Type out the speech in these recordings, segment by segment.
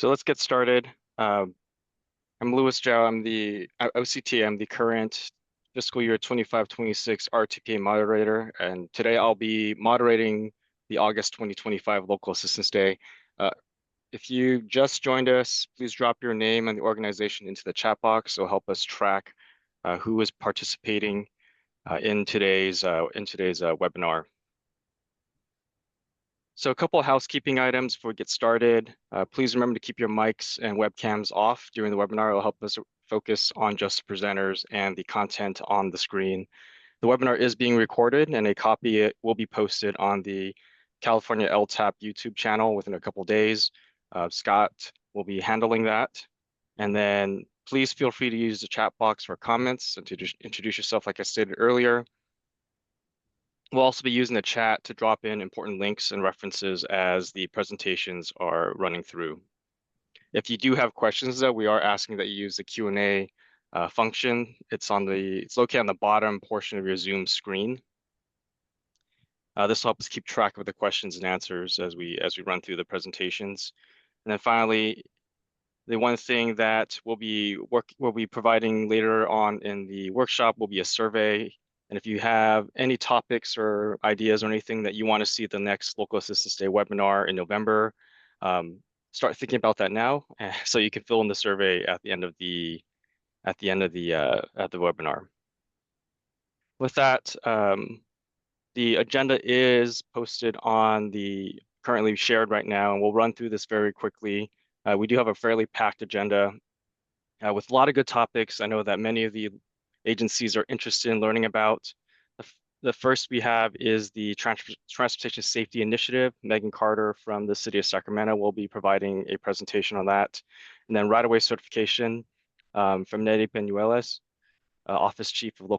So let's get started. I'm Louis Zhao. I'm the OCT. I'm the current fiscal year 25-26 RTPA moderator, and today I'll be moderating the August 2025 Local Assistance Day. If you just joined us, please drop your name and the organization into the chat box. It'll help us track who is participating in today's webinar. So a couple of housekeeping items before we get started. Please remember to keep your mics and webcams off during the webinar. It'll help us focus on just the presenters and the content on the screen. The webinar is being recorded and a copy will be posted on the California LTAP YouTube channel within a couple of days. Scott will be handling that. And then please feel free to use the chat box for comments and to just introduce yourself like I stated earlier. We'll also be using the chat to drop in important links and references as the presentations are running through. If you do have questions, though, we are asking that you use the Q&A function. It's located on the bottom portion of your Zoom screen. This will help us keep track of the questions and answers as we run through the presentations. And then finally, the one thing that we'll be providing later on in the workshop will be a survey. And if you have any topics or ideas or anything that you want to see at the next Local Assistance Day webinar in November, start thinking about that now, so you can fill in the survey at the end of the webinar. With that, the agenda is posted on the currently shared right now, and we'll run through this very quickly. We do have a fairly packed agenda with a lot of good topics. I know that many of the agencies are interested in learning about. The first we have is the Transportation Safety Initiative. Megan Carter from the City of Sacramento will be providing a presentation on that. And then right-of-way certification from Neri Peñuelas, Office Chief of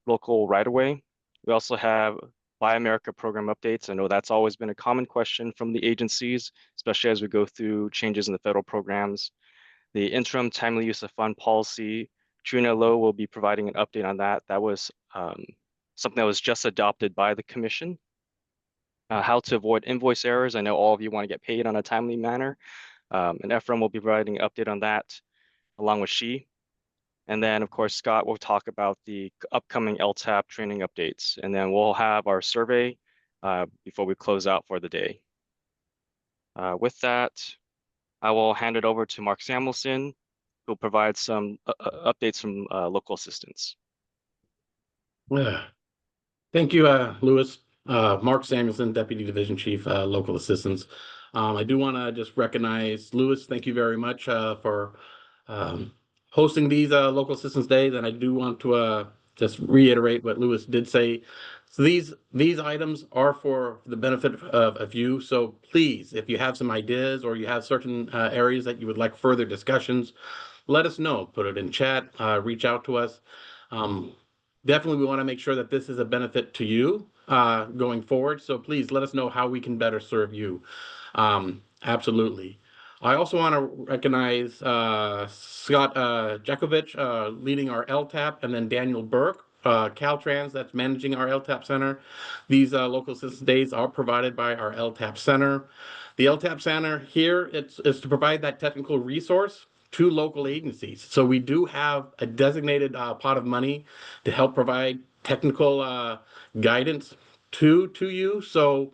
Local Right-of-Way. We also have Buy America program updates. I know that's always been a common question from the agencies, especially as we go through changes in the federal programs. The Interim Timely Use of Fund Policy, Trina Lowe will be providing an update on that. That was something that was just adopted by the commission. How to avoid invoice errors. I know all of you want to get paid on a timely manner. And Ephraim will be providing an update on that along with she. And then, of course, Scott will talk about the upcoming LTAP training updates. And then we'll have our survey before we close out for the day. With that, I will hand it over to Mark Samuelson, who will provide some updates from local assistance. Thank you, Louis. Mark Samuelson, Deputy Division Chief, Local Assistance. I do want to just recognize Louis. Thank you very much for hosting these Local Assistance Days, and I do want to just reiterate what Louis did say. So these items are for the benefit of you. So please, if you have some ideas or you have certain areas that you would like further discussions, let us know. Put it in chat. Reach out to us. Definitely, we want to make sure that this is a benefit to you going forward. So please let us know how we can better serve you. Absolutely. I also want to recognize Scott Jakovich leading our LTAP, and then Daniel Burke, Caltrans, that's managing our LTAP Center. These local assistance days are provided by our LTAP Center. The LTAP Center here is to provide that technical resource to local agencies. So we do have a designated pot of money to help provide technical guidance to you. So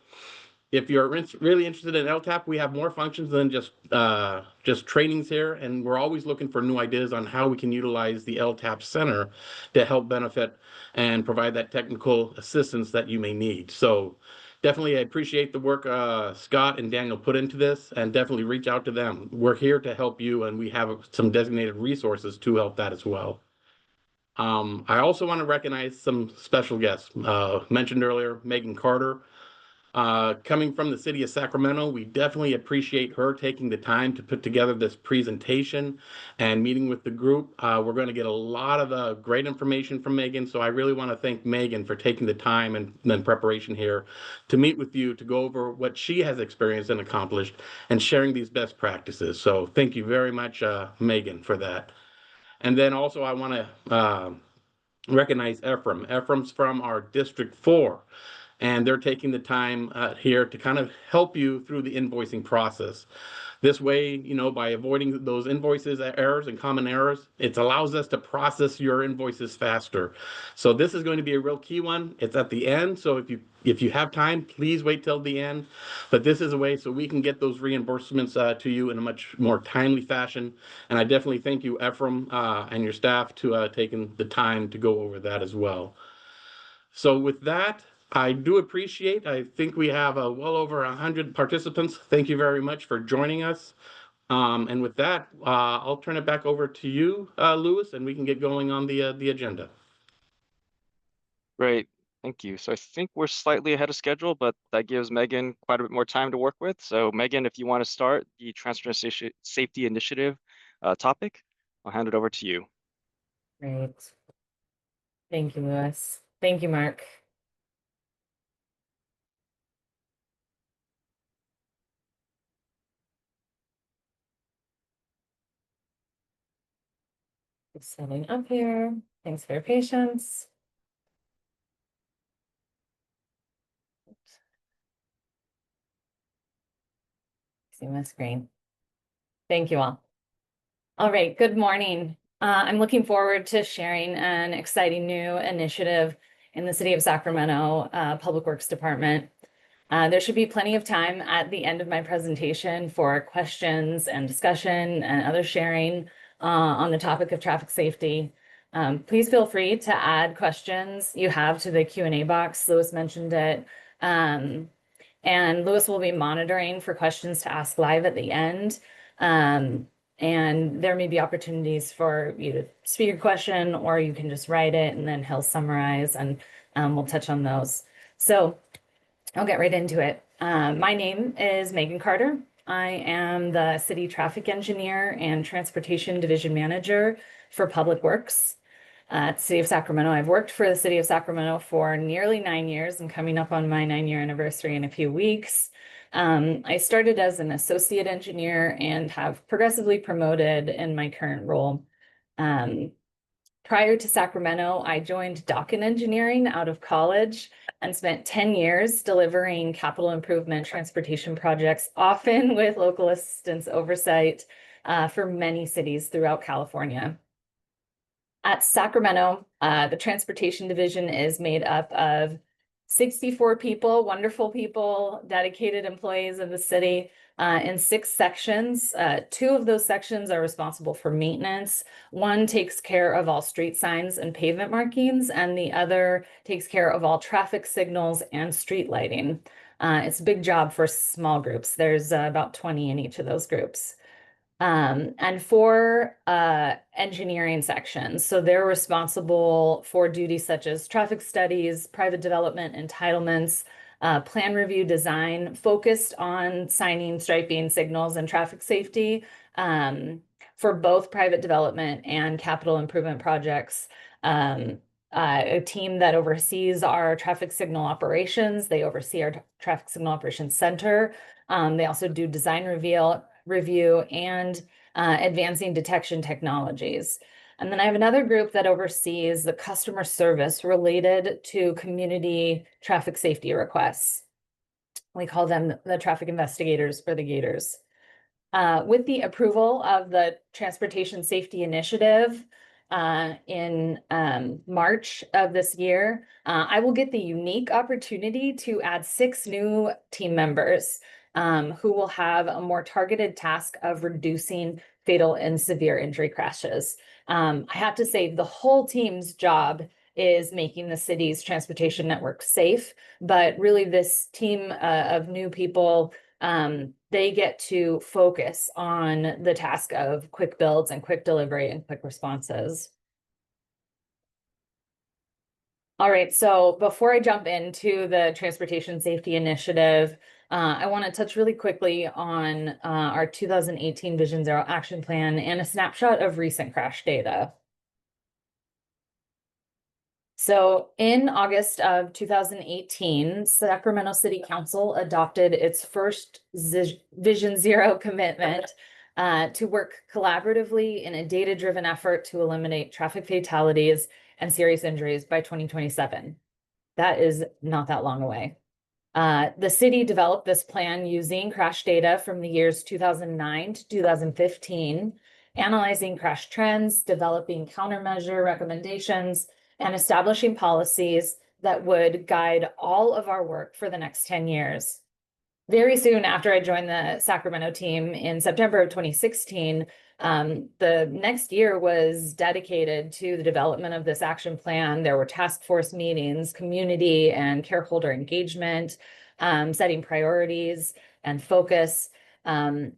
if you're really interested in LTAP, we have more functions than just trainings here, and we're always looking for new ideas on how we can utilize the LTAP Center to help benefit and provide that technical assistance that you may need. So definitely, I appreciate the work Scott and Daniel put into this, and definitely reach out to them. We're here to help you, and we have some designated resources to help that as well. I also want to recognize some special guests. Mentioned earlier, Megan Carter. Coming from the city of Sacramento, we definitely appreciate her taking the time to put together this presentation and meeting with the group. We're going to get a lot of great information from Megan, so I really want to thank Megan for taking the time and then preparation here to meet with you to go over what she has experienced and accomplished and sharing these best practices. So thank you very much, Megan, for that. And then also I want to recognize Ephraim. Ephraim's from our District 4. And they're taking the time here to kind of help you through the invoicing process. This way, by avoiding those invoices errors and common errors, it allows us to process your invoices faster. So this is going to be a real key one. It's at the end. So if you have time, please wait till the end. But this is a way so we can get those reimbursements to you in a much more timely fashion. And I definitely thank you, Ephraim, and your staff to taking the time to go over that as well. So with that, I do appreciate, I think we have well over 100 participants. Thank you very much for joining us. And with that, I'll turn it back over to you, Louis, and we can get going on the agenda. Great, thank you. So I think we're slightly ahead of schedule, but that gives Megan quite a bit more time to work with. So Megan, if you want to start the Transportation Safety Initiative topic, I'll hand it over to you. Great. Thank you, Louis. Thank you, Mark. Just setting up here. Thanks for your patience. See my screen. Thank you all. All right, good morning. I'm looking forward to sharing an exciting new initiative in the City of Sacramento Public Works Department. There should be plenty of time at the end of my presentation for questions and discussion and other sharing on the topic of traffic safety. Please feel free to add questions you have to the Q&A box. Louis mentioned it. And Louis will be monitoring for questions to ask live at the end. And there may be opportunities for you to speak your question, or you can just write it and then he'll summarize, and we'll touch on those. So I'll get right into it. My name is Megan Carter. I am the City Traffic Engineer and Transportation Division Manager for Public Works at the City of Sacramento. I've worked for the City of Sacramento for nearly 9 years and coming up on my 9-year anniversary in a few weeks. I started as an associate engineer and have progressively promoted in my current role. Prior to Sacramento, I joined Docket Engineering out of college and spent 10 years delivering capital improvement transportation projects, often with local assistance oversight for many cities throughout California. At Sacramento, the transportation division is made up of 64 people, wonderful people, dedicated employees of the city in 6 sections. 2 of those sections are responsible for maintenance. One takes care of all street signs and pavement markings, and the other takes care of all traffic signals and street lighting. It's a big job for small groups. There's about 20 in each of those groups. And 4 engineering sections. So they're responsible for duties such as traffic studies, private development, entitlements, plan review design, focused on signing, striping, signals, and traffic safety for both private development and capital improvement projects. A team that oversees our traffic signal operations. They oversee our traffic signal operations center. They also do design review and advancing detection technologies. And then I have another group that oversees the customer service related to community traffic safety requests. We call them the traffic investigators for the Gators. With the approval of the Transportation Safety Initiative in March of this year, I will get the unique opportunity to add 6 new team members who will have a more targeted task of reducing fatal and severe injury crashes. I have to say the whole team's job is making the city's transportation network safe, but really this team of new people, they get to focus on the task of quick builds and quick delivery and quick responses. All right, so before I jump into the Transportation Safety Initiative, I want to touch really quickly on our 2018 Vision Zero Action Plan and a snapshot of recent crash data. So in August of 2018, Sacramento City Council adopted its first Vision Zero commitment to work collaboratively in a data-driven effort to eliminate traffic fatalities and serious injuries by 2027. That is not that long away. The city developed this plan using crash data from the years 2009 to 2015, analyzing crash trends, developing countermeasure recommendations, and establishing policies that would guide all of our work for the next 10 years. Very soon after I joined the Sacramento team in September of 2016, the next year was dedicated to the development of this action plan. There were task force meetings, community and careholder engagement, setting priorities and focus, and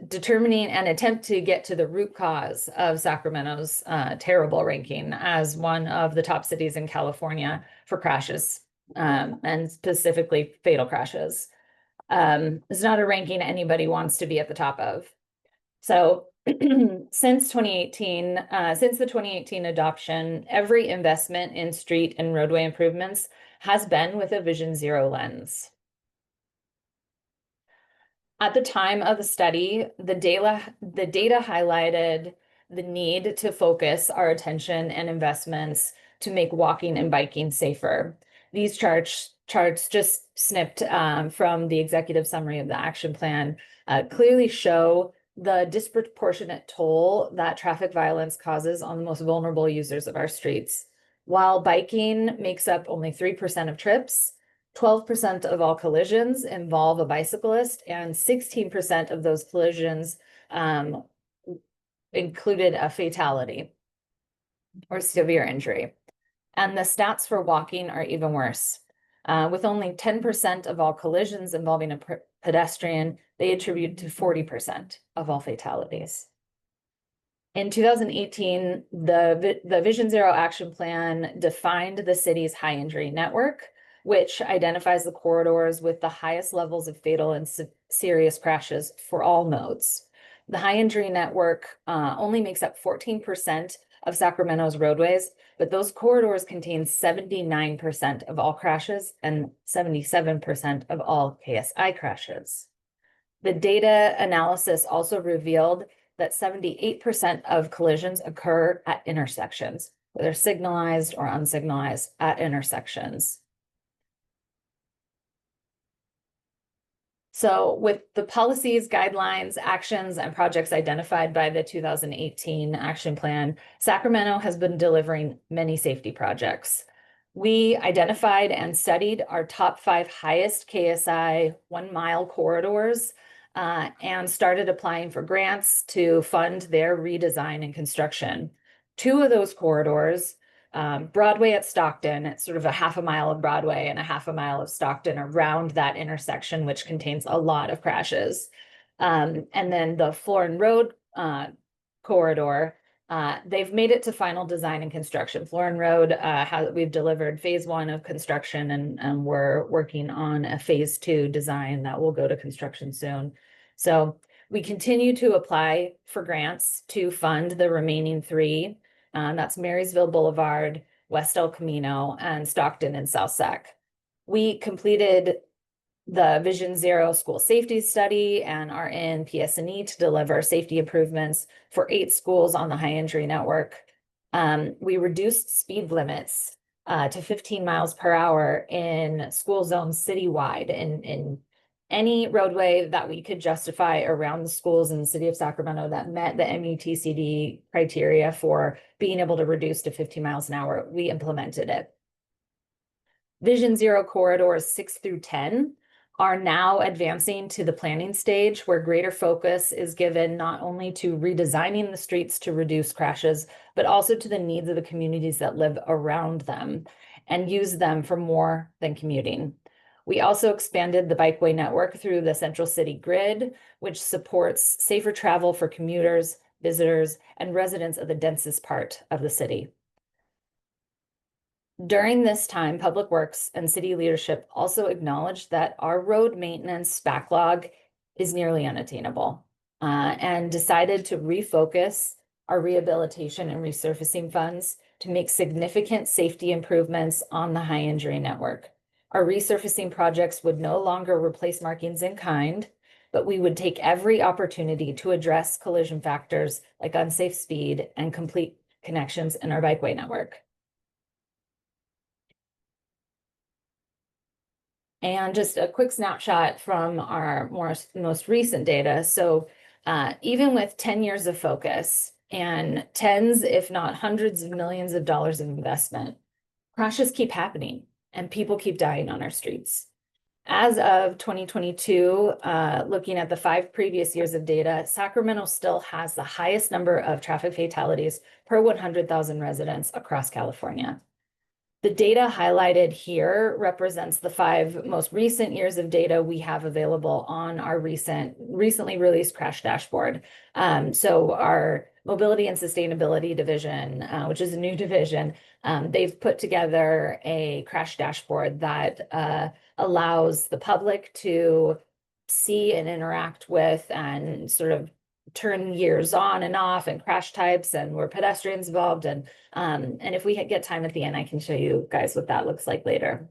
determining an attempt to get to the root cause of Sacramento's terrible ranking as one of the top cities in California for crashes, and specifically fatal crashes. It's not a ranking anybody wants to be at the top of. So since the 2018 adoption, every investment in street and roadway improvements has been with a Vision Zero lens. At the time of the study, the data highlighted the need to focus our attention and investments to make walking and biking safer. These charts just snipped from the executive summary of the action plan clearly show the disproportionate toll that traffic violence causes on the most vulnerable users of our streets. While biking makes up only 3% of trips, 12% of all collisions involve a bicyclist, and 16% of those collisions included a fatality or severe injury. And the stats for walking are even worse. With only 10% of all collisions involving a pedestrian, they attribute to 40% of all fatalities. In 2018, the Vision Zero Action Plan defined the city's high injury network, which identifies the corridors with the highest levels of fatal and serious crashes for all modes. The high injury network only makes up 14% of Sacramento's roadways, but those corridors contain 79% of all crashes and 77% of all KSI crashes. The data analysis also revealed that 78% of collisions occur at intersections, whether signalized or unsignalized at intersections. So with the policies, guidelines, actions, and projects identified by the 2018 action plan, Sacramento has been delivering many safety projects. We identified and studied our top 5 highest KSI 1-mile corridors and started applying for grants to fund their redesign and construction. 2 of those corridors, Broadway at Stockton, it's sort of a half a mile of Broadway and a half a mile of Stockton around that intersection, which contains a lot of crashes. And then the Florin Road corridor, they've made it to final design and construction. Florin Road, we've delivered phase 1 of construction, and we're working on a phase 2 design that will go to construction soon. So we continue to apply for grants to fund the remaining 3. That's Marysville Boulevard, West El Camino, and Stockton and South Sac. We completed the Vision Zero school safety study and are in PS&E to deliver safety improvements for 8 schools on the high injury network. We reduced speed limits to 15 miles per hour in school zones citywide in any roadway that we could justify around the schools in the city of Sacramento that met the MUTCD criteria for being able to reduce to 15 miles an hour. We implemented it. Vision Zero corridors 6 through 10 are now advancing to the planning stage, where greater focus is given not only to redesigning the streets to reduce crashes, but also to the needs of the communities that live around them and use them for more than commuting. We also expanded the bikeway network through the Central City Grid, which supports safer travel for commuters, visitors, and residents of the densest part of the city. During this time, Public Works and city leadership also acknowledged that our road maintenance backlog is nearly unattainable, and decided to refocus our rehabilitation and resurfacing funds to make significant safety improvements on the high injury network. Our resurfacing projects would no longer replace markings in kind, but we would take every opportunity to address collision factors like unsafe speed and complete connections in our bikeway network. And just a quick snapshot from our most recent data. So even with 10 years of focus and tens, if not hundreds of millions of dollars of investment, crashes keep happening and people keep dying on our streets. As of 2022, looking at the 5 previous years of data, Sacramento still has the highest number of traffic fatalities per 100,000 residents across California. The data highlighted here represents the 5 most recent years of data we have available on our recently released crash dashboard. So our Mobility and Sustainability Division, which is a new division, they've put together a crash dashboard that allows the public to see and interact with and sort of turn years on and off and crash types and were pedestrians involved. And if we get time at the end, I can show you guys what that looks like later.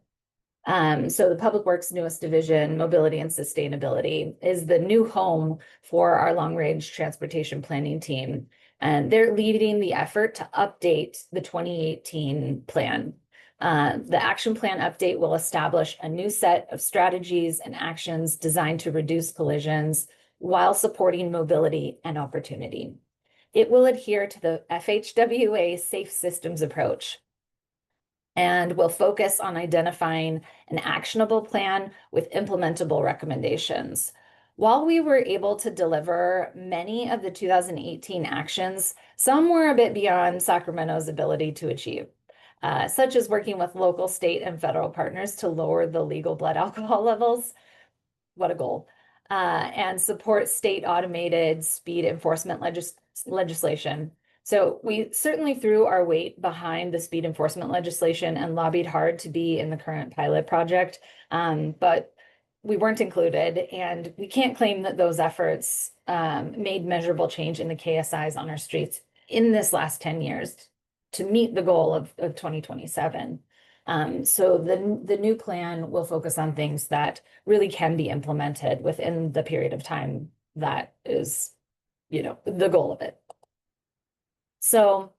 So the Public Works newest division, Mobility and Sustainability, is the new home for our long-range transportation planning team. And they're leading the effort to update the 2018 plan. The action plan update will establish a new set of strategies and actions designed to reduce collisions while supporting mobility and opportunity. It will adhere to the FHWA Safe Systems approach and will focus on identifying an actionable plan with implementable recommendations. While we were able to deliver many of the 2018 actions, some were a bit beyond Sacramento's ability to achieve, such as working with local, state, and federal partners to lower the legal blood alcohol levels. What a goal. And support state automated speed enforcement legislation. So we certainly threw our weight behind the speed enforcement legislation and lobbied hard to be in the current pilot project, but we weren't included, and we can't claim that those efforts made measurable change in the KSIs on our streets in this last 10 years to meet the goal of 2027. So the new plan will focus on things that really can be implemented within the period of time that is, the goal of it. So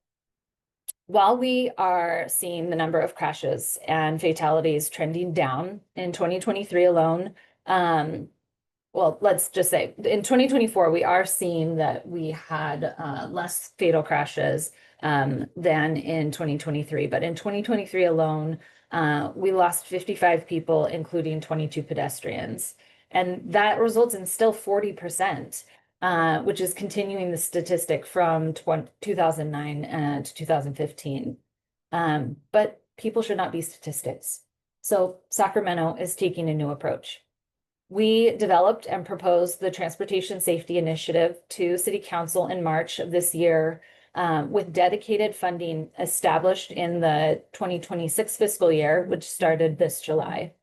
while we are seeing the number of crashes and fatalities trending down in 2023 alone, well, let's just say in 2024, we are seeing that we had less fatal crashes than in 2023. But in 2023 alone, we lost 55 people, including 22 pedestrians. And that results in still 40%, which is continuing the statistic from 2009 to 2015. But people should not be statistics. So Sacramento is taking a new approach. We developed and proposed the Transportation Safety Initiative to City Council in March of this year, with dedicated funding established in the 2026 fiscal year, which started this July.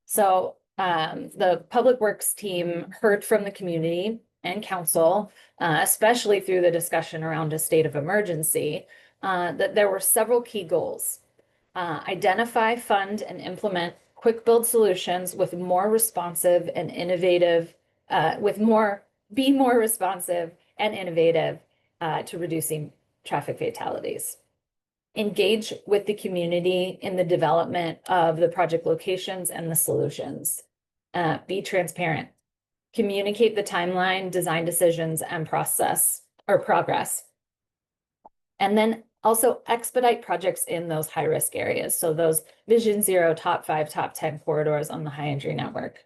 So the Public Works team heard from the community and council, especially through the discussion around a state of emergency, that there were several key goals. Identify, fund, and implement quick build solutions with more responsive and innovative, be more responsive and innovative to reducing traffic fatalities. Engage with the community in the development of the project locations and the solutions. Be transparent. Communicate the timeline, design decisions, and progress. And then also expedite projects in those high-risk areas. So those Vision Zero, top 5, top 10 corridors on the high injury network.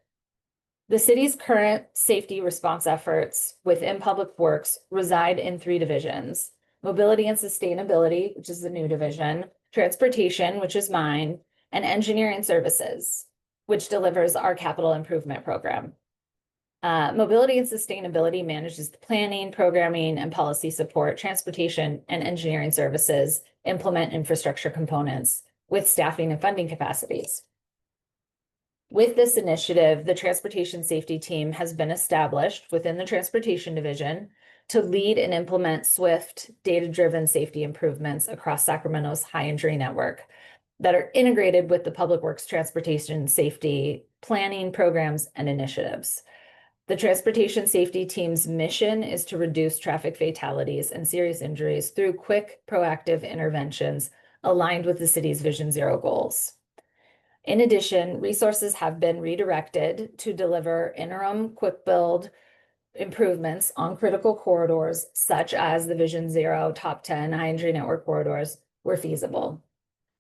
The city's current safety response efforts within Public Works reside in 3 divisions: Mobility and Sustainability, which is the new division, Transportation, which is mine, and Engineering Services, which delivers our capital improvement program. Mobility and Sustainability manages the planning, programming, and policy support. Transportation and Engineering Services implement infrastructure components with staffing and funding capacities. With this initiative, the Transportation Safety Team has been established within the Transportation Division to lead and implement swift, data-driven safety improvements across Sacramento's high injury network that are integrated with the Public Works transportation safety planning programs and initiatives. The Transportation Safety Team's mission is to reduce traffic fatalities and serious injuries through quick, proactive interventions aligned with the city's Vision Zero goals. In addition, resources have been redirected to deliver interim quick build improvements on critical corridors, such as the Vision Zero, Top 10, high entry network corridors, where feasible.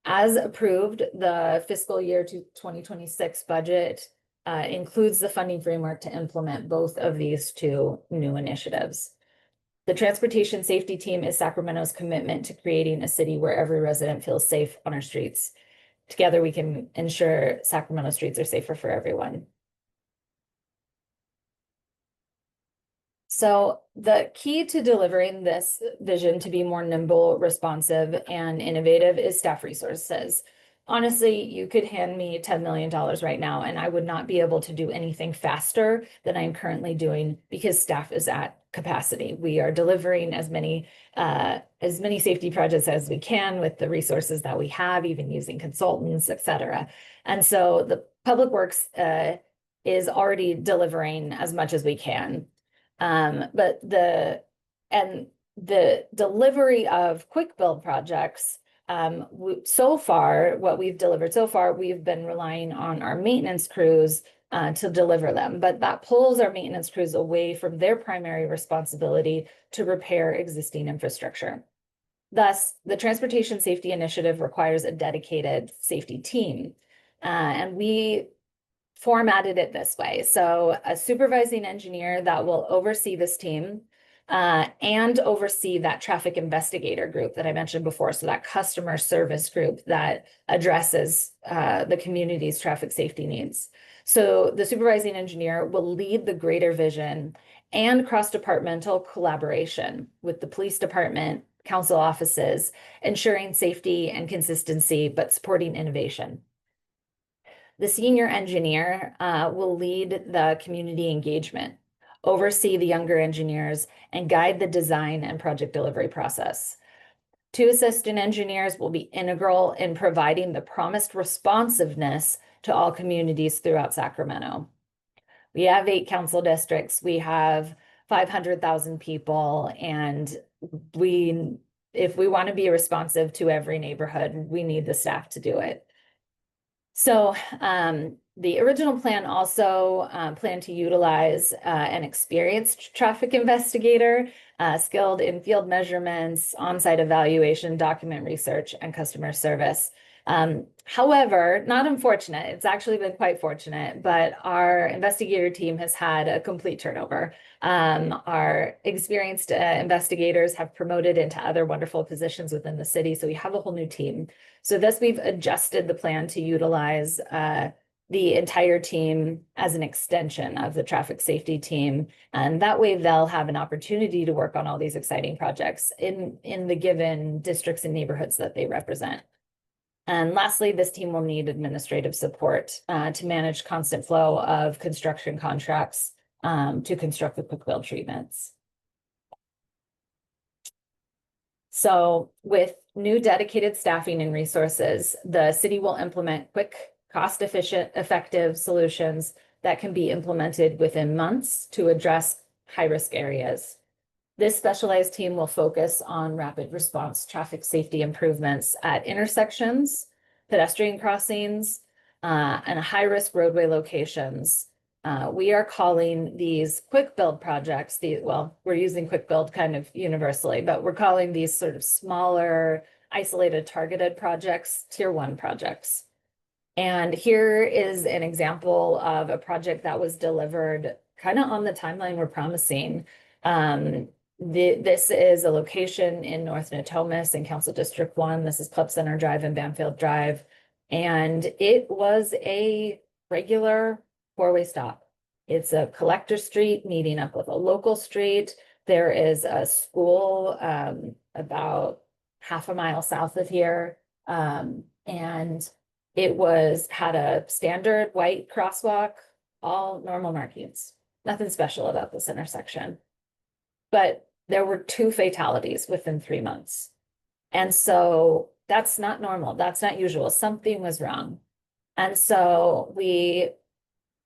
As approved, the fiscal year 2026 budget includes the funding framework to implement both of these two new initiatives. The transportation safety team is Sacramento's commitment to creating a city where every resident feels safe on our streets. Together, we can ensure Sacramento streets are safer for everyone. So the key to delivering this vision to be more nimble, responsive, and innovative is staff resources. Honestly, you could hand me $10 million right now, and I would not be able to do anything faster than I'm currently doing because staff is at capacity. We are delivering as many safety projects as we can with the resources that we have, even using consultants, et cetera. And so the Public Works is already delivering as much as we can. But the delivery of quick build projects, so far, what we've delivered so far, we've been relying on our maintenance crews to deliver them, but that pulls our maintenance crews away from their primary responsibility to repair existing infrastructure. Thus, the Transportation Safety Initiative requires a dedicated safety team, and we formatted it this way. So a supervising engineer that will oversee this team and oversee that traffic investigator group that I mentioned before. So that customer service group that addresses the community's traffic safety needs. So the supervising engineer will lead the greater vision and cross-departmental collaboration with the police department, council offices, ensuring safety and consistency, but supporting innovation. The senior engineer will lead the community engagement, oversee the younger engineers, and guide the design and project delivery process. Two assistant engineers will be integral in providing the promised responsiveness to all communities throughout Sacramento. We have 8 council districts. We have 500,000 people, and if we want to be responsive to every neighborhood, we need the staff to do it. So the original plan also planned to utilize an experienced traffic investigator, skilled in field measurements, on-site evaluation, document research, and customer service. However, not unfortunate, it's actually been quite fortunate, but our investigator team has had a complete turnover. Our experienced investigators have promoted into other wonderful positions within the city, so we have a whole new team. So thus we've adjusted the plan to utilize the entire team as an extension of the traffic safety team. And that way they'll have an opportunity to work on all these exciting projects in the given districts and neighborhoods that they represent. And lastly, this team will need administrative support to manage constant flow of construction contracts to construct the quick build treatments. So with new dedicated staffing and resources, the city will implement quick, cost-efficient, effective solutions that can be implemented within months to address high-risk areas. This specialized team will focus on rapid response traffic safety improvements at intersections, pedestrian crossings, and high-risk roadway locations. We are calling these quick build projects, well, we're using quick build kind of universally, but we're calling these sort of smaller, isolated, targeted projects, tier 1 projects. And here is an example of a project that was delivered kind of on the timeline we're promising. This is a location in North Natomas in Council District 1. This is Club Center Drive and Banfield Drive. And it was a regular 4-way stop. It's a collector street meeting up with a local street. There is a school about half a mile south of here. And it had a standard white crosswalk, all normal markings. Nothing special about this intersection. But there were 2 fatalities within 3 months. And so that's not normal. That's not usual. Something was wrong. And so we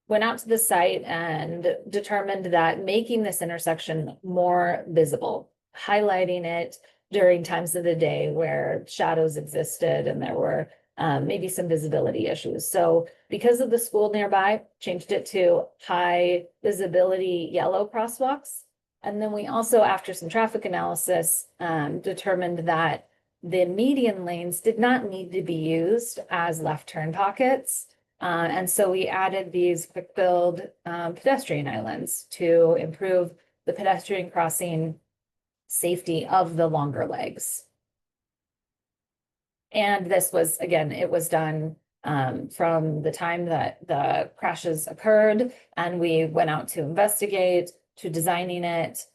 went out to the site and determined that making this intersection more visible, highlighting it during times of the day where shadows existed and there were maybe some visibility issues. So because of the school nearby, changed it to high visibility yellow crosswalks. And then we also, after some traffic analysis, determined that the median lanes did not need to be used as left turn pockets. And so we added these quick build pedestrian islands to improve the pedestrian crossing safety of the longer legs. And this was, again, it was done from the time that the crashes occurred, and we went out to investigate, to designing it,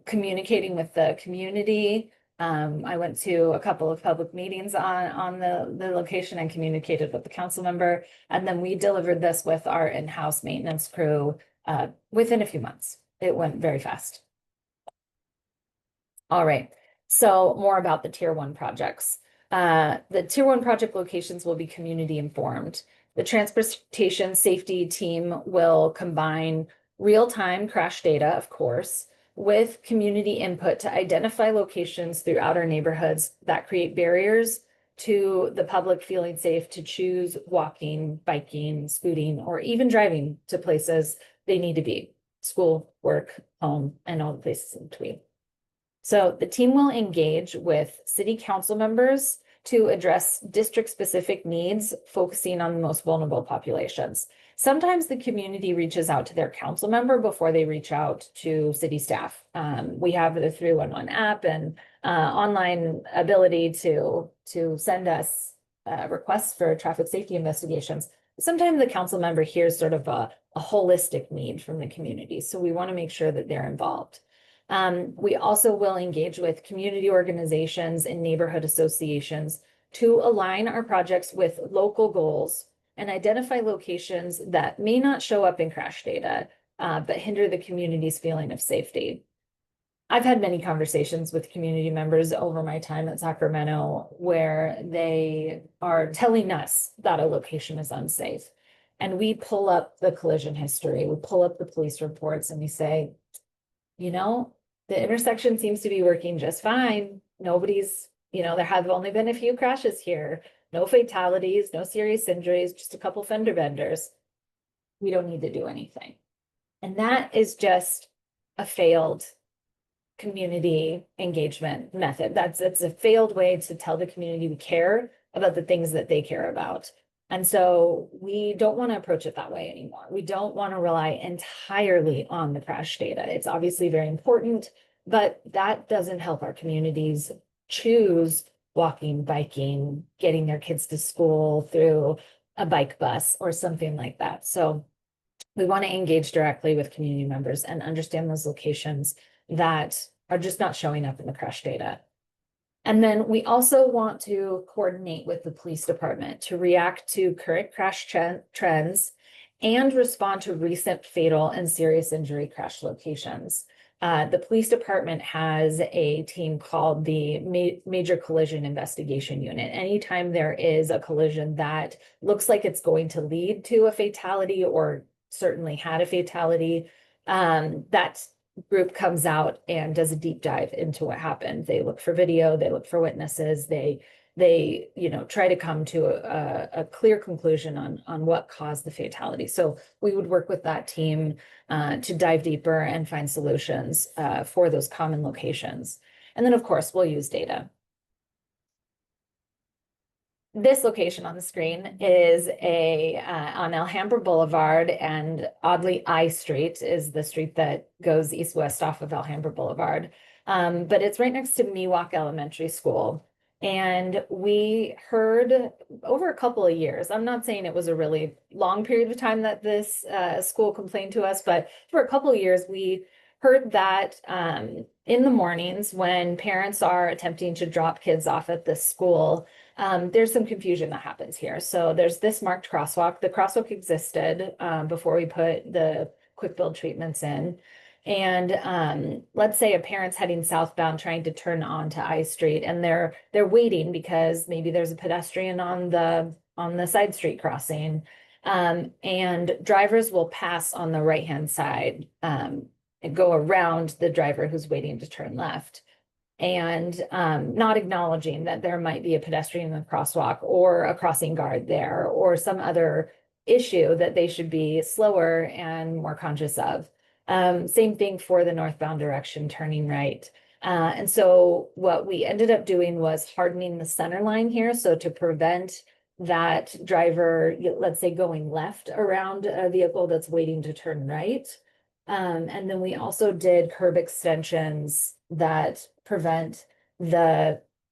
communicating with the community. I went to a couple of public meetings on the location and communicated with the council member. And then we delivered this with our in-house maintenance crew within a few months. It went very fast. All right, so more about the tier 1 projects. The tier 1 project locations will be community informed. The transportation safety team will combine real-time crash data, of course, with community input to identify locations throughout our neighborhoods that create barriers to the public feeling safe to choose walking, biking, scooting, or even driving to places they need to be: school, work, home, and all the places in between. So the team will engage with city council members to address district-specific needs, focusing on the most vulnerable populations. Sometimes the community reaches out to their council member before they reach out to city staff. We have the 311 app and online ability to send us requests for traffic safety investigations. Sometimes the council member hears sort of a holistic need from the community, so we want to make sure that they're involved. We also will engage with community organizations and neighborhood associations to align our projects with local goals and identify locations that may not show up in crash data, but hinder the community's feeling of safety. I've had many conversations with community members over my time at Sacramento where they are telling us that a location is unsafe. And we pull up the collision history, we pull up the police reports, and we say, you know, the intersection seems to be working just fine. Nobody's, there have only been a few crashes here. No fatalities, no serious injuries, just a couple fender benders. We don't need to do anything. And that is just a failed community engagement method. It's a failed way to tell the community we care about the things that they care about. And so we don't want to approach it that way anymore. We don't want to rely entirely on the crash data. It's obviously very important, but that doesn't help our communities choose walking, biking, getting their kids to school through a bike bus or something like that. So we want to engage directly with community members and understand those locations that are just not showing up in the crash data. And then we also want to coordinate with the police department to react to current crash trends and respond to recent fatal and serious injury crash locations. The police department has a team called the Major Collision Investigation Unit. Anytime there is a collision that looks like it's going to lead to a fatality or certainly had a fatality, that group comes out and does a deep dive into what happened. They look for video, they look for witnesses, they try to come to a clear conclusion on what caused the fatality. So we would work with that team to dive deeper and find solutions for those common locations. And then of course we'll use data. This location on the screen is on Alhambra Boulevard, and oddly I Street is the street that goes east-west off of Alhambra Boulevard. But it's right next to Miwok Elementary School. And we heard over a couple of years, I'm not saying it was a really long period of time that this school complained to us, but for a couple of years, we heard that in the mornings when parents are attempting to drop kids off at this school, there's some confusion that happens here. So there's this marked crosswalk. The crosswalk existed before we put the quick build treatments in. And let's say a parent's heading southbound trying to turn onto I Street, and they're waiting because maybe there's a pedestrian on the side street crossing, and drivers will pass on the right-hand side and go around the driver who's waiting to turn left. and not acknowledging that there might be a pedestrian in the crosswalk or a crossing guard there or some other issue that they should be slower and more conscious of. Same thing for the northbound direction, turning right. And so what we ended up doing was hardening the center line here. So to prevent that driver, let's say, going left around a vehicle that's waiting to turn right. And then we also did curb extensions that prevent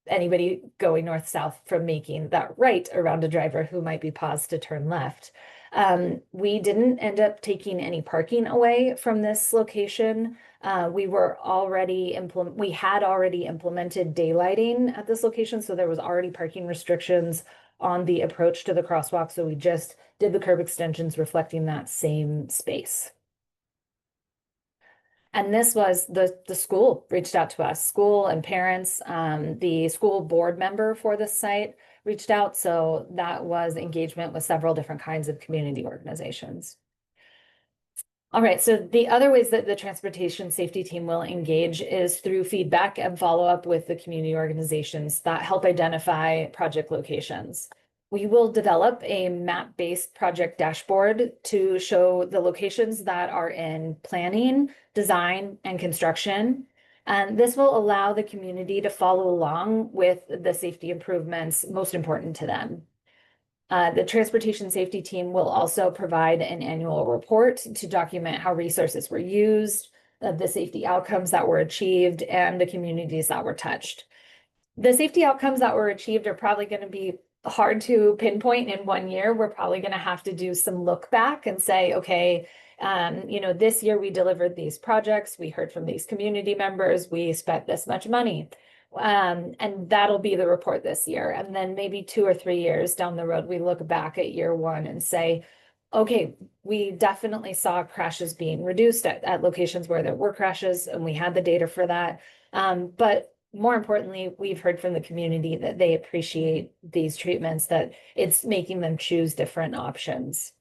anybody going north-south from making that right around a driver who might be paused to turn left. We didn't end up taking any parking away from this location. We had already implemented daylighting at this location, so there was already parking restrictions on the approach to the crosswalk. So we just did the curb extensions reflecting that same space. And this was the school reached out to us, school and parents. The school board member for this site reached out. So that was engagement with several different kinds of community organizations. All right, so the other ways that the transportation safety team will engage is through feedback and follow up with the community organizations that help identify project locations. We will develop a map-based project dashboard to show the locations that are in planning, design, and construction. And this will allow the community to follow along with the safety improvements most important to them. The transportation safety team will also provide an annual report to document how resources were used, the safety outcomes that were achieved, and the communities that were touched. The safety outcomes that were achieved are probably going to be hard to pinpoint in 1 year. We're probably going to have to do some look back and say, okay, this year we delivered these projects, we heard from these community members, we spent this much money. And that'll be the report this year. And then maybe 2 or 3 years down the road, we look back at year 1 and say, okay, we definitely saw crashes being reduced at locations where there were crashes, and we had the data for that. But more importantly, we've heard from the community that they appreciate these treatments, that it's making them choose different options.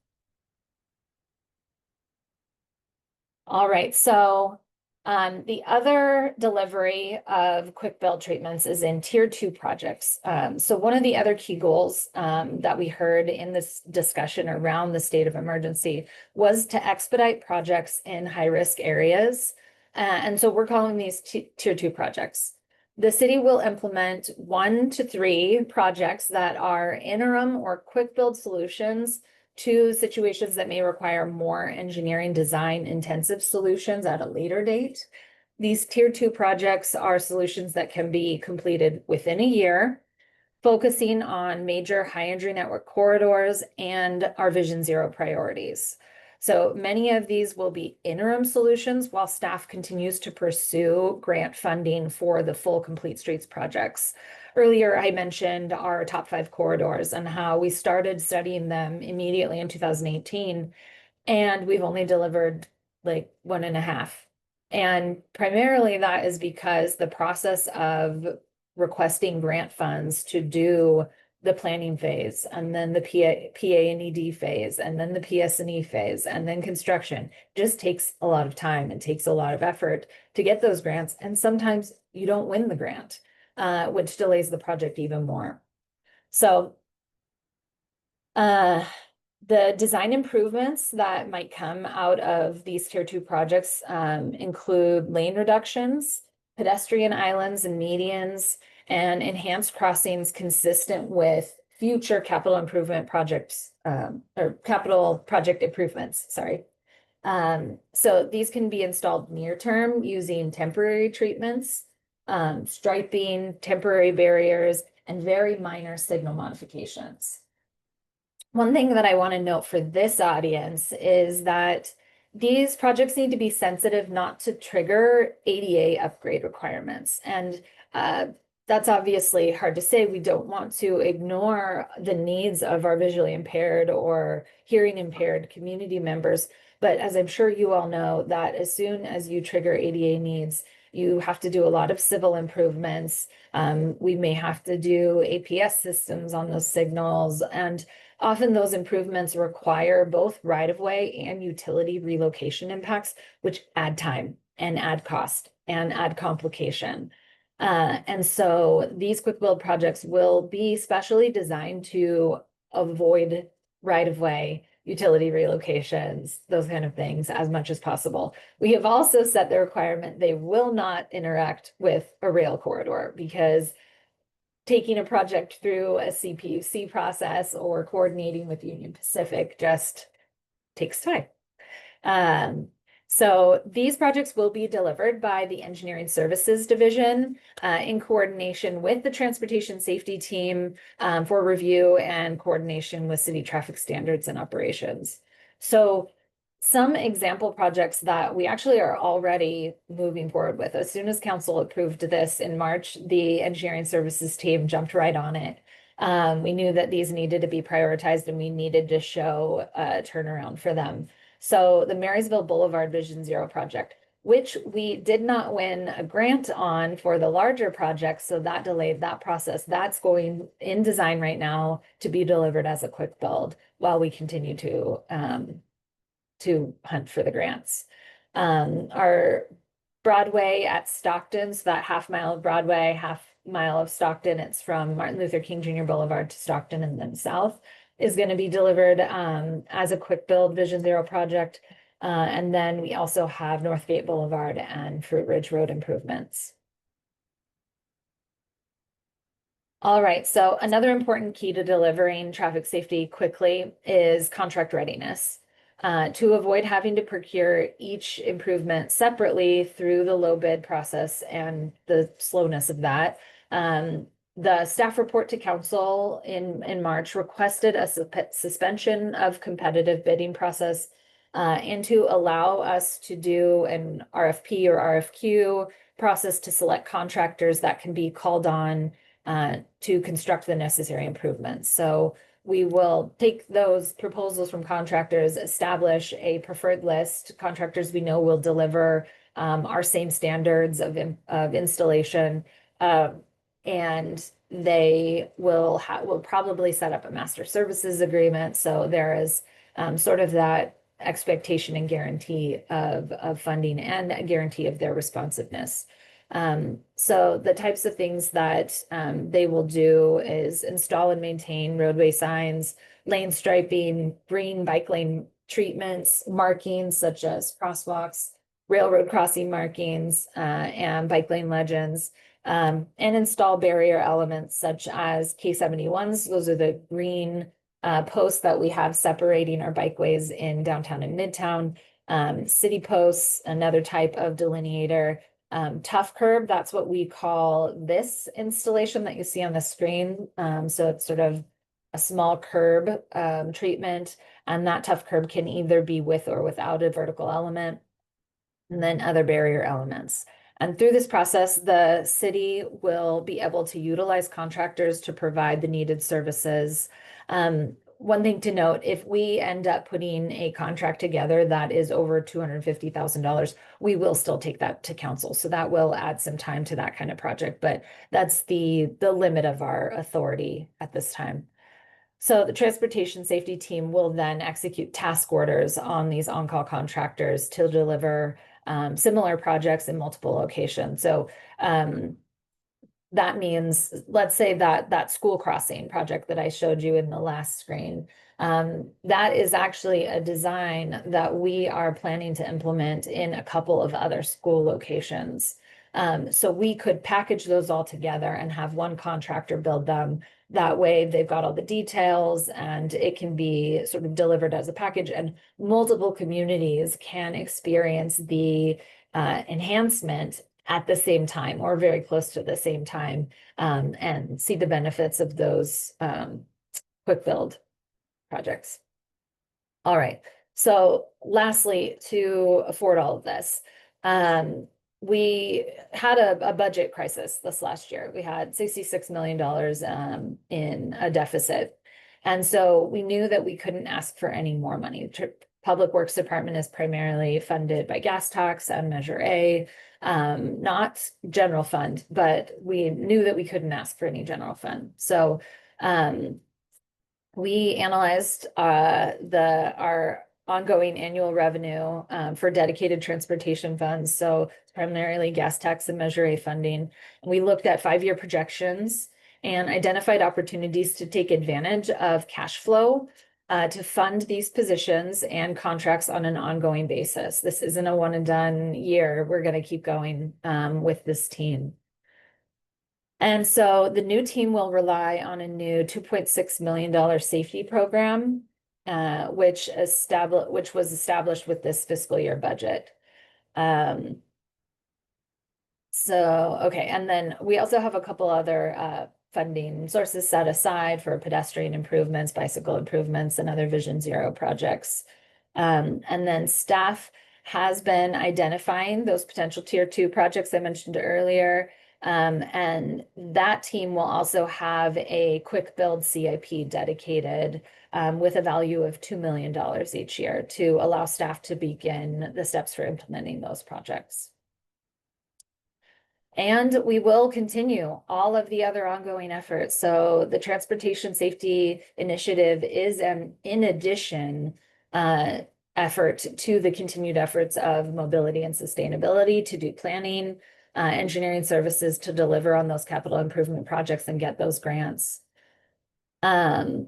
All right, so the other delivery of quick build treatments is in tier 2 projects. So one of the other key goals that we heard in this discussion around the state of emergency was to expedite projects in high-risk areas. And so we're calling these tier 2 projects. The city will implement 1 to 3 projects that are interim or quick build solutions to situations that may require more engineering design intensive solutions at a later date. These tier 2 projects are solutions that can be completed within a year, focusing on major high entry network corridors and our Vision Zero priorities. So many of these will be interim solutions while staff continues to pursue grant funding for the full Complete Streets projects. Earlier, I mentioned our top 5 corridors and how we started studying them immediately in 2018, and we've only delivered like 1.5. And primarily that is because the process of requesting grant funds to do the planning phase, and then the PA and ED phase, and then the PS&E phase, and then construction just takes a lot of time and takes a lot of effort to get those grants. And sometimes you don't win the grant, which delays the project even more. So the design improvements that might come out of these tier 2 projects include lane reductions, pedestrian islands and medians, and enhanced crossings consistent with future capital improvement projects or capital project improvements, sorry. So these can be installed near term using temporary treatments, striping, temporary barriers, and very minor signal modifications. One thing that I want to note for this audience is that these projects need to be sensitive not to trigger ADA upgrade requirements. And that's obviously hard to say. We don't want to ignore the needs of our visually impaired or hearing impaired community members. But as I'm sure you all know, that as soon as you trigger ADA needs, you have to do a lot of civil improvements. We may have to do APS systems on those signals, and often those improvements require both right-of-way and utility relocation impacts, which add time and add cost and add complication. And so these quick build projects will be specially designed to avoid right-of-way, utility relocations, those kind of things as much as possible. We have also set the requirement they will not interact with a rail corridor, because taking a project through a CPUC process or coordinating with Union Pacific just takes time. So these projects will be delivered by the Engineering Services Division in coordination with the Transportation Safety Team for review and coordination with city traffic standards and operations. So some example projects that we actually are already moving forward with. As soon as council approved this in March, the Engineering Services team jumped right on it. We knew that these needed to be prioritized and we needed to show a turnaround for them. So the Marysville Boulevard Vision Zero project, which we did not win a grant on for the larger project, so that delayed that process. That's going in design right now to be delivered as a quick build while we continue to hunt for the grants. Our Broadway at Stockton, so that half mile of Broadway, half mile of Stockton, it's from Martin Luther King Jr. Boulevard to Stockton and then south, is going to be delivered as a quick build Vision Zero project. And then we also have Northgate Boulevard and Fruit Ridge Road improvements. All right, so another important key to delivering traffic safety quickly is contract readiness. To avoid having to procure each improvement separately through the low bid process and the slowness of that, the staff report to council in March requested a suspension of competitive bidding process and to allow us to do an RFP or RFQ process to select contractors that can be called on to construct the necessary improvements. So we will take those proposals from contractors, establish a preferred list, contractors we know will deliver our same standards of installation, and they will probably set up a master services agreement. So there is sort of that expectation and guarantee of funding and a guarantee of their responsiveness. So the types of things that they will do is install and maintain roadway signs, lane striping, green bike lane treatments, markings such as crosswalks, railroad crossing markings, and bike lane legends, and install barrier elements such as K71s. Those are the green posts that we have separating our bikeways in downtown and midtown. City posts, another type of delineator. Tough curb, that's what we call this installation that you see on the screen. So it's sort of a small curb treatment, and that tough curb can either be with or without a vertical element, and then other barrier elements. And through this process, the city will be able to utilize contractors to provide the needed services. One thing to note, if we end up putting a contract together that is over $250,000, we will still take that to council. So that will add some time to that kind of project, but that's the limit of our authority at this time. So the transportation safety team will then execute task orders on these on-call contractors to deliver similar projects in multiple locations. So that means, let's say that school crossing project that I showed you in the last screen, that is actually a design that we are planning to implement in a couple of other school locations. So we could package those all together and have one contractor build them. That way they've got all the details and it can be sort of delivered as a package, and multiple communities can experience the enhancement at the same time or very close to the same time, and see the benefits of those quick build projects. All right, so lastly, to afford all of this, we had a budget crisis this last year. We had $66 million in a deficit. And so we knew that we couldn't ask for any more money. Public Works Department is primarily funded by gas tax and Measure A, not general fund, but we knew that we couldn't ask for any general fund. So we analyzed our ongoing annual revenue for dedicated transportation funds. So primarily gas tax and Measure A funding. And we looked at 5-year projections and identified opportunities to take advantage of cash flow to fund these positions and contracts on an ongoing basis. This isn't a one and done year. We're going to keep going with this team. And so the new team will rely on a new $2.6 million safety program, which was established with this fiscal year budget. Okay, and then we also have a couple other funding sources set aside for pedestrian improvements, bicycle improvements, and other Vision Zero projects. And then staff has been identifying those potential tier 2 projects I mentioned earlier. And that team will also have a quick build CIP dedicated with a value of $2 million each year to allow staff to begin the steps for implementing those projects. And we will continue all of the other ongoing efforts. So the Transportation Safety Initiative is an in addition effort to the continued efforts of mobility and sustainability to do planning, engineering services to deliver on those capital improvement projects and get those grants. Let's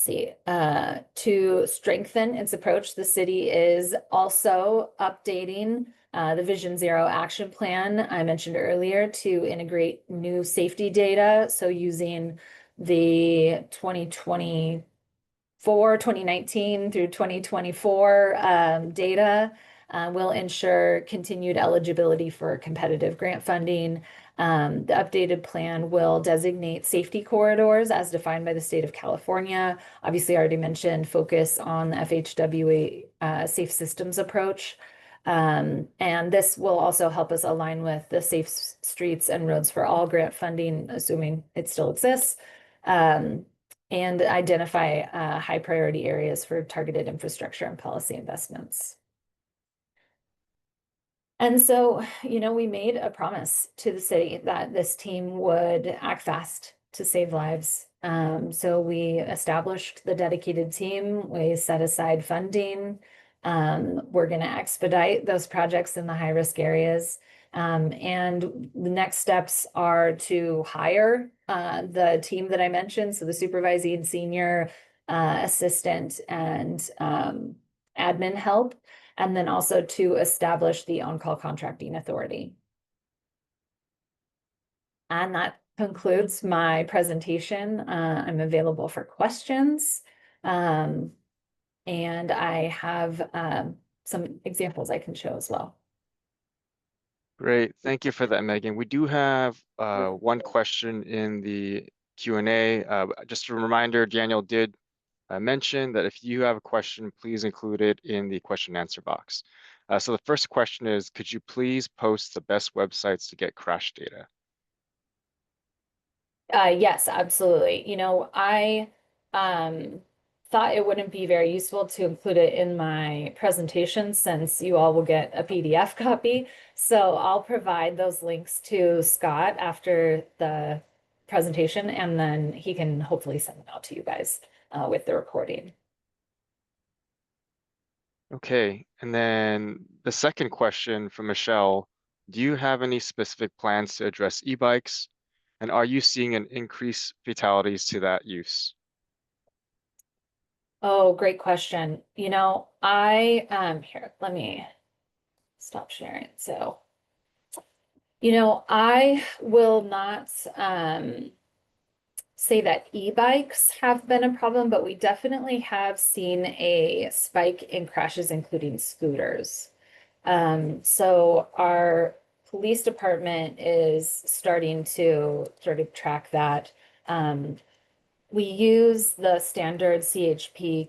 see, to strengthen its approach, the city is also updating the Vision Zero action plan I mentioned earlier to integrate new safety data. So using the 2019 through 2024 data will ensure continued eligibility for competitive grant funding. The updated plan will designate safety corridors as defined by the state of California. Obviously, I already mentioned focus on the FHWA safe systems approach. And this will also help us align with the Safe Streets and Roads for All grant funding, assuming it still exists, and identify high priority areas for targeted infrastructure and policy investments. And so, we made a promise to the city that this team would act fast to save lives. So we established the dedicated team, we set aside funding. We're going to expedite those projects in the high risk areas. And the next steps are to hire the team that I mentioned. So the supervising senior assistant and admin help, and then also to establish the on-call contracting authority. And that concludes my presentation. I'm available for questions. And I have some examples I can show as well. Great, thank you for that, Megan. We do have one question in the Q&A. Just a reminder, Daniel did mention that if you have a question, please include it in the question and answer box. So the first question is, could you please post the best websites to get crash data? Yes, absolutely. I thought it wouldn't be very useful to include it in my presentation since you all will get a PDF copy. So I'll provide those links to Scott after the presentation, and then he can hopefully send them out to you guys with the recording. Okay, and then the second question from Michelle, do you have any specific plans to address e-bikes? And are you seeing an increase fatalities to that use? Oh, great question. Here, let me stop sharing. So, I will not say that e-bikes have been a problem, but we definitely have seen a spike in crashes, including scooters. So our police department is starting to sort of track that. We use the standard CHP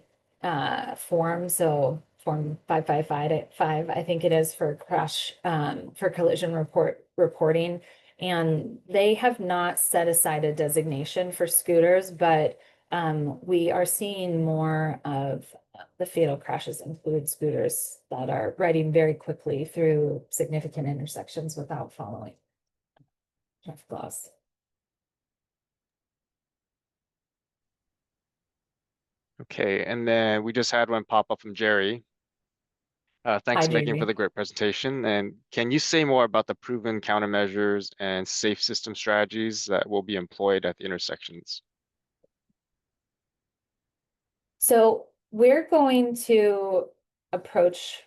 form, so form 5555, I think it is, for crash for collision reporting. And they have not set aside a designation for scooters, but we are seeing more of the fatal crashes include scooters that are riding very quickly through significant intersections without following traffic laws. Okay, and then we just had one pop up from Jerry. Thanks Hi, for making for Jamie. the great presentation. And can you say more about the proven countermeasures and safe system strategies that will be employed at the intersections? So we're going to approach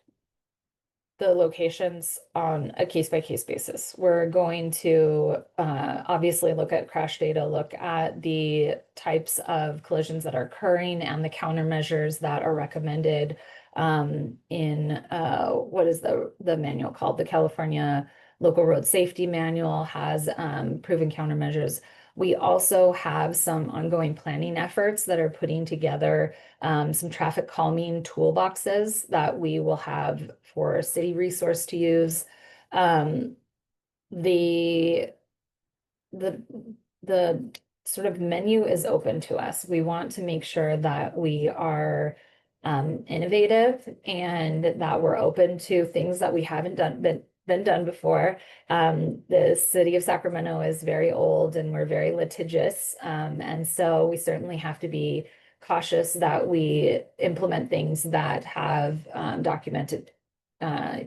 the locations on a case-by-case basis. We're going to obviously look at crash data, look at the types of collisions that are occurring and the countermeasures that are recommended in what is the manual called? The California Local Road Safety Manual has proven countermeasures. We also have some ongoing planning efforts that are putting together some traffic calming toolboxes that we will have for a city resource to use. The the sort of menu is open to us. We want to make sure that we are innovative and that we're open to things that we haven't been done before. The city of Sacramento is very old and we're very litigious. And so we certainly have to be cautious that we implement things that have documented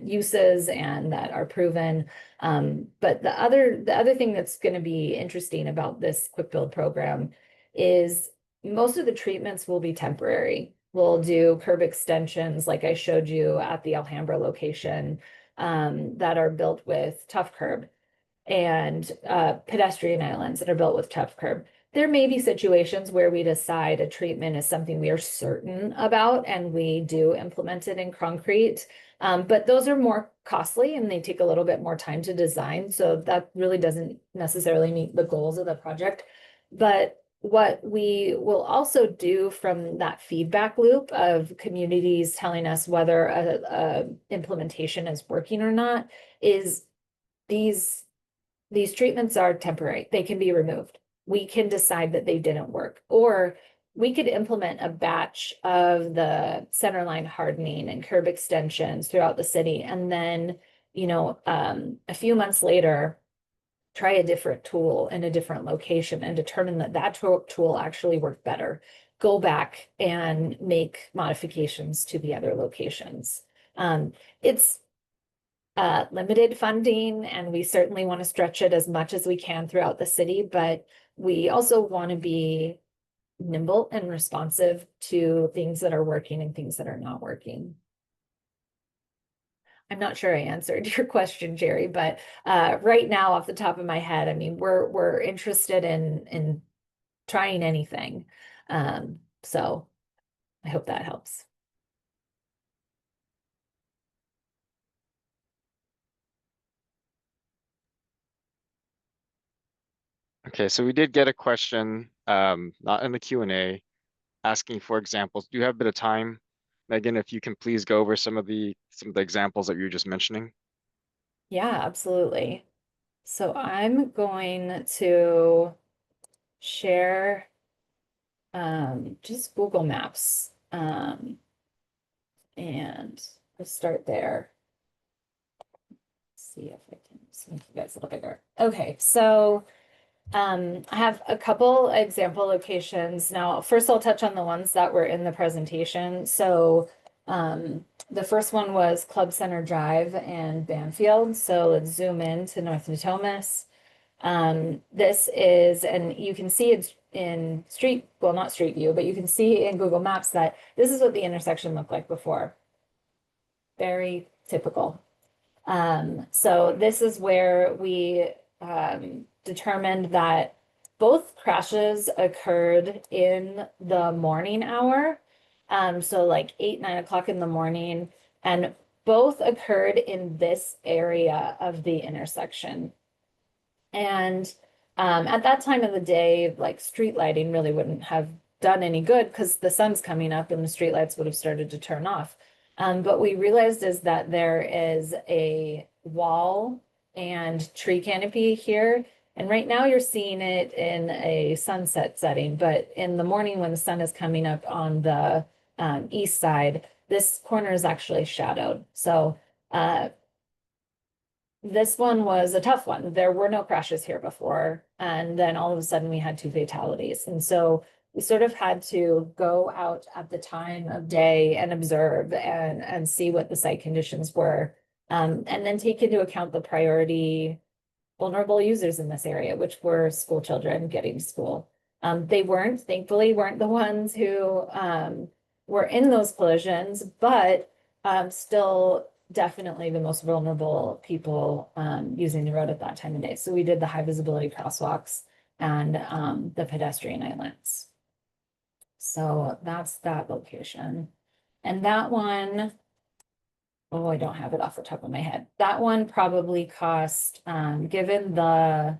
uses and that are proven. But the other thing that's going to be interesting about this quick build program is most of the treatments will be temporary. We'll do curb extensions like I showed you at the Alhambra location that are built with tough curb and pedestrian islands that are built with tough curb. There may be situations where we decide a treatment is something we are certain about and we do implement it in concrete. But those are more costly and they take a little bit more time to design. So that really doesn't necessarily meet the goals of the project. But what we will also do from that feedback loop of communities telling us whether a implementation is working or not is these treatments are temporary. They can be removed. We can decide that they didn't work, or we could implement a batch of the centerline hardening and curb extensions throughout the city. And then, a few months later, try a different tool in a different location and determine that that tool actually worked better. Go back and make modifications to the other locations. It's limited funding, and we certainly want to stretch it as much as we can throughout the city, but we also want to be nimble and responsive to things that are working and things that are not working. I'm not sure I answered your question, Jerry, but right now off the top of my head, I mean, we're interested in trying anything. So I hope that helps. Okay, so we did get a question, not in the Q&A, asking for examples. Do you have a bit of time, Megan, if you can please go over some of the examples that you were just mentioning? Yeah, absolutely. So I'm going to share just Google Maps. And we'll start there. See if I can make you guys a little bigger. Okay, so I have a couple example locations. Now, first I'll touch on the ones that were in the presentation. So the first one was Club Center Drive and Banfield. So let's zoom in to North Natomas. This is, and you can see it's in not street view, but you can see in Google Maps that this is what the intersection looked like before. Very typical. So this is where we determined that both crashes occurred in the morning hour. So like 8, 9 o'clock in the morning, and both occurred in this area of the intersection. And at that time of the day, like street lighting really wouldn't have done any good because the sun's coming up and the street lights would have started to turn off. But we realized is that there is a wall and tree canopy here. And right now you're seeing it in a sunset setting, but in the morning when the sun is coming up on the east side, this corner is actually shadowed. So this one was a tough one. There were no crashes here before. And then all of a sudden we had 2 fatalities. And so we sort of had to go out at the time of day and observe and see what the site conditions were. And then take into account the priority vulnerable users in this area, which were school children getting to school. They thankfully weren't the ones who were in those collisions, but still definitely the most vulnerable people using the road at that time of day. So we did the high visibility crosswalks and the pedestrian islands. So that's that location. And that one, oh, I don't have it off the top of my head. That one probably cost, given the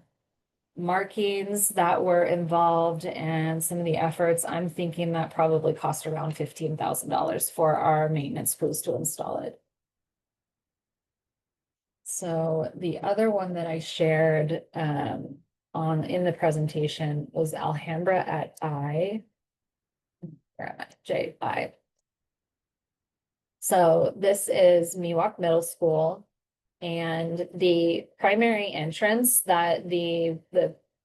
markings that were involved and some of the efforts, I'm thinking that probably cost around $15,000 for our maintenance crews to install it. So the other one that I shared in the presentation was Alhambra at I. Where am I? J.I. So this is Miwok Middle School, and the primary entrance that the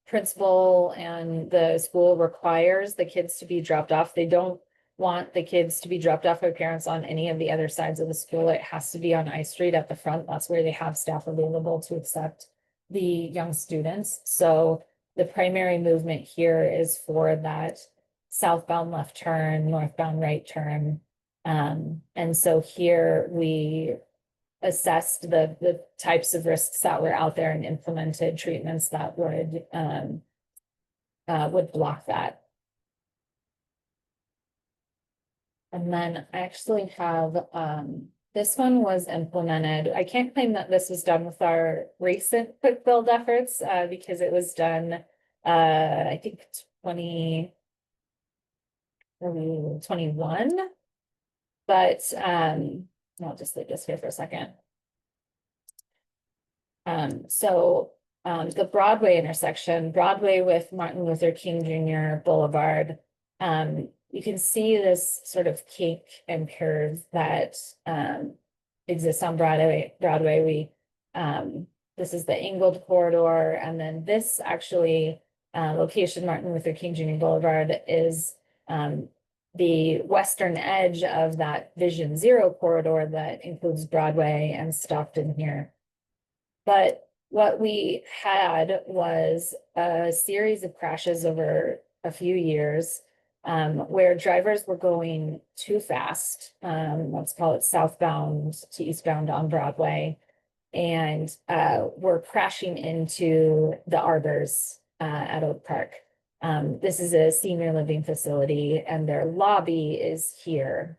principal and the school requires the kids to be dropped off. They don't want the kids to be dropped off by parents on any of the other sides of the school. It has to be on I Street at the front. That's where they have staff available to accept the young students. So the primary movement here is for that southbound left turn, northbound right turn. And so here we assessed the types of risks that were out there and implemented treatments that would block that. And then I actually have this one was implemented. I can't claim that this was done with our recent quick build efforts because it was done I think 2021. But I'll just leave this here for a second. So the Broadway intersection, Broadway with Martin Luther King Jr. Boulevard, you can see this sort of kink and curve that exists on Broadway. This is the angled corridor, and then this actually location, Martin Luther King Jr. Boulevard, is the western edge of that Vision Zero corridor that includes Broadway and Stockton here. But what we had was a series of crashes over a few years where drivers were going too fast, let's call it southbound to eastbound on Broadway, and were crashing into the arbors at Oak Park. This is a senior living facility and their lobby is here.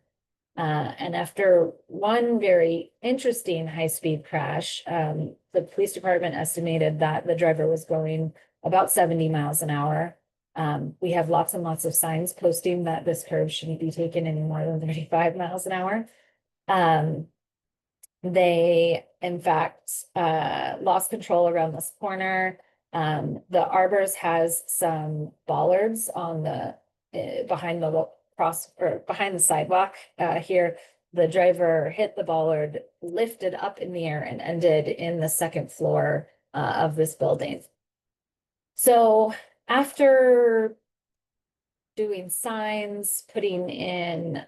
And after one very interesting high-speed crash, the police department estimated that the driver was going about 70 miles an hour. We have lots and lots of signs posting that this curve shouldn't be taken any more than 35 miles an hour. They, in fact, lost control around this corner. The arbors has some bollards on the behind the behind the sidewalk here. The driver hit the bollard, lifted up in the air, and ended in the second floor of this building. So after doing signs, putting in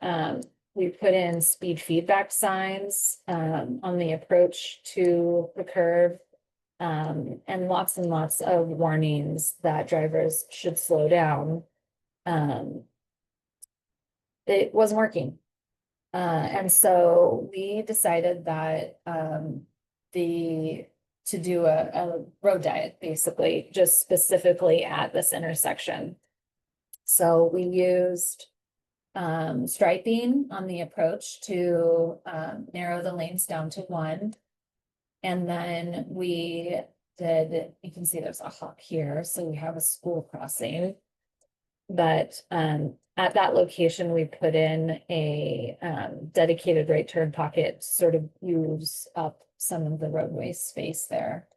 we put in speed feedback signs on the approach to the curve, and lots of warnings that drivers should slow down. It wasn't working. And so we decided that to do a road diet, basically, just specifically at this intersection. So we used striping on the approach to narrow the lanes down to 1. And then we did, you can see there's a hawk here, so we have a school crossing. But at that location, we put in a dedicated right turn pocket to sort of use up some of the roadway space there.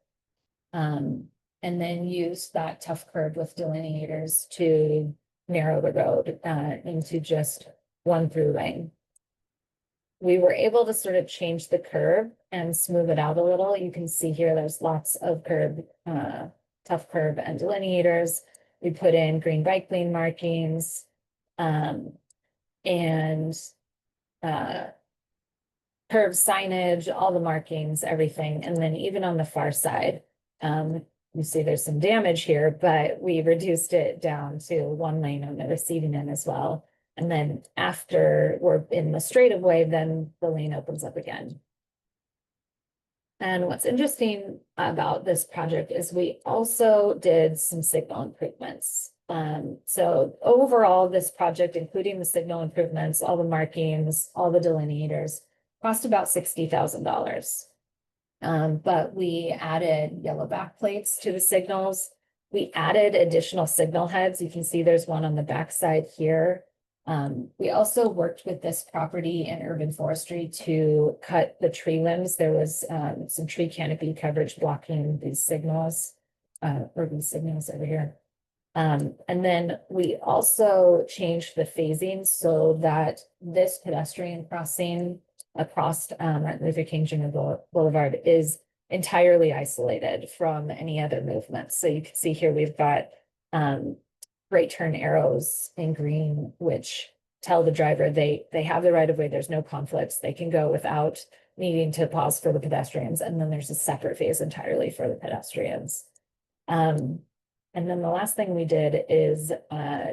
And then use that tough curve with delineators to narrow the road into just one through lane. We were able to sort of change the curve and smooth it out a little. You can see here there's lots of curb, tough curve and delineators. We put in green bike lane markings, and curb signage, all the markings, everything. And then even on the far side, you see there's some damage here, but we reduced it down to 1 lane on the receiving end as well. And then after we're in the straight of way, then the lane opens up again. And what's interesting about this project is we also did some signal improvements. So overall, this project, including the signal improvements, all the markings, all the delineators, cost about $60,000. But we added yellow back plates to the signals. We added additional signal heads. You can see there's one on the back side here. We also worked with this property and urban forestry to cut the tree limbs. There was some tree canopy coverage blocking these signals, urban signals over here. And then we also changed the phasing so that this pedestrian crossing across Martin Luther King Jr. Boulevard is entirely isolated from any other movements. So you can see here we've got right turn arrows in green, which tell the driver they have the right of way. There's no conflicts. They can go without needing to pause for the pedestrians. And then there's a separate phase entirely for the pedestrians. And then the last thing we did is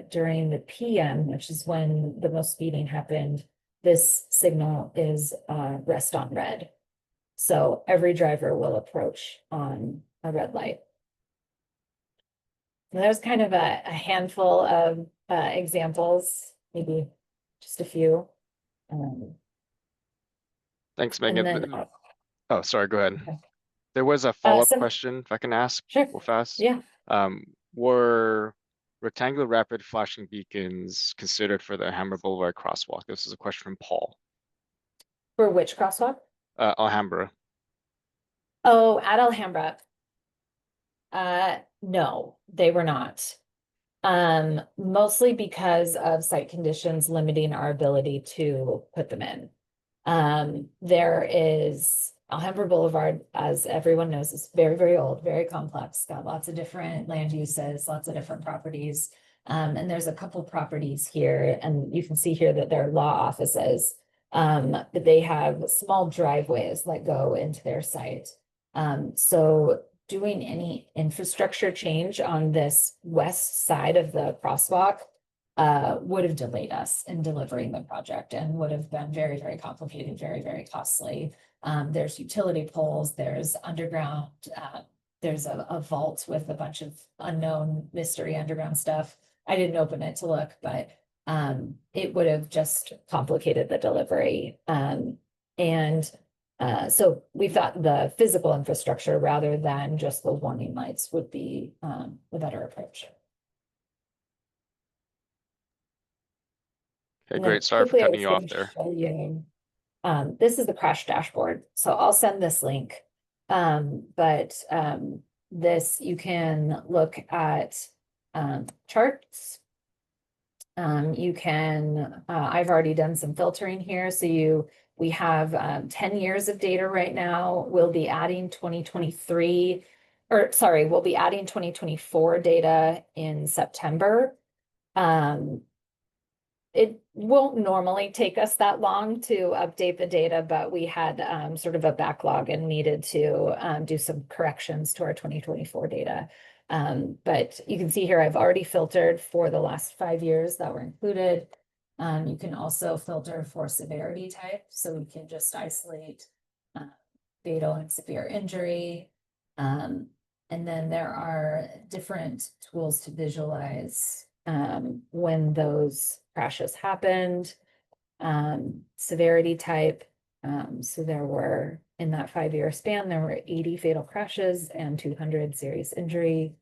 during the PM, which is when the most speeding happened, this signal is rest on red. So every driver will approach on a red light. And there's kind of a handful of examples, maybe just a few. Thanks, And Megan. then, Oh, sorry, go ahead. Okay. There was a follow-up some- question, if I can ask Sure. real fast. Yeah. Were rectangular rapid flashing beacons considered for the Alhambra Boulevard crosswalk? This is a question from Paul. For which crosswalk? Alhambra. Oh, at Alhambra. No, they were not. Mostly because of site conditions limiting our ability to put them in. There is Alhambra Boulevard, as everyone knows, is very, very old, very complex, got lots of different land uses, lots of different properties. And there's a couple properties here, and you can see here that they're law offices. But they have small driveways that go into their site. So doing any infrastructure change on this west side of the crosswalk would have delayed us in delivering the project and would have been very, very complicated, very, very costly. There's utility poles, there's underground, there's a vault with a bunch of unknown mystery underground stuff. I didn't open it to look, but it would have just complicated the delivery. So we thought the physical infrastructure rather than just the warning lights would be the better approach. Okay, great. Sorry for cutting you off there. This is the crash dashboard. So I'll send this link. This you can look at charts. You can, I've already done some filtering here. So we have 10 years of data right now. We'll be adding 2023, or sorry, we'll be adding 2024 data in September. It won't normally take us that long to update the data, but we had sort of a backlog and needed to do some corrections to our 2024 data. But you can see here, I've already filtered for the last 5 years that were included. You can also filter for severity type, so we can just isolate fatal and severe injury. And then there are different tools to visualize when those crashes happened, severity type. So there were, in that 5-year span, there were 80 fatal crashes and 200 serious injury.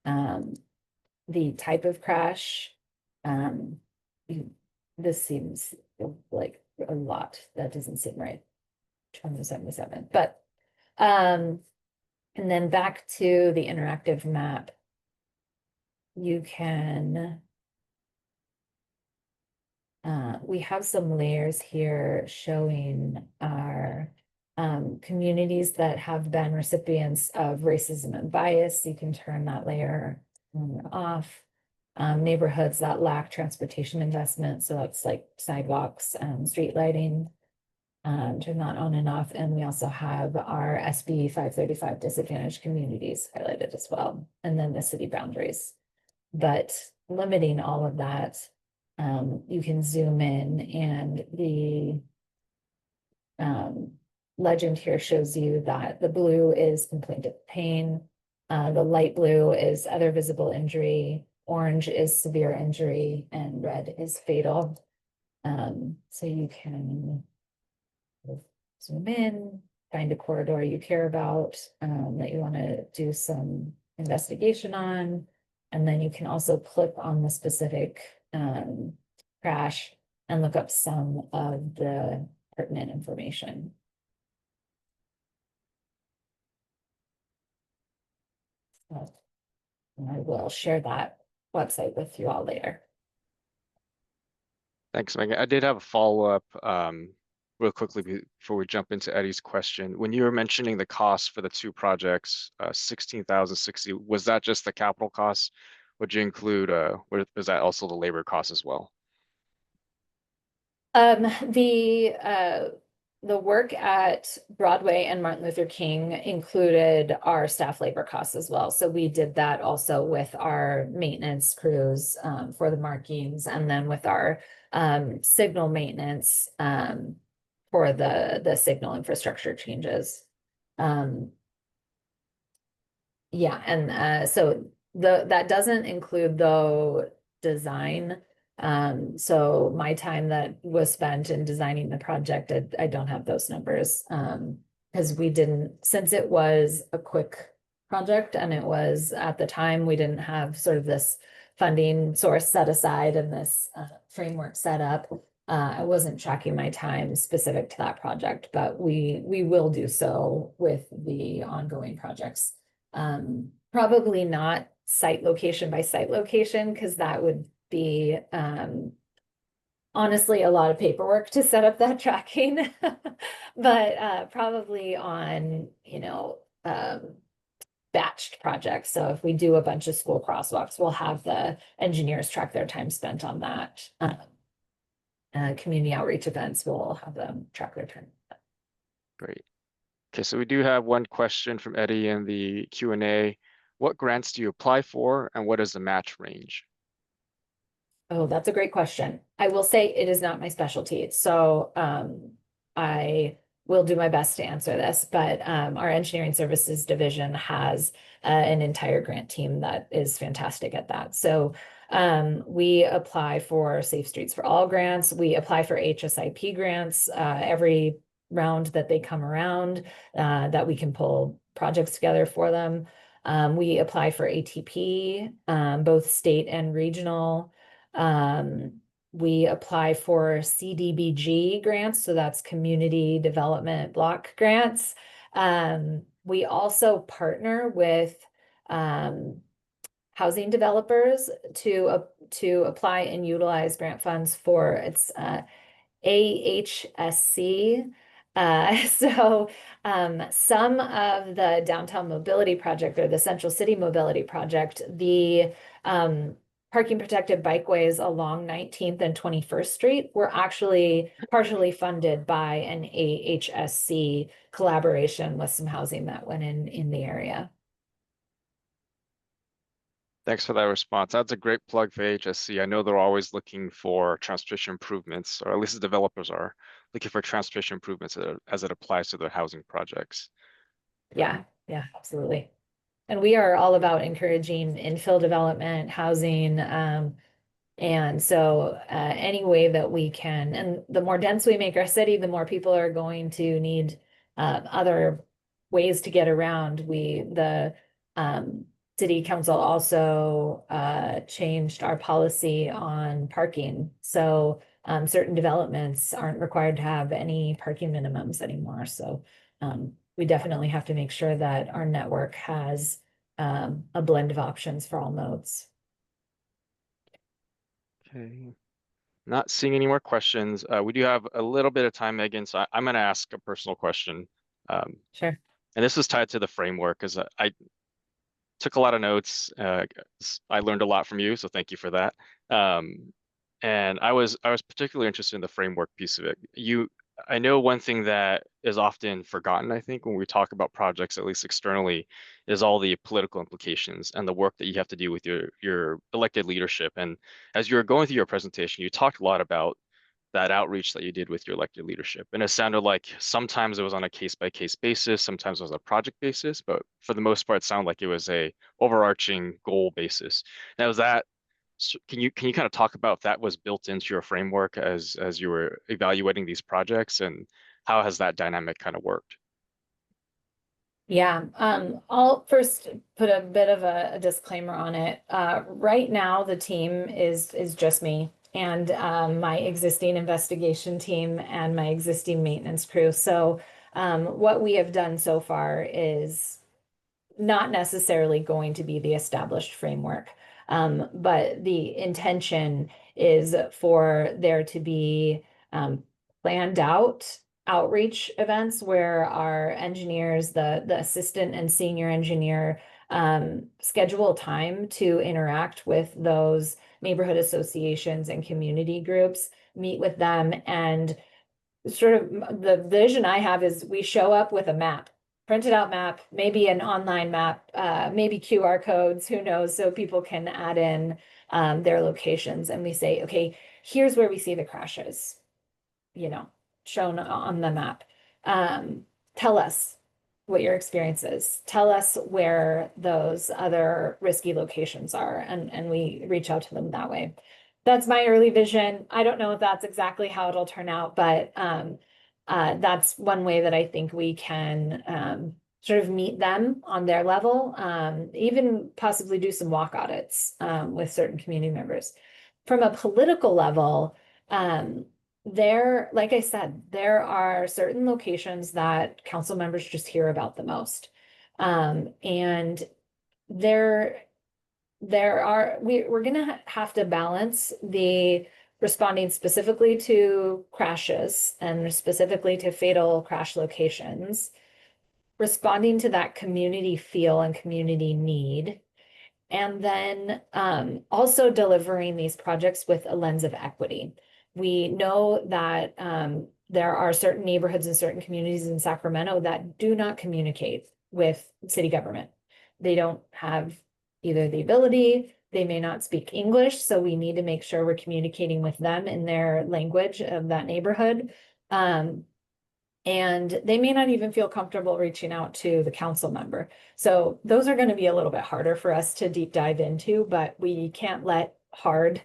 The type of crash, this seems like a lot. That doesn't seem right. 277, but and then back to the interactive map. You can, we have some layers here showing our communities that have been recipients of racism and bias. You can turn that layer on or off. neighborhoods that lack transportation investment. So that's like sidewalks, street lighting, turn that on and off. And we also have our SB 535 disadvantaged communities highlighted as well. And then the city boundaries. But limiting all of that, you can zoom in, and the legend here shows you that the blue is complaint of pain, the light blue is other visible injury, orange is severe injury, and red is fatal. So you can zoom in, find a corridor you care about, that you want to do some investigation on. And then you can also click on the specific crash and look up some of the pertinent information. So, and I will share that website with you all later. Thanks, Megan. I did have a follow-up real quickly before we jump into Eddie's question. When you were mentioning the cost for the two projects, 16,060, was that just the capital costs? Would you include, was that also the labor costs as well? The work at Broadway and Martin Luther King included our staff labor costs as well. So we did that also with our maintenance crews for the markings, and then with our signal maintenance for the signal infrastructure changes. Yeah, and so that doesn't include though design. So my time that was spent in designing the project, I don't have those numbers. Because we didn't, since it was a quick project and it was at the time, we didn't have sort of this funding source set aside and this framework set up. I wasn't tracking my time specific to that project, but we will do so with the ongoing projects. Probably not site location by site location, because that would be honestly a lot of paperwork to set up that tracking. But probably on, you know, batched projects. So if we do a bunch of school crosswalks, we'll have the engineers track their time spent on that. Community outreach events, we'll have them track their time. Great. Okay, so we do have one question from Eddie in the Q&A. What grants do you apply for, and what is the match range? Oh, that's a great question. I will say it is not my specialty. So I will do my best to answer this, but our engineering services division has an entire grant team that is fantastic at that. So we apply for Safe Streets for All grants. We apply for HSIP grants every round that they come around, that we can pull projects together for them. We apply for ATP, both state and regional. We apply for CDBG grants, so that's Community Development Block Grants. We also partner with housing developers to apply and utilize grant funds for its AHSC. So some of the downtown mobility project or the Central City Mobility Project, the parking protected bikeways along 19th and 21st Street were actually partially funded by an AHSC collaboration with some housing that went in the area. Thanks for that response. That's a great plug for HSC. I know they're always looking for transportation improvements, or at least the developers are looking for transportation improvements as it applies to their housing projects. Yeah, absolutely. And we are all about encouraging infill development, housing, and so any way that we can, and the more dense we make our city, the more people are going to need other ways to get around. The city council also changed our policy on parking. So certain developments aren't required to have any parking minimums anymore. So we definitely have to make sure that our network has a blend of options for all modes. Okay. Not seeing any more questions. We do have a little bit of time, Megan, so I'm going to ask a personal question. Sure. And this is tied to the framework, because took a lot of notes. I learned a lot from you, so thank you for that. And I was particularly interested in the framework piece of it. I know one thing that is often forgotten, I think, when we talk about projects, at least externally, is all the political implications and the work that you have to do with your elected leadership. And as you were going through your presentation, you talked a lot about that outreach that you did with your elected leadership. And it sounded like sometimes it was on a case-by-case basis, sometimes it was a project basis, but for the most part, it sounded like it was a overarching goal basis. Now, can you kind of talk about if that was built into your framework as you were evaluating these projects, and how has that dynamic kind of worked? Yeah, I'll first put a bit of a disclaimer on it. Right now, the team is just me and my existing investigation team and my existing maintenance crew. So what we have done so far is not necessarily going to be the established framework. But the intention is for there to be planned out outreach events where our engineers, the assistant and senior engineer, schedule time to interact with those neighborhood associations and community groups, meet with them, and sort of the vision I have is we show up with a map, printed out map, maybe an online map, maybe QR codes, who knows, so people can add in their locations, and we say, okay, here's where we see the crashes, shown on the map. Tell us what your experience is. Tell us where those other risky locations are, and we reach out to them that way. That's my early vision. I don't know if that's exactly how it'll turn out, but that's one way that I think we can sort of meet them on their level, even possibly do some walk audits with certain community members. From a political level, like I said, there are certain locations that council members just hear about the most. And we're gonna have to balance the responding specifically to crashes and specifically to fatal crash locations, responding to that community feel and community need, and then also delivering these projects with a lens of equity. We know that there are certain neighborhoods and certain communities in Sacramento that do not communicate with city government. They don't have either the ability, they may not speak English, so we need to make sure we're communicating with them in their language of that neighborhood. And they may not even feel comfortable reaching out to the council member. So those are going to be a little bit harder for us to deep dive into, but we can't let hard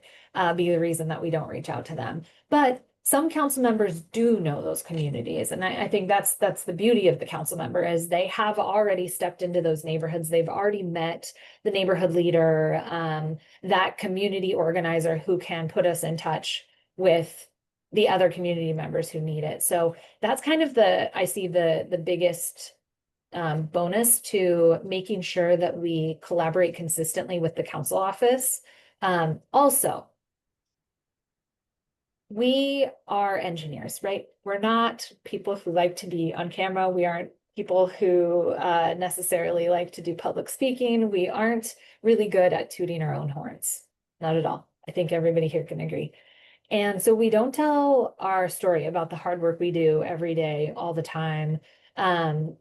be the reason that we don't reach out to them. But some council members do know those communities. And I think that's the beauty of the council member, is they have already stepped into those neighborhoods. They've already met the neighborhood leader, that community organizer who can put us in touch with the other community members who need it. So that's kind of I see the biggest bonus to making sure that we collaborate consistently with the council office. Also, we are engineers, right? We're not people who like to be on camera. We aren't people who necessarily like to do public speaking. We aren't really good at tooting our own horns. Not at all. I think everybody here can agree. And so we don't tell our story about the hard work we do every day, all the time.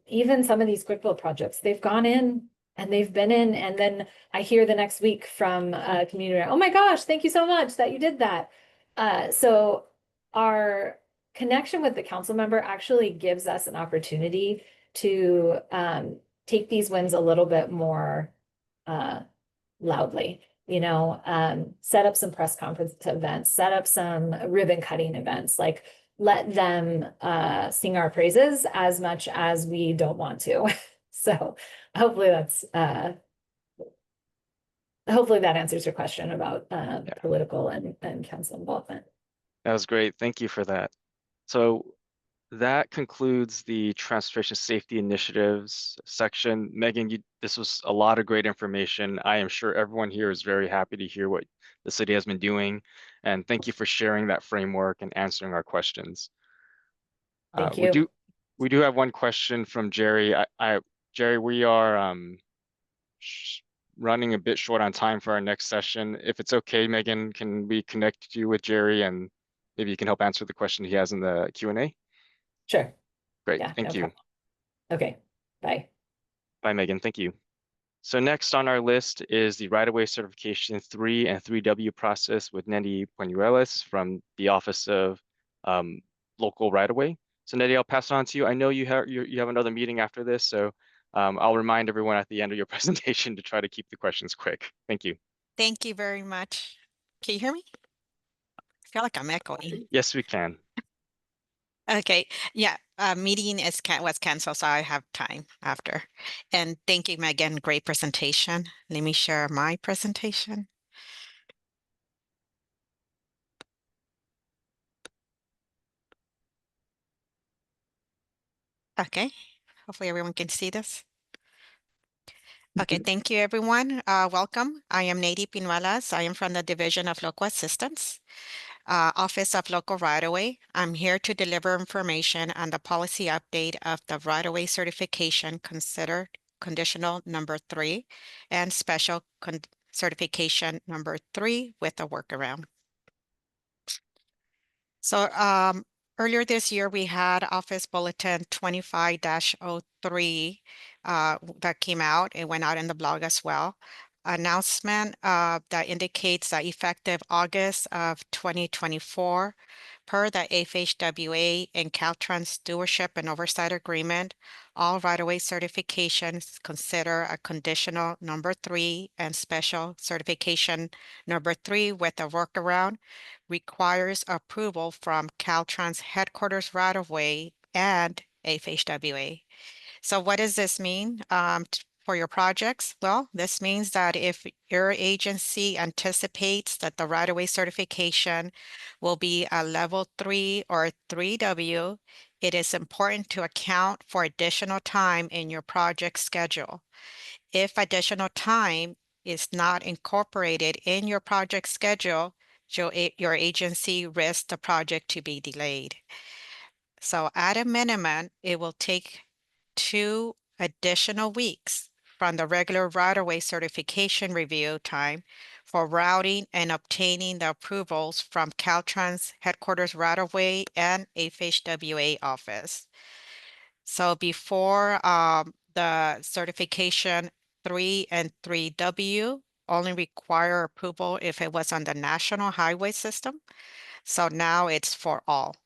Even some of these quick build projects, they've gone in and they've been in, and then I hear the next week from a community, oh my gosh, thank you so much that you did that. So our connection with the council member actually gives us an opportunity to take these wins a little bit more loudly. Set up some press conference events, set up some ribbon cutting events, like let them sing our praises as much as we don't want to. So hopefully that answers your question about political and council involvement. That was great. Thank you for that. So that concludes the transportation safety initiatives section. Megan, this was a lot of great information. I am sure everyone here is very happy to hear what the city has been doing. And thank you for sharing that framework and answering our questions. Thank you. We do have one question from Jerry. Jerry, we are running a bit short on time for our next session. If it's okay, Megan, can we connect you with Jerry and maybe you can help answer the question he has in the Q&A? Sure. Great, Yeah, thank no you. problem. Okay, bye. Bye, Megan, thank you. So next on our list is the right-of-way certification 3 and 3W process with Nettie Puenuelas from the Office of Local Right-of-Way. So Nettie, I'll pass it on to you. I know you have another meeting after this, so I'll remind everyone at the end of your presentation to try to keep the questions quick. Thank you. Thank you very much. Can you hear me? I feel like I'm echoing. Yes, we can. Okay, yeah, meeting was canceled, so I have time after. And thank you, Megan, great presentation. Let me share my presentation. Okay, hopefully everyone can see this. Okay, thank you, everyone. Welcome. I am Nadie Pinuelas. I am from the Division of Local Assistance, Office of Local Right-of-Way. I'm here to deliver information on the policy update of the right-of-way certification considered conditional number 3 and special certification number 3 with a workaround. So earlier this year, we had Office Bulletin 25-03 that came out. It went out in the blog as well. Announcement that indicates that effective August of 2024, per the FHWA and Caltrans Stewardship and Oversight Agreement, all right-of-way certifications consider a conditional number 3 and special certification number 3 with a workaround requires approval from Caltrans headquarters right-of-way and FHWA. So what does this mean for your projects? Well, this means that if your agency anticipates that the right-of-way certification will be a level 3 or 3W, it is important to account for additional time in your project schedule. If additional time is not incorporated in your project schedule, your agency risks the project to be delayed. So at a minimum, it will take 2 additional weeks from the regular right-of-way certification review time for routing and obtaining the approvals from Caltrans headquarters right-of-way and FHWA office. So before the certification 3 and 3W only require approval if it was on the national highway system. So now it's for all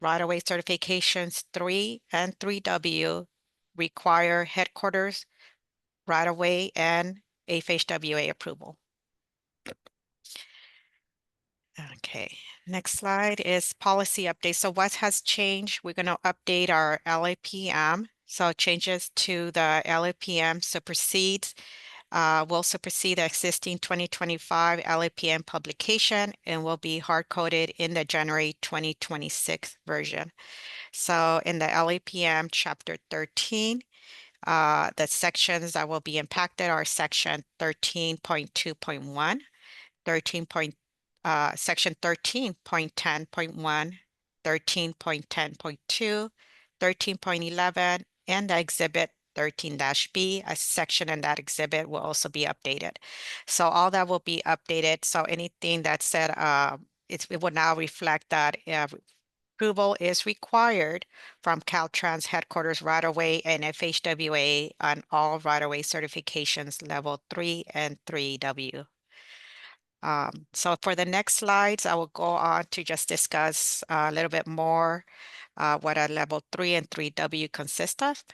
right-of-way certifications 3 and 3W require headquarters right-of-way and FHWA approval. Okay, next slide is policy update. So what has changed? We're going to update our LAPM. So changes to the LAPM supersedes, will supersede the existing 2025 LAPM publication and will be hard-coded in the January 2026 version. So in the LAPM chapter 13, the sections that will be impacted are section 13.2.1, section 13.10.1, 13.10.2, 13.11, and the exhibit 13-B, a section in that exhibit will also be updated. So all that will be updated. So anything that said, it will now reflect that approval is required from Caltrans headquarters right-of-way and FHWA on all right-of-way certifications level 3 and 3W. So for the next slides, I will go on to just discuss a little bit more what a level 3 and 3W consist of.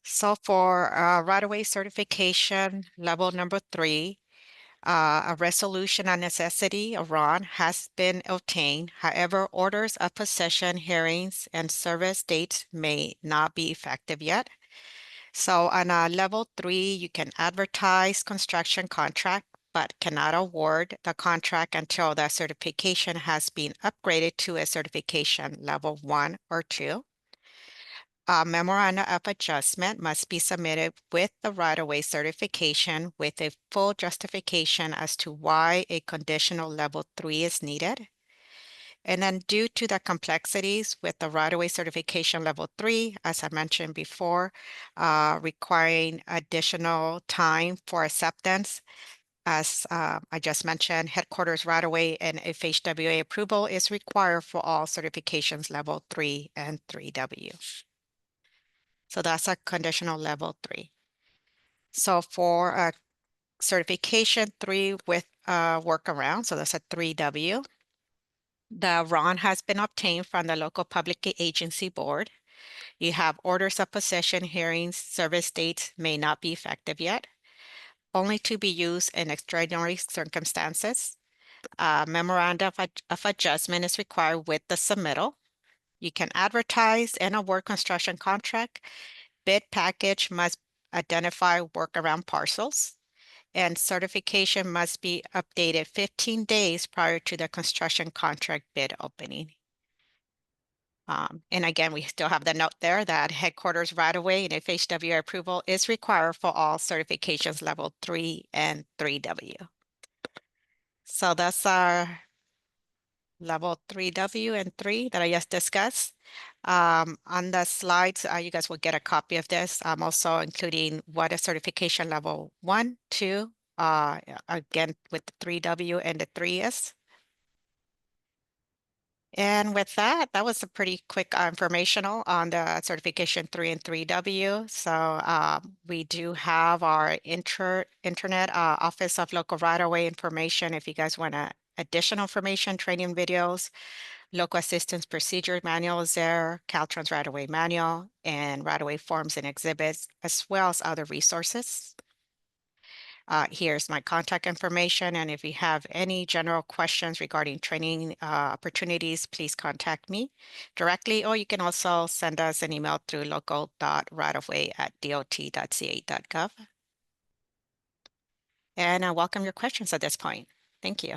So for right-of-way certification level number 3, a resolution on necessity of RON has been obtained. However, orders of possession, hearings, and service dates may not be effective yet. So on a level 3, you can advertise construction contract, but cannot award the contract until the certification has been upgraded to a certification level 1 or 2. A memorandum of adjustment must be submitted with the right-of-way certification with a full justification as to why a conditional level 3 is needed. And then due to the complexities with the right-of-way certification level 3, as I mentioned before, requiring additional time for acceptance, as I just mentioned, headquarters right-of-way and FHWA approval is required for all certifications level 3 and 3W. So that's a conditional level 3. So for a certification 3 with workaround, so that's a 3W, the RON has been obtained from the local public agency board. You have orders of possession hearings, service dates may not be effective yet, only to be used in extraordinary circumstances. Memorandum of adjustment is required with the submittal. You can advertise and award construction contract. Bid package must identify workaround parcels, and certification must be updated 15 days prior to the construction contract bid opening. And again, we still have the note there that headquarters right-of-way and FHWA approval is required for all certifications level 3 and 3W. So that's our level 3W and 3 that I just discussed. On the slides, you guys will get a copy of this. I'm also including what a certification level 1, 2, again, with the 3W and the 3 is. And with that, that was a pretty quick informational on the certification 3 and 3W. So we do have our internet Office of Local Right-of-Way information. If you guys want additional information, training videos, local assistance procedure manual is there, Caltrans right-of-way manual, and right-of-way forms and exhibits, as well as other resources. Here's my contact information, and if you have any general questions regarding training opportunities, please contact me directly, or you can also send us an email through local.rightofway@dot.ca.gov. And I welcome your questions at this point. Thank you.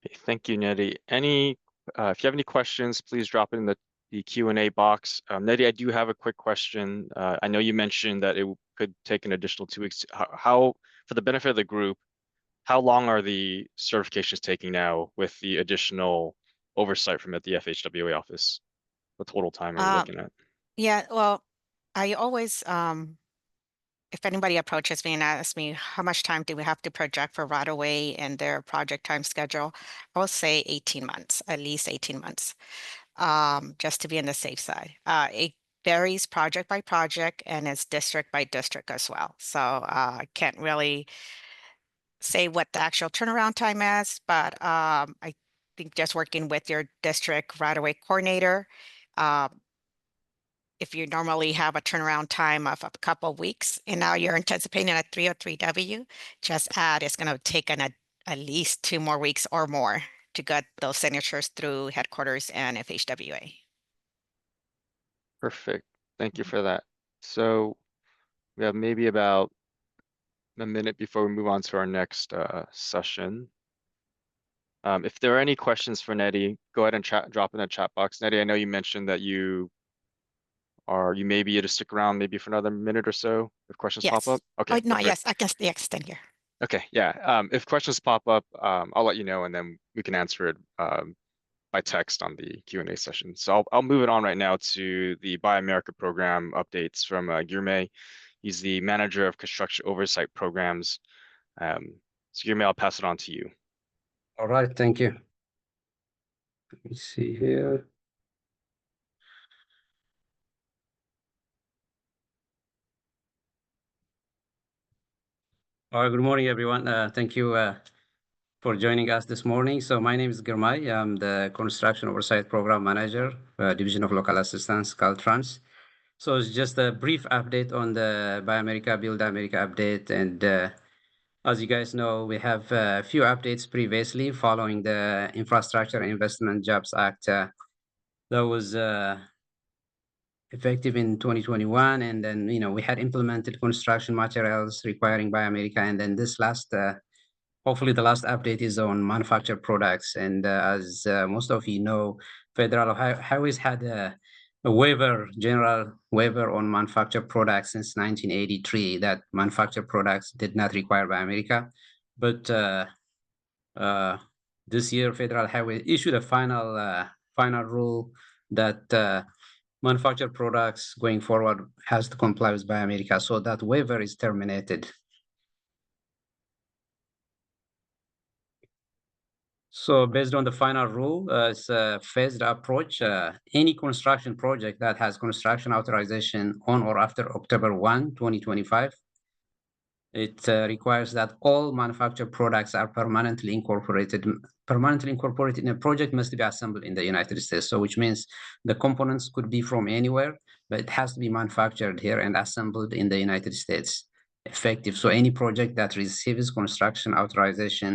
Okay, thank you, Nettie. If you have any questions, please drop it in the Q&A box. Nettie, I do have a quick question. I know you mentioned that it could take an additional 2 weeks. How, for the benefit of the group, how long are the certifications taking now with the additional oversight from at the FHWA office? What total time are we looking at? Yeah, well, I always, if anybody approaches me and asks me how much time do we have to project for right-of-way and their project time schedule, I will say 18 months, at least 18 months, just to be on the safe side. It varies project by project and it's district by district as well. So I can't really say what the actual turnaround time is, but I think just working with your district right-of-way coordinator, if you normally have a turnaround time of a couple of weeks and now you're anticipating a 303W, just add it's going to take at least 2 more weeks or more to get those signatures through headquarters and FHWA. Perfect. Thank you for that. So we have maybe about a minute before we move on to our next session. If there are any questions for Nettie, go ahead and drop in the chat box. Nettie, I know you mentioned that you may be able to stick around maybe for another minute or so if questions pop up. Okay. No, perfect. yes, I can extend here. Okay, yeah. If questions pop up, I'll let you know and then we can answer it by text on the Q&A session. So I'll move it on right now to the Buy America program updates from Guilherme. He's the manager of construction oversight programs. So Guilherme, I'll pass it on to you. All right, thank you. Let me see here. All right, good morning, everyone. Thank you for joining us this morning. So my name is Guilherme. I'm the Construction Oversight Program Manager, Division of Local Assistance, Caltrans. So it's just a brief update on the Buy America, Build America update. And as you guys know, we have a few updates previously following the Infrastructure Investment Jobs Act that was effective in 2021. And then, we had implemented construction materials requiring Buy America. And then this last, hopefully the last update is on manufactured products. And as most of you know, Federal Highways had a general waiver on manufactured products since 1983 that manufactured products did not require Buy America. But this year, Federal Highway issued a final rule that manufactured products going forward has to comply with Buy America. So that waiver is terminated. So based on the final rule, it's a phased approach. Any construction project that has construction authorization on or after October 1, 2025, it requires that all manufactured products are permanently incorporated. Permanently incorporated in a project must be assembled in the United States. So which means the components could be from anywhere, but it has to be manufactured here and assembled in the United States, effective. So any project that receives construction authorization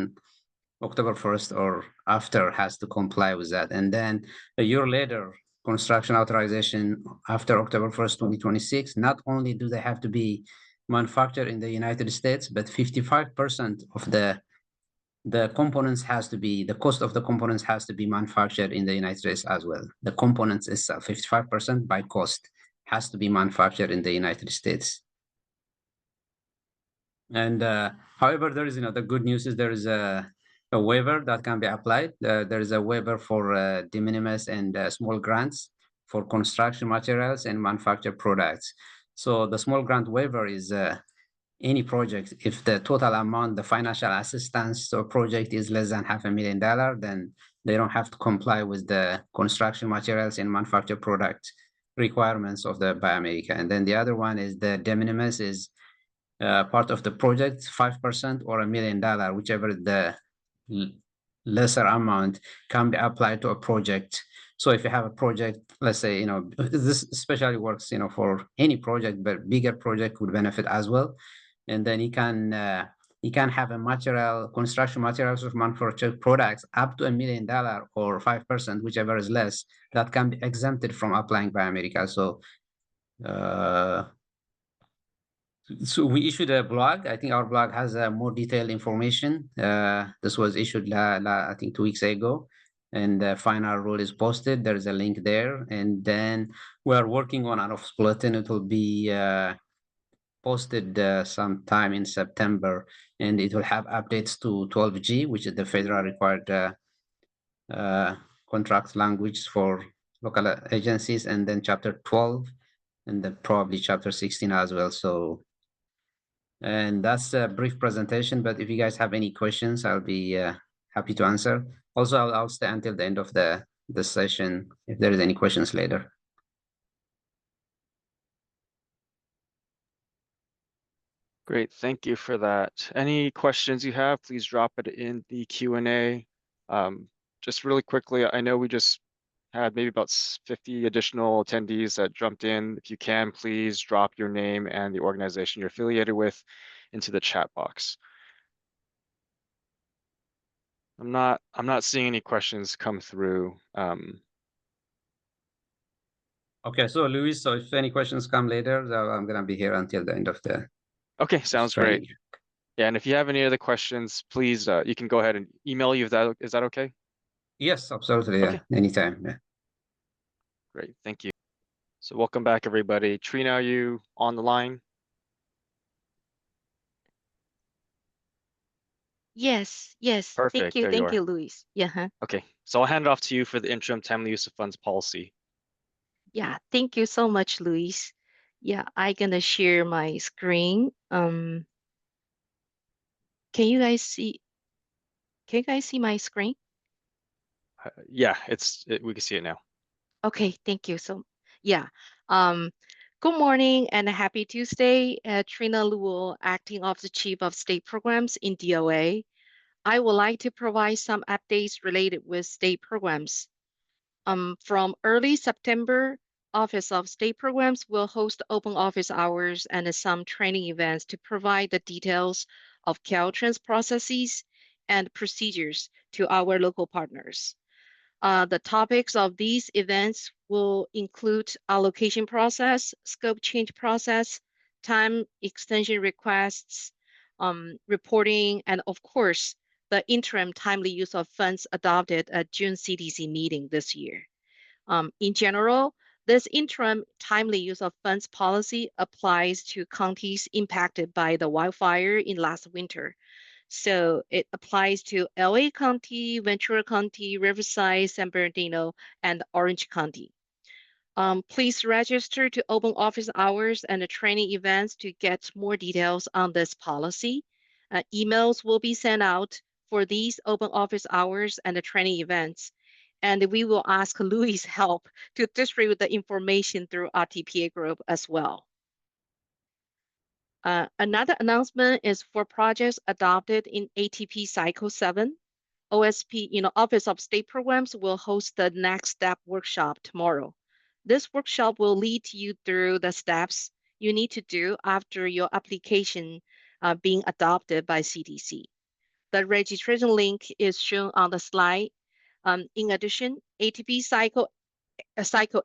October 1st or after has to comply with that. And then a year later, construction authorization after October 1st, 2026, not only do they have to be manufactured in the United States, but 55% of the components has to be, the cost of the components has to be manufactured in the United States as well. The components itself, 55% by cost has to be manufactured in the United States. And however, there is, the good news is there is a waiver that can be applied. There is a waiver for de minimis and small grants for construction materials and manufactured products. So the small grant waiver is any project, if the total amount, the financial assistance to a project is less than $500,000, then they don't have to comply with the construction materials and manufactured product requirements of the Buy America. And then the other one is the de minimis is part of the project, 5% or $1 million, whichever the lesser amount can be applied to a project. So if you have a project, let's say, this especially works, for any project, but bigger project would benefit as well. And then you can have a construction materials of manufactured products up to $1 million or 5%, whichever is less, that can be exempted from applying Buy America. So we issued a blog. I think our blog has more detailed information. This was issued, I think, 2 weeks ago, and the final rule is posted. There's a link there. And then we are working on an office bulletin. It will be posted sometime in September, and it will have updates to 12G, which is the federal required contract language for local agencies, and then Chapter 12, and then probably Chapter 16 as well. So. And that's a brief presentation, but if you guys have any questions, I'll be happy to answer. Also, I'll stay until the end of the session if there is any questions later. Great, thank you for that. Any questions you have, please drop it in the Q&A. Just really quickly, I know we just had maybe about 50 additional attendees that jumped in. If you can, please drop your name and the organization you're affiliated with into the chat box. I'm not seeing any questions come through. Okay, so Luis, so if any questions come later, I'm gonna be here until the end of the. Okay, sounds great. Yeah, and if you have any other questions, please, you can go ahead and email you. Is that okay? Yes, absolutely. Okay. Yeah, anytime. Yeah. Great, thank you. So welcome back, everybody. Trina, are you on the line? Yes. Perfect. Thank you, Luis. Yeah. Okay, so I'll hand it off to you for the interim timely use of funds policy. Yeah, thank you so much, Luis. Yeah, I'm gonna share my screen. Can you guys see? Can you guys see my screen? Yeah, we can see it now. Okay, thank you. So, yeah. Good morning and happy Tuesday. Trina Luo, Acting Officer Chief of State Programs in DOA. I would like to provide some updates related with state programs. From early September, Office of State Programs will host open office hours and some training events to provide the details of Caltrans processes and procedures to our local partners. The topics of these events will include allocation process, scope change process, time extension requests, reporting, and of course, the interim timely use of funds adopted at June CDC meeting this year. In general, this interim timely use of funds policy applies to counties impacted by the wildfire in last winter. So it applies to LA County, Ventura County, Riverside, San Bernardino, and Orange County. Please register to open office hours and the training events to get more details on this policy. Emails will be sent out for these open office hours and the training events. And we will ask Louis' help to distribute the information through RTPA group as well. Another announcement is for projects adopted in ATP Cycle 7. OSP, Office of State Programs will host the Next Step workshop tomorrow. This workshop will lead you through the steps you need to do after your application being adopted by CDC. The registration link is shown on the slide. In addition, ATP Cycle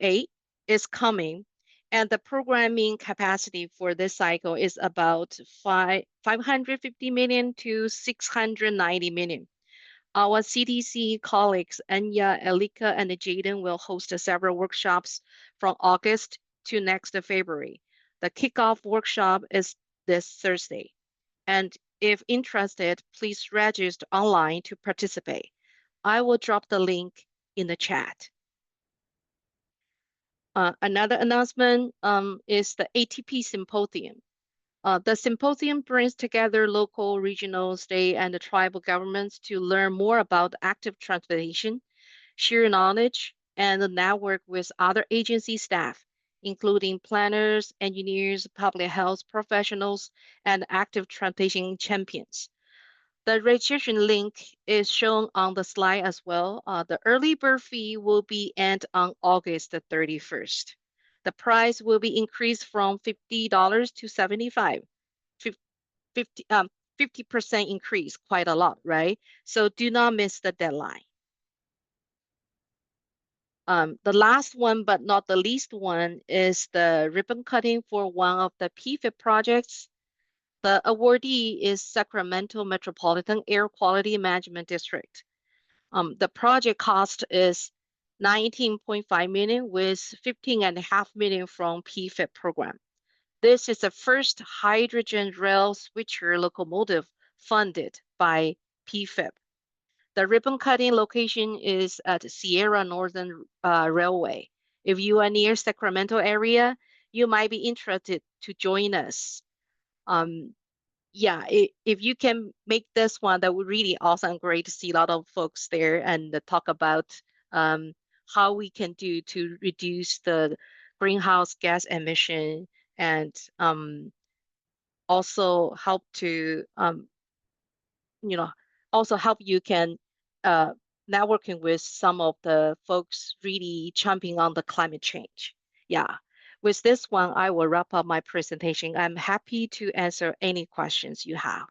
8 is coming, and the programming capacity for this cycle is about 550 million to 690 million. Our CDC colleagues, Anya, Elika, and Jaden will host several workshops from August to next February. The kickoff workshop is this Thursday. And if interested, please register online to participate. I will drop the link in the chat. Another announcement is the ATP Symposium. The symposium brings together local, regional, state, and tribal governments to learn more about active transportation, share knowledge, and network with other agency staff, including planners, engineers, public health professionals, and active transportation champions. The registration link is shown on the slide as well. The early bird fee will be end on August 31st. The price will be increased from $50 to $75. 50% increase, quite a lot, right? So do not miss the deadline. The last one, but not the least one, is the ribbon cutting for one of the PFIP projects. The awardee is Sacramento Metropolitan Air Quality Management District. The project cost is 19.5 million with 15.5 million from PFIP program. This is the first hydrogen rail switcher locomotive funded by PFIP. The ribbon cutting location is at Sierra Northern Railway. If you are near Sacramento area, you might be interested to join us. Yeah, if you can make this one, that would really awesome. Great to see a lot of folks there and talk about how we can do to reduce the greenhouse gas emission and also help to also help you can networking with some of the folks really championing on the climate change. Yeah. With this one, I will wrap up my presentation. I'm happy to answer any questions you have.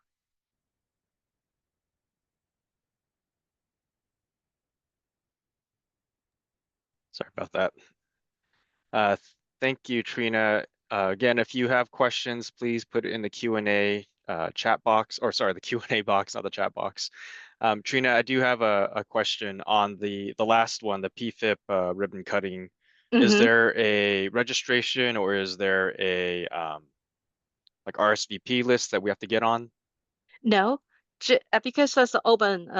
Sorry about that. Thank you, Trina. Again, if you have questions, please put it in the Q&A chat box, or sorry, the Q&A box, not the chat box. Trina, I do have a question on the last one, the PFIP ribbon cutting. Is there a registration or is there a like RSVP list that we have to get on? No, because it's an open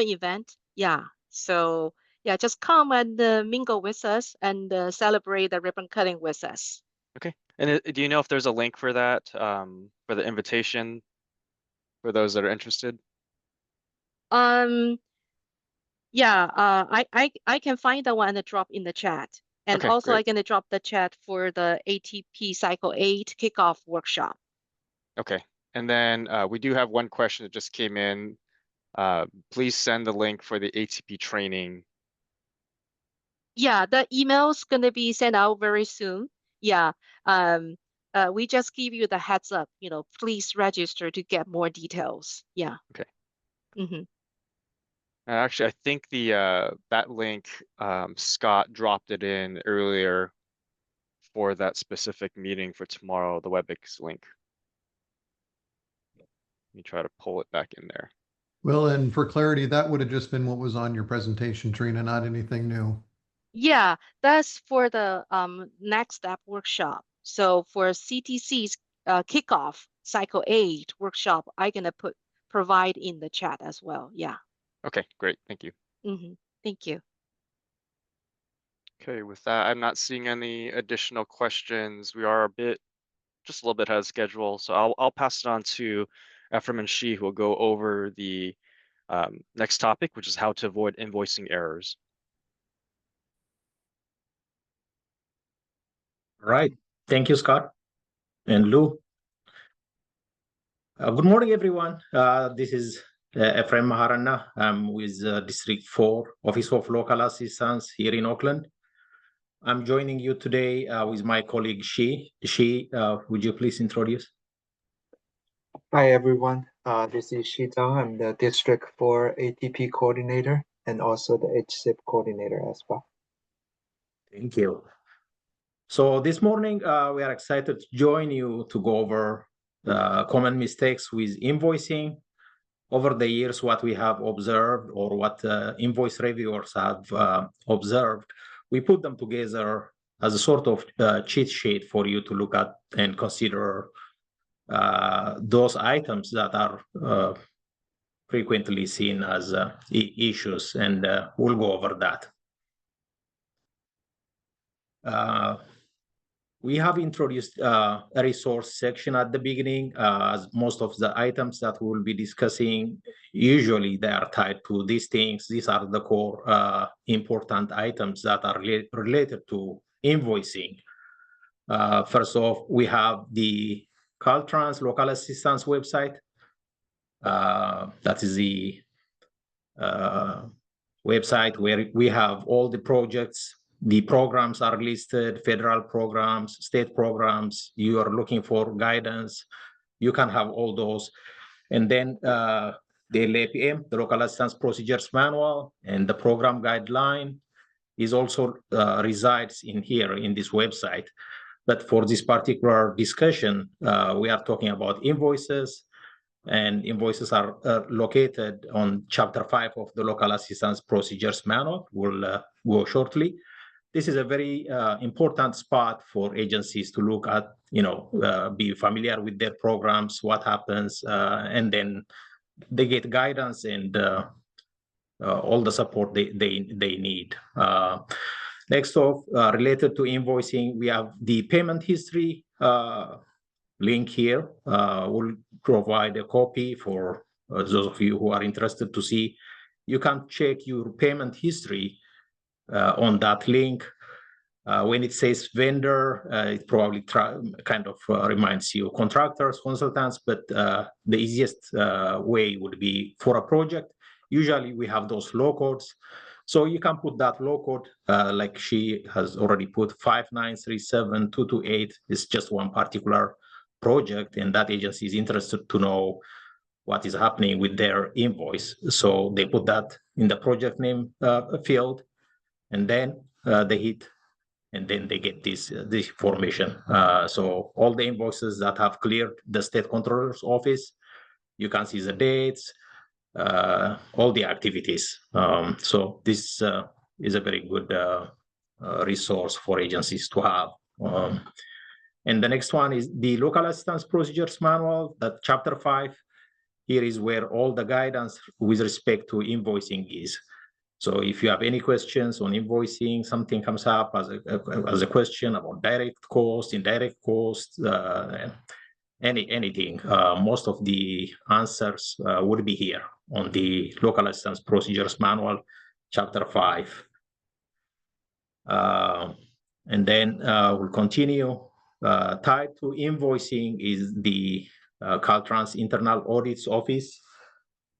event. Yeah. So yeah, just come and mingle with us and celebrate the ribbon cutting with us. Okay. And do you know if there's a link for that, for the invitation for those that are interested? Yeah, I can find that one and drop in the chat. And Okay, also great. I can drop the chat for the ATP Cycle 8 kickoff workshop. Okay. And then we do have one question that just came in. Please send the link for the ATP training. Yeah, the email's gonna be sent out very soon. Yeah. We just give you the heads up, please register to get more details. Yeah. Okay. Mm-hmm. Actually, I think the that link, Scott dropped it in earlier for that specific meeting for tomorrow, the WebEx link. Let me try to pull it back in there. Well, and for clarity, that would have just been what was on your presentation, Trina, not anything new. Yeah, that's for the next step workshop. So for CTC's kickoff Cycle 8 workshop, I'm gonna put provide in the chat as well. Yeah. Okay, great. Thank you. Thank you. Okay, with that, I'm not seeing any additional questions. We are just a little bit ahead of schedule, so I'll pass it on to Ephraim and Shi, who will go over the next topic, which is how to avoid invoicing errors. Right. Thank you, Scott and Lou. Good morning, everyone. This is Ephraim Maharanna. I'm with District 4, Office of Local Assistance here in Oakland. I'm joining you today with my colleague, Shi. Shi, would you please introduce? Hi, everyone. This is Shi Zhang. I'm the District 4 ATP Coordinator and also the HSIP Coordinator as well. Thank you. So this morning, we are excited to join you to go over common mistakes with invoicing. Over the years, what we have observed or what invoice reviewers have observed, we put them together as a sort of cheat sheet for you to look at and consider those items that are frequently seen as issues, and we'll go over that. We have introduced a resource section at the beginning, as most of the items that we will be discussing, usually they are tied to these things. These are the core important items that are related to invoicing. First off, we have the Caltrans Local Assistance website. That is the website where we have all the projects. The programs are listed, federal programs, state programs. You are looking for guidance, you can have all those. And then the LAPM, the Local Assistance Procedures Manual, and the program guideline is also resides in here in this website. But for this particular discussion, we are talking about invoices, and invoices are located on Chapter 5 of the Local Assistance Procedures Manual. We'll go shortly. This is a very important spot for agencies to look at, be familiar with their programs, what happens, and then they get guidance and all the support they need. Next off, related to invoicing, we have the payment history link here. We'll provide a copy for those of you who are interested to see. You can check your payment history on that link. When it says vendor, it probably kind of reminds you contractors, consultants, but the easiest way would be for a project. Usually we have those low codes. So you can put that low code, like she has already put 5937228. It's just one particular project, and that agency is interested to know what is happening with their invoice. So they put that in the project name field, and then they hit, and then they get this information. So all the invoices that have cleared the state controller's office, you can see the dates, all the activities. So this is a very good resource for agencies to have. And the next one is the Local Assistance Procedures Manual, that Chapter 5. Here is where all the guidance with respect to invoicing is. So if you have any questions on invoicing, something comes up as a question about direct cost, indirect cost, anything, most of the answers would be here on the Local Assistance Procedures Manual, Chapter 5. And then we'll continue. Tied to invoicing is the Caltrans Internal Audits Office,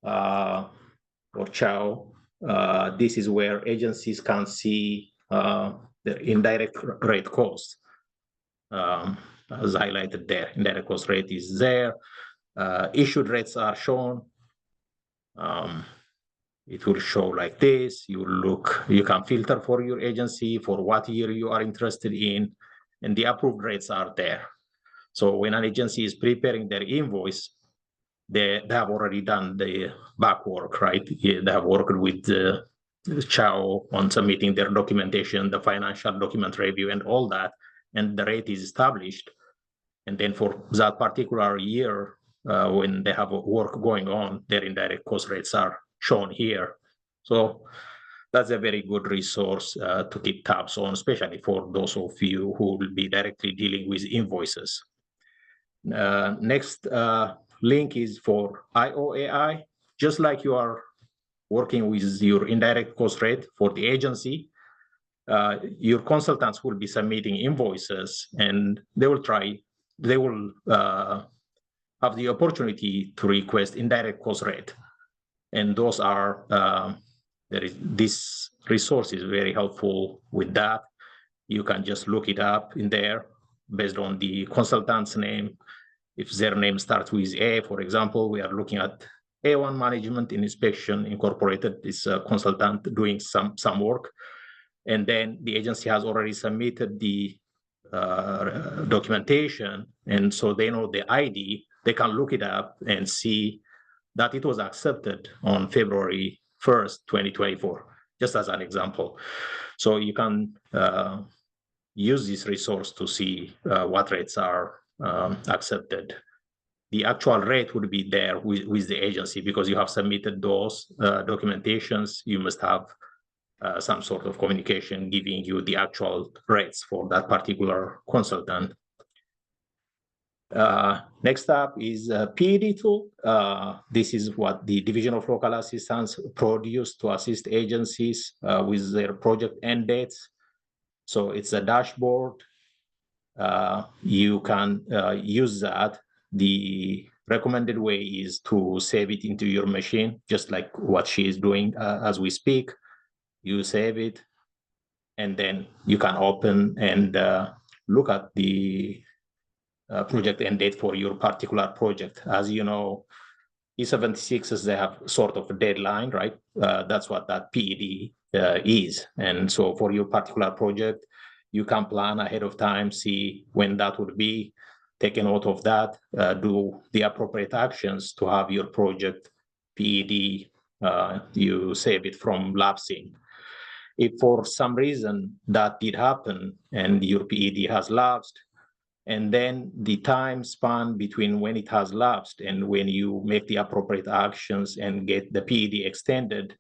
or CHAO. This is where agencies can see the indirect rate cost, as highlighted there. Indirect cost rate is there. Issued rates are shown. It will show like this. You can filter for your agency for what year you are interested in, and the approved rates are there. So when an agency is preparing their invoice, they have already done the back work, right? They have worked with the CHAO on submitting their documentation, the financial document review, and all that, and the rate is established. And then for that particular year, when they have work going on, their indirect cost rates are shown here. So that's a very good resource to keep tabs on, especially for those of you who will be directly dealing with invoices. Next link is for IOAI. Just like you are working with your indirect cost rate for the agency, your consultants will be submitting invoices, and they will have the opportunity to request indirect cost rate. And those are, this resource is very helpful with that. You can just look it up in there based on the consultant's name. If their name starts with A, for example, we are looking at A1 Management Inspection Incorporated, this consultant doing some work. And then the agency has already submitted the documentation, and so they know the ID. They can look it up and see that it was accepted on February 1st, 2024, just as an example. So you can use this resource to see what rates are accepted. The actual rate would be there with the agency, because you have submitted those documentations. You must have some sort of communication giving you the actual rates for that particular consultant. Next up is a PED tool. This is what the Division of Local Assistance produced to assist agencies with their project end dates. So it's a dashboard. You can use that. The recommended way is to save it into your machine, just like what she is doing as we speak. You save it, and then you can open and look at the project end date for your particular project. As you know, E76s, they have sort of a deadline, right? That's what that PED is. And so for your particular project, you can plan ahead of time, see when that would be, take a note of that, do the appropriate actions to have your project PED, you save it from lapsing. If for some reason that did happen and your PED has lapsed, and then the time span between when it has lapsed and when you make the appropriate actions and get the PED extended,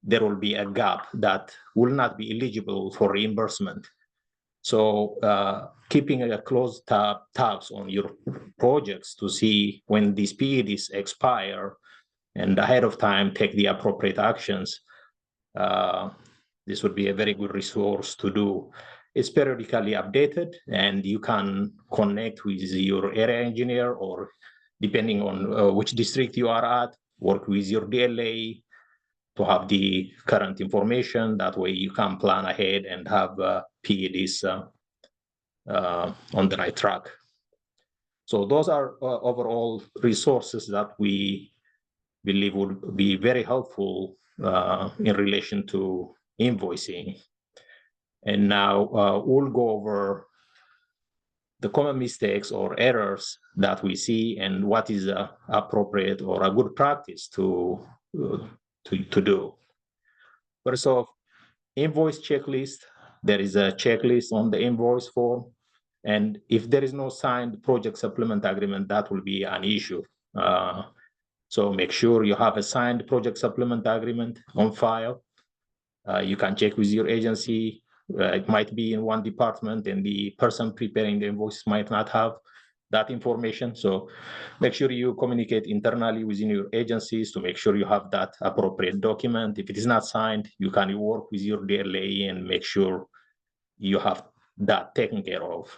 there will be a gap that will not be eligible for reimbursement. So keeping a close tabs on your projects to see when these PEDs expire and ahead of time take the appropriate actions, this would be a very good resource to do. It's periodically updated, and you can connect with your area engineer, or depending on which district you are at, work with your DLA to have the current information. That way you can plan ahead and have PEDs on the right track. So those are overall resources that we believe would be very helpful in relation to invoicing. And now we'll go over the common mistakes or errors that we see and what is appropriate or a good practice to do. First off, invoice checklist. There is a checklist on the invoice form. And if there is no signed project supplement agreement, that will be an issue. So make sure you have a signed project supplement agreement on file. You can check with your agency. It might be in one department and the person preparing the invoice might not have that information. So make sure you communicate internally within your agencies to make sure you have that appropriate document. If it is not signed, you can work with your DLA and make sure you have that taken care of.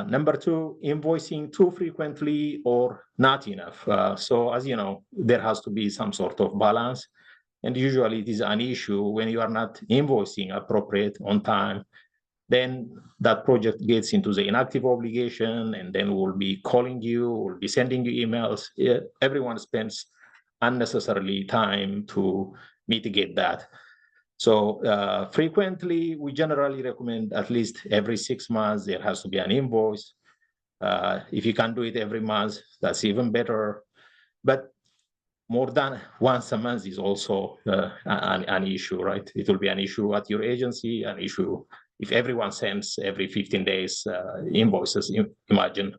Number two, invoicing too frequently or not enough. So as you know, there has to be some sort of balance. And usually it is an issue when you are not invoicing appropriate on time, then that project gets into the inactive obligation, and then we'll be calling you, we'll be sending you emails. Everyone spends unnecessarily time to mitigate that. So frequently, we generally recommend at least every 6 months, there has to be an invoice. If you can do it every month, that's even better. But more than once a month is also an issue, right? It will be an issue at your agency, an issue if everyone sends every 15 days invoices. Imagine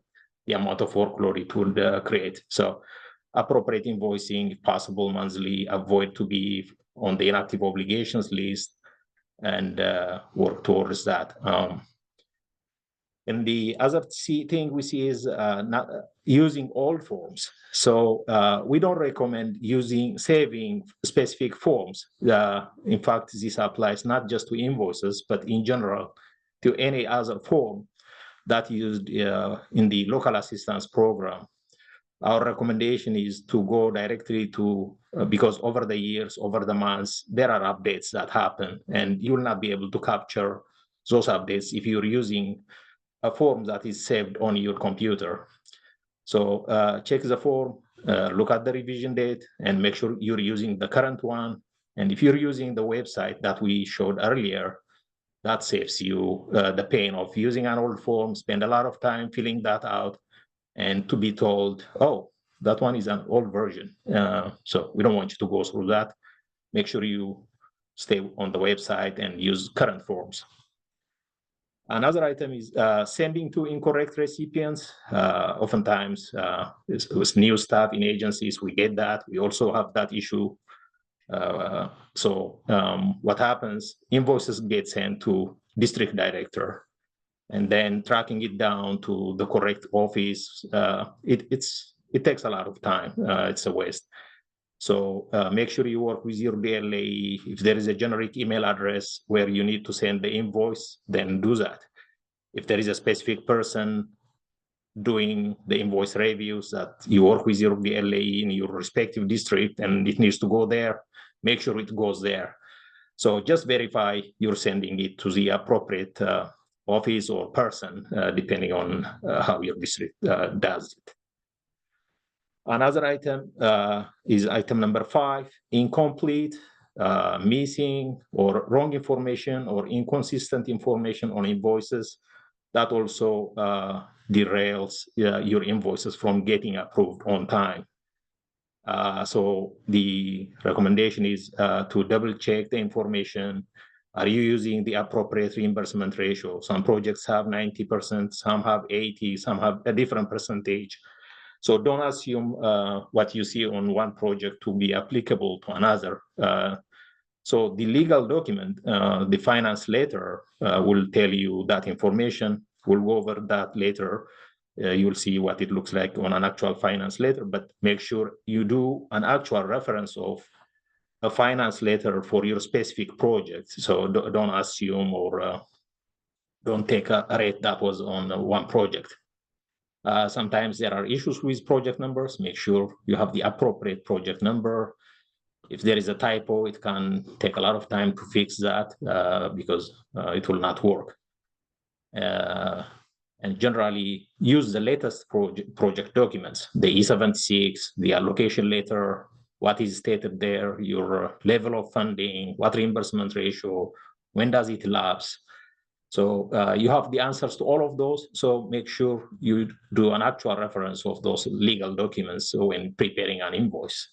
the amount of workload it would create. So appropriate invoicing, if possible, monthly, avoid to be on the inactive obligations list, and work towards that. And the other thing we see is not using all forms. So we don't recommend saving specific forms. In fact, this applies not just to invoices, but in general to any other form that used in the local assistance program. Our recommendation is to go directly to, because over the years, over the months, there are updates that happen, and you will not be able to capture those updates if you're using a form that is saved on your computer. So check the form, look at the revision date, and make sure you're using the current one. And if you're using the website that we showed earlier, that saves you the pain of using an old form, spend a lot of time filling that out, and to be told, oh, that one is an old version. So we don't want you to go through that. Make sure you stay on the website and use current forms. Another item is sending to incorrect recipients. Oftentimes, with new staff in agencies, we get that. We also have that issue. So what happens, invoices get sent to district director, and then tracking it down to the correct office, it takes a lot of time. It's a waste. So make sure you work with your BLA. If there is a generic email address where you need to send the invoice, then do that. If there is a specific person doing the invoice reviews that you work with your BLA in your respective district and it needs to go there, make sure it goes there. So just verify you're sending it to the appropriate office or person, depending on how your district does it. Another item is item number 5, incomplete, missing, or wrong information or inconsistent information on invoices. That also derails your invoices from getting approved on time. So the recommendation is to double check the information. Are you using the appropriate reimbursement ratio? Some projects have 90%, some have 80%, some have a different percentage. So don't assume what you see on one project to be applicable to another. So the legal document, the finance letter, will tell you that information. We'll go over that later. You'll see what it looks like on an actual finance letter, but make sure you do an actual reference of a finance letter for your specific project. So don't assume or don't take a rate that was on one project. Sometimes there are issues with project numbers. Make sure you have the appropriate project number. If there is a typo, it can take a lot of time to fix that because it will not work. And generally use the latest project documents, the E76, the allocation letter, what is stated there, your level of funding, what reimbursement ratio, when does it lapse. So you have the answers to all of those. So make sure you do an actual reference of those legal documents when preparing an invoice.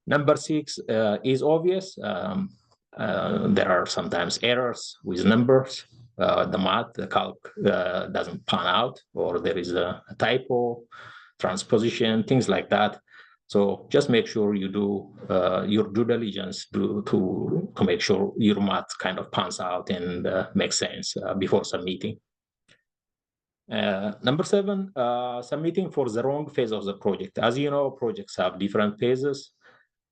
Number 6 is obvious. There are sometimes errors with numbers. The math, the calc doesn't pan out, or there is a typo, transposition, things like that. So just make sure you do your due diligence to make sure your math kind of pans out and makes sense before submitting. Number 7, submitting for the wrong phase of the project. As you know, projects have different phases.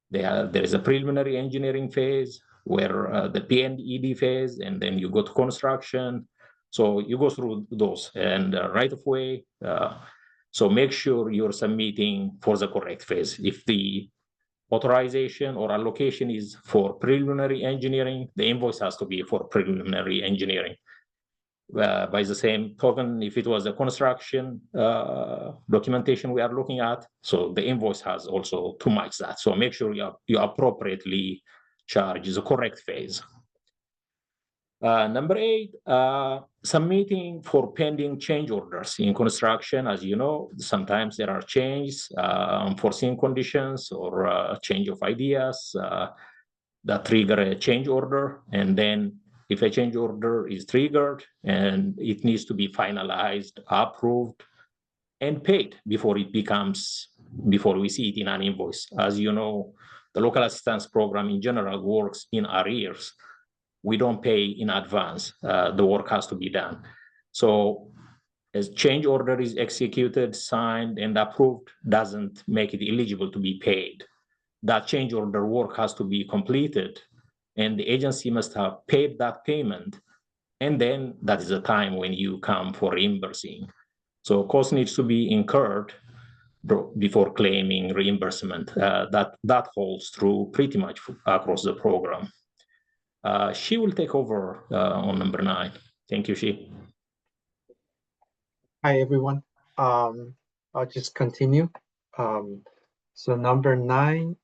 There is a preliminary engineering phase where the P&ED phase, and then you go to construction. So you go through those and right of way. So make sure you're submitting for the correct phase. If the authorization or allocation is for preliminary engineering, the invoice has to be for preliminary engineering. By the same token, if it was a construction documentation we are looking at, so the invoice has also to match that. So make sure you appropriately charge the correct phase. Number 8, submitting for pending change orders in construction. As you know, sometimes there are changes, unforeseen conditions, or change of ideas that trigger a change order. And then if a change order is triggered and it needs to be finalized, approved, and paid before we see it in an invoice. As you know, the local assistance program in general works in arrears. We don't pay in advance. The work has to be done. So as change order is executed, signed, and approved, doesn't make it eligible to be paid. That change order work has to be completed, and the agency must have paid that payment, and then that is the time when you come for reimbursing. So cost needs to be incurred before claiming reimbursement. That holds true pretty much across the program. She will take over on number 9. Thank you, She. Hi, everyone. I'll just continue. So number 9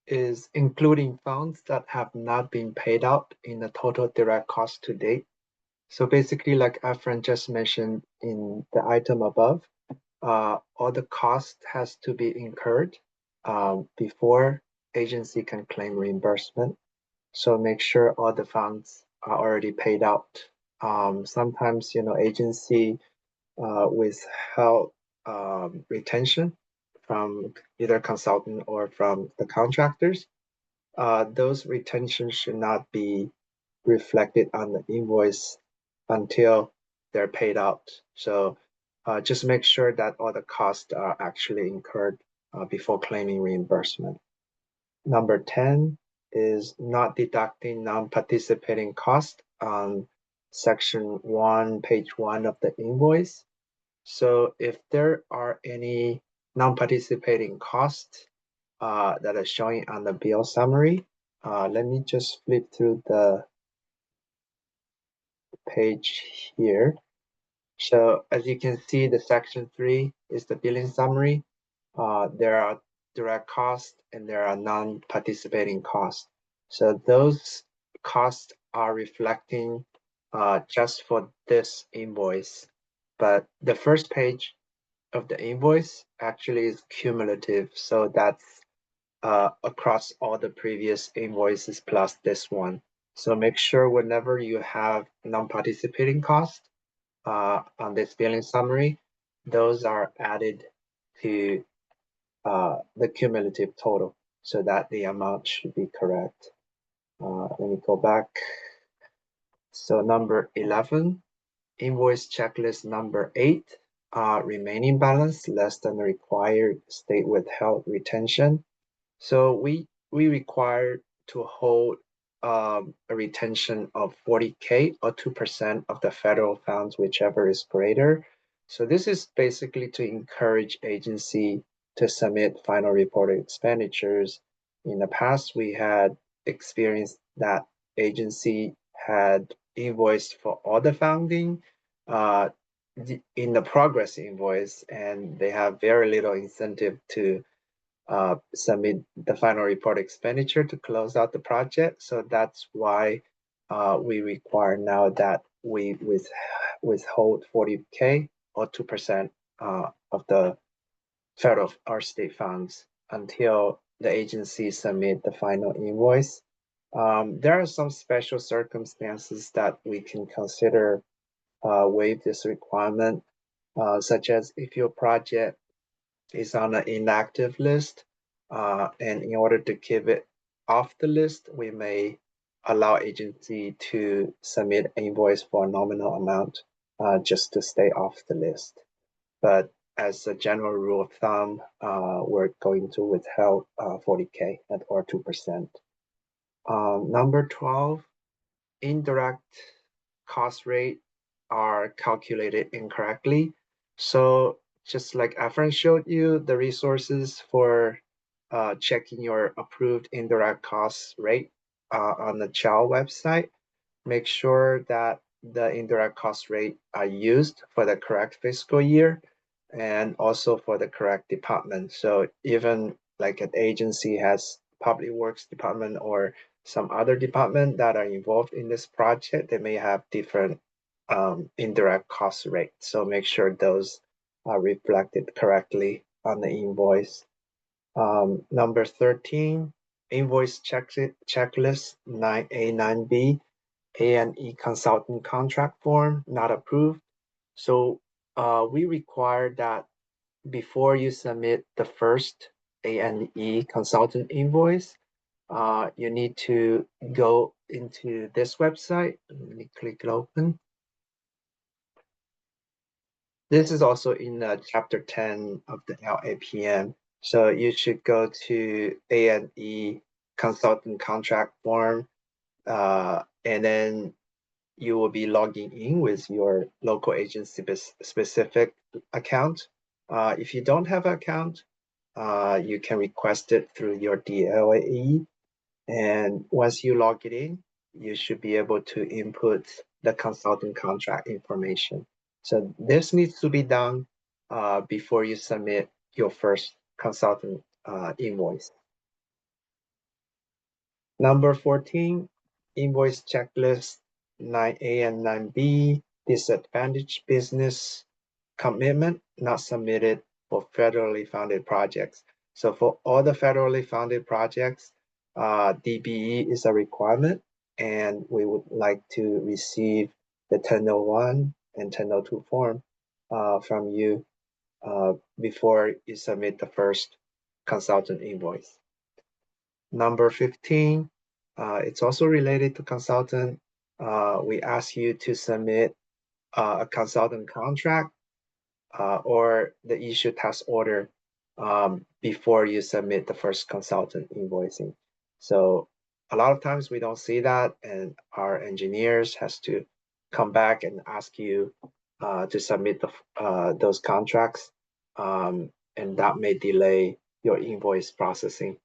is including funds that have not been paid out in the total direct cost to date. So basically, like Efren just mentioned in the item above, all the cost has to be incurred before agency can claim reimbursement. So make sure all the funds are already paid out. Sometimes, agency withheld retention from either consultant or from the contractors. Those retentions should not be reflected on the invoice until they're paid out. So just make sure that all the costs are actually incurred before claiming reimbursement. Number 10 is not deducting non-participating cost on section 1, page 1 of the invoice. So if there are any non-participating costs that are showing on the bill summary, let me just flip through the page here. So as you can see, the section 3 is the billing summary. There are direct costs and there are non-participating costs. So those costs are reflecting just for this invoice. But the first page of the invoice actually is cumulative. So that's across all the previous invoices plus this one. So make sure whenever you have non-participating costs on this billing summary, those are added to the cumulative total so that the amount should be correct. Let me go back. So number 11, invoice checklist number 8, remaining balance less than the required state withheld retention. So we require to hold a retention of 40K or 2% of the federal funds, whichever is greater. So this is basically to encourage agency to submit final reported expenditures. In the past, we had experienced that agency had invoiced for all the funding in the progress invoice, and they have very little incentive to submit the final report expenditure to close out the project. So that's why we require now that we withhold 40K or 2% of the federal or state funds until the agency submit the final invoice. There are some special circumstances that we can consider waive this requirement, such as if your project is on an inactive list, and in order to keep it off the list, we may allow agency to submit invoice for a nominal amount just to stay off the list. But as a general rule of thumb, we're going to withhold 40K or 2%. Number 12, indirect cost rate are calculated incorrectly. So just like Efren showed you, the resources for checking your approved indirect cost rate on the CHAL website, make sure that the indirect cost rate are used for the correct fiscal year and also for the correct department. So even like an agency has public works department or some other department that are involved in this project, they may have different indirect cost rate. So make sure those are reflected correctly on the invoice. Number 13, invoice checklist 9A, 9B, A&E consultant contract form not approved. So we require that before you submit the first A&E consultant invoice, you need to go into this website. Let me click it open. This is also in chapter 10 of the LAPM. So you should go to A&E consultant contract form, and then you will be logging in with your local agency specific account. If you don't have an account, you can request it through your DLAE. And once you log it in, you should be able to input the consultant contract information. So this needs to be done before you submit your first consultant invoice. Number 14, invoice checklist 9A and 9B, disadvantaged business commitment not submitted for federally funded projects. So for all the federally funded projects, DBE is a requirement, and we would like to receive the 1001 and 1002 form from you before you submit the first consultant invoice. Number 15, it's also related to consultant. We ask you to submit a consultant contract or the issue task order before you submit the first consultant invoicing. So a lot of times we don't see that, and our engineers has to come back and ask you to submit those contracts, and that may delay your invoice processing.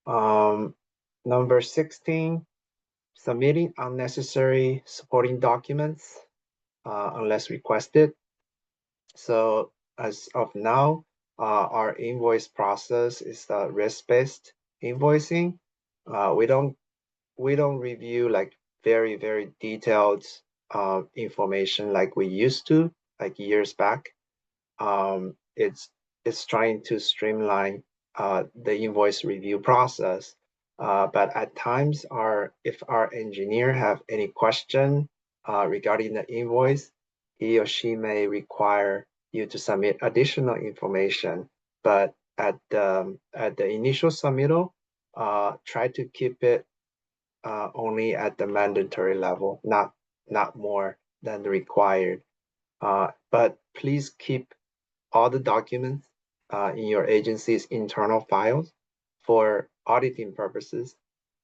Number 16, submitting unnecessary supporting documents unless requested. So as of now, our invoice process is risk-based invoicing. We don't review like very detailed information like we used to, like years back. It's trying to streamline the invoice review process. But at times, if our engineer have any question regarding the invoice, he or she may require you to submit additional information. But at the initial submittal, try to keep it only at the mandatory level, not more than the required. But please keep all the documents in your agency's internal files for auditing purposes,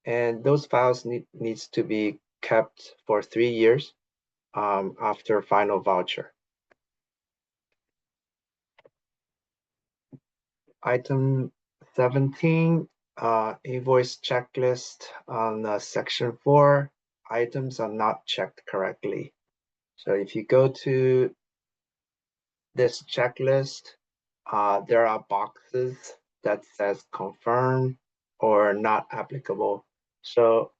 and those files needs to be kept for 3 years after final voucher. Item 17, invoice checklist on section 4, items are not checked correctly. So if you go to this checklist, there are boxes that says confirm or not applicable. So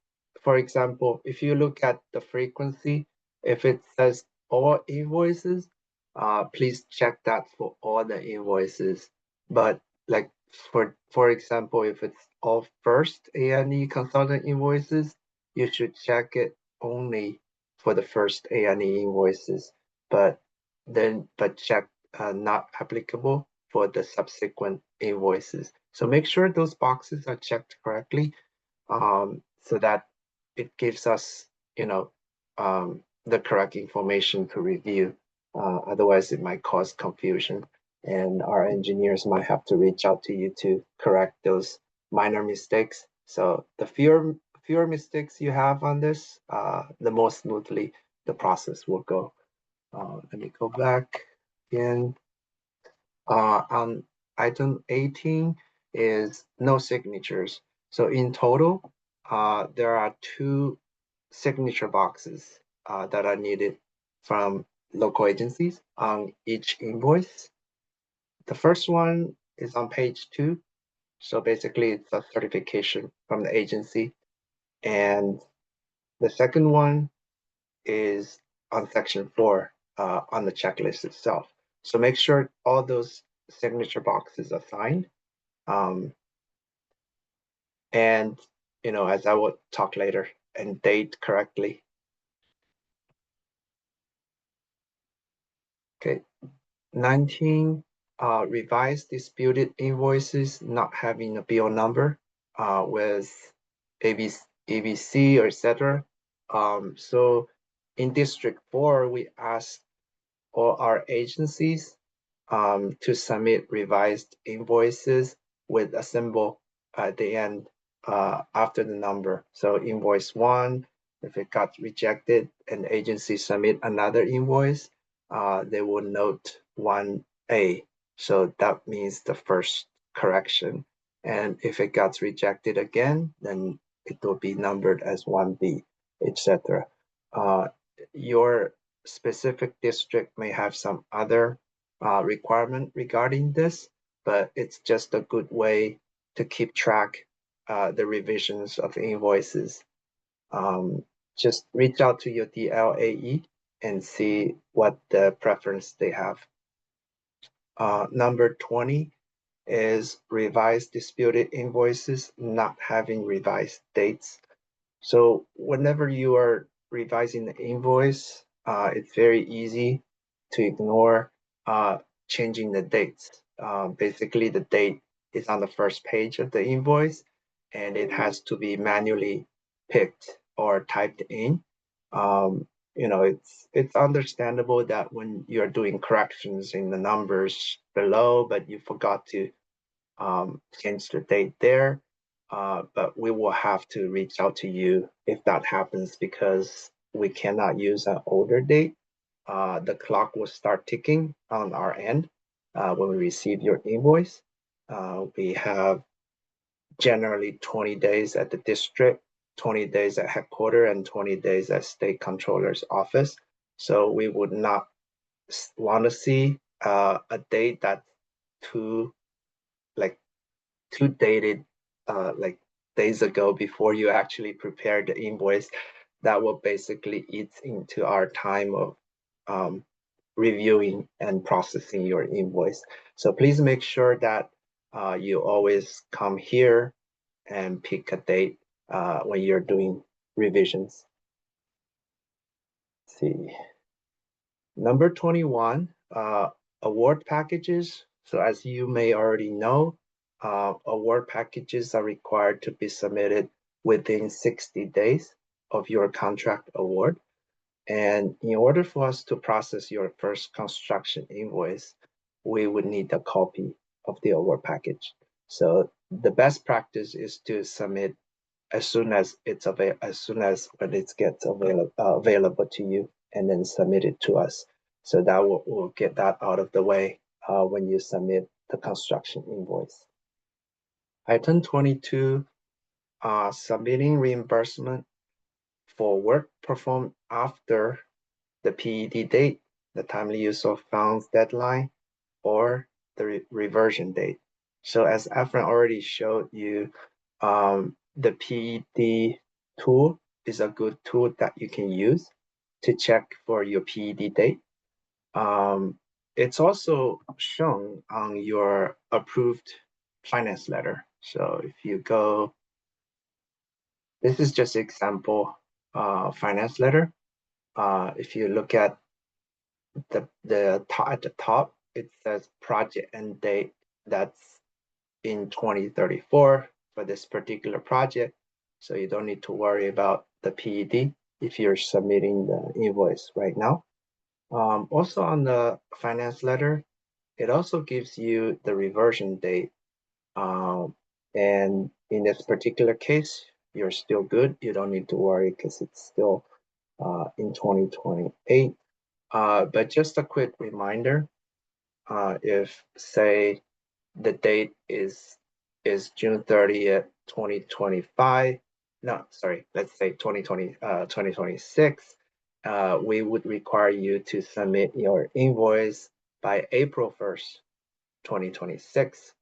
for example, if you look at the frequency, if it says all invoices, please check that for all the invoices. But like for example, if it's all first A&E consultant invoices, you should check it only for the first A&E invoices, but check not applicable for the subsequent invoices. So make sure those boxes are checked correctly, so that it gives us, the correct information to review. Otherwise, it might cause confusion, and our engineers might have to reach out to you to correct those minor mistakes. So the fewer mistakes you have on this, the more smoothly the process will go. Let me go back again. On item 18 is no signatures. So in total, there are 2 signature boxes that are needed from local agencies on each invoice. The first one is on page 2. So basically it's a certification from the agency. And the second one is on section 4 on the checklist itself. So make sure all those signature boxes are signed. And, as I will talk later, and date correctly. Okay, 19, revised disputed invoices not having a bill number with ABC or etc. So in District 4, we asked all our agencies to submit revised invoices with a symbol at the end after the number. So invoice 1, if it got rejected and the agency submit another invoice, they will note 1A. So that means the first correction. And if it got rejected again, then it will be numbered as 1B, etc. Your specific district may have some other requirement regarding this, but it's just a good way to keep track the revisions of invoices. Just reach out to your DLAE and see what the preference they have. Number 20 is revised disputed invoices not having revised dates. So whenever you are revising the invoice, it's very easy to ignore changing the dates. Basically, the date is on the first page of the invoice, and it has to be manually picked or typed in. It's understandable that when you're doing corrections in the numbers below, but you forgot to change the date there, but we will have to reach out to you if that happens because we cannot use an older date. The clock will start ticking on our end when we receive your invoice. We have generally 20 days at the district, 20 days at headquarters, and 20 days at state controller's office. So we would not want to see a date that's too dated like days ago before you actually prepared the invoice. That will basically eat into our time of reviewing and processing your invoice. So please make sure that you always come here and pick a date when you're doing revisions. Let's see. Number 21, award packages. So as you may already know, award packages are required to be submitted within 60 days of your contract award. And in order for us to process your first construction invoice, we would need a copy of the award package. So the best practice is to submit as soon as when it gets available to you, and then submit it to us. So that we'll get that out of the way when you submit the construction invoice. Item 22, submitting reimbursement for work performed after the PED date, the timely use of funds deadline, or the reversion date. So as Efren already showed you, the PED tool is a good tool that you can use to check for your PED date. It's also shown on your approved finance letter. So if you go, this is just example finance letter. If you look at at the top, it says project end date. That's in 2034 for this particular project. So you don't need to worry about the PED if you're submitting the invoice right now. Also on the finance letter, it also gives you the reversion date. And in this particular case, you're still good. You don't need to worry because it's still in 2028. But just a quick reminder, if say the date is June 30th, 2025, no, sorry, let's say 2026, we would require you to submit your invoice by April 1st, 2026,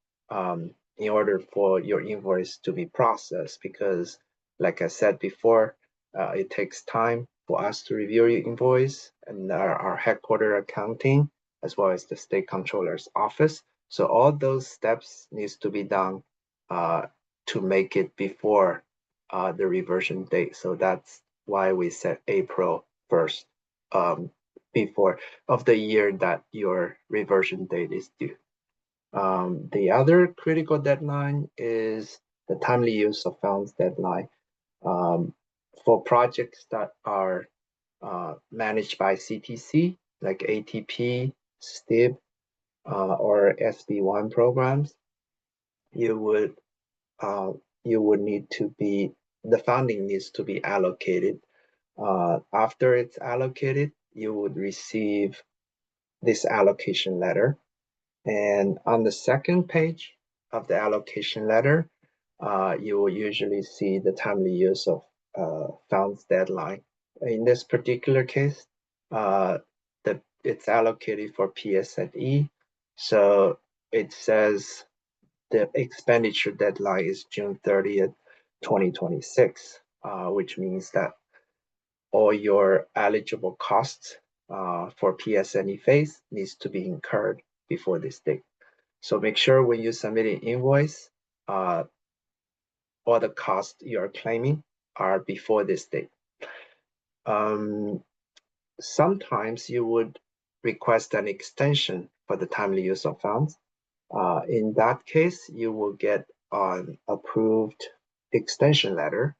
in order for your invoice to be processed, because like I said before, it takes time for us to review your invoice and our headquarter accounting, as well as the state controller's office. So all those steps needs to be done to make it before the reversion date. So that's why we set April 1st before of the year that your reversion date is due. The other critical deadline is the timely use of funds deadline. For projects that are managed by CTC, like ATP, STIB, or SB1 programs, you would need to be, the funding needs to be allocated. After it's allocated, you would receive this allocation letter. And on the second page of the allocation letter, you will usually see the timely use of funds deadline. In this particular case, it's allocated for PSNE. So it says the expenditure deadline is June 30th, 2026, which means that all your eligible costs for PSNE phase needs to be incurred before this date. So make sure when you submit an invoice, all the costs you are claiming are before this date. Sometimes you would request an extension for the timely use of funds. In that case, you will get an approved extension letter,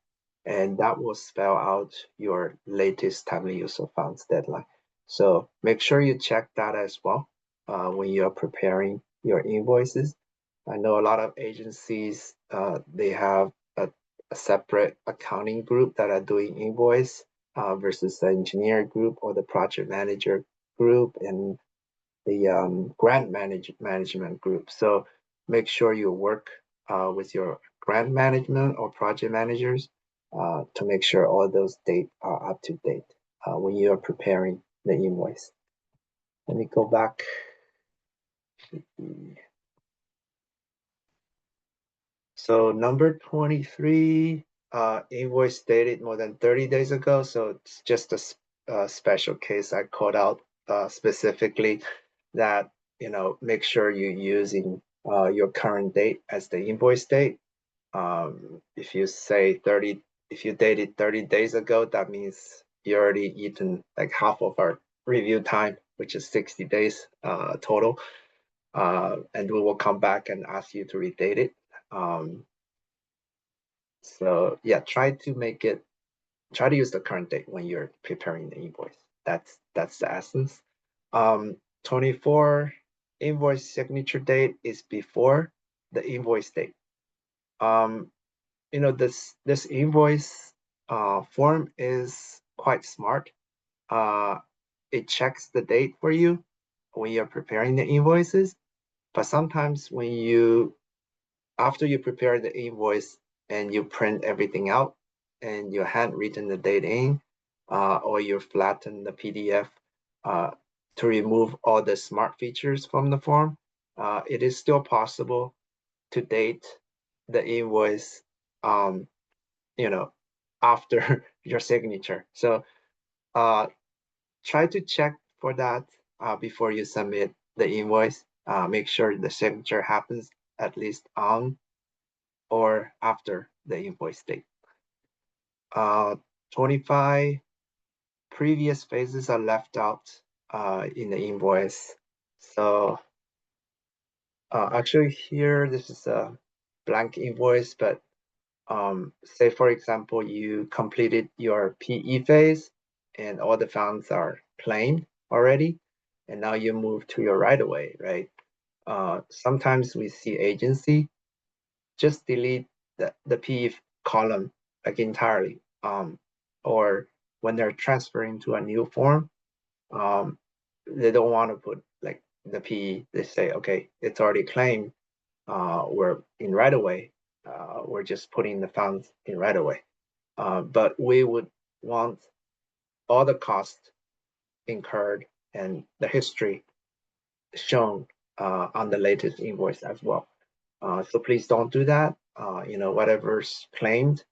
and that will spell out your latest timely use of funds deadline. So make sure you check that as well when you're preparing your invoices. I know a lot of agencies, they have a separate accounting group that are doing invoice versus the engineer group or the project manager group and the grant management group. So make sure you work with your grant management or project managers to make sure all those dates are up to date when you are preparing the invoice. Let me go back. So number 23, invoice dated more than 30 days ago. So it's just a special case I called out specifically that, make sure you're using your current date as the invoice date. If you say if you dated 30 days ago, that means you already eaten like half of our review time, which is 60 days total. And we will come back and ask you to redate it. So yeah, try to use the current date when you're preparing the invoice. That's the essence. 24, invoice signature date is before the invoice date. This invoice form is quite smart. It checks the date for you when you're preparing the invoices, but sometimes after you prepare the invoice and you print everything out and you handwritten the date in, or you flatten the PDF to remove all the smart features from the form, it is still possible to date the invoice, after your signature. So try to check for that before you submit the invoice. Make sure the signature happens at least on or after the invoice date. 25, previous phases are left out in the invoice. So actually here, this is a blank invoice, but say for example, you completed your PE phase and all the funds are claimed already, and now you move to your right-of-way, right? Sometimes we see agency just delete the PE column like entirely, or when they're transferring to a new form, they don't want to put like the PE. They say, okay, it's already claimed. We're in right-of-way. We're just putting the funds in right-of-way. But we would want all the costs incurred and the history shown on the latest invoice as well. So please don't do that. Whatever's claimed,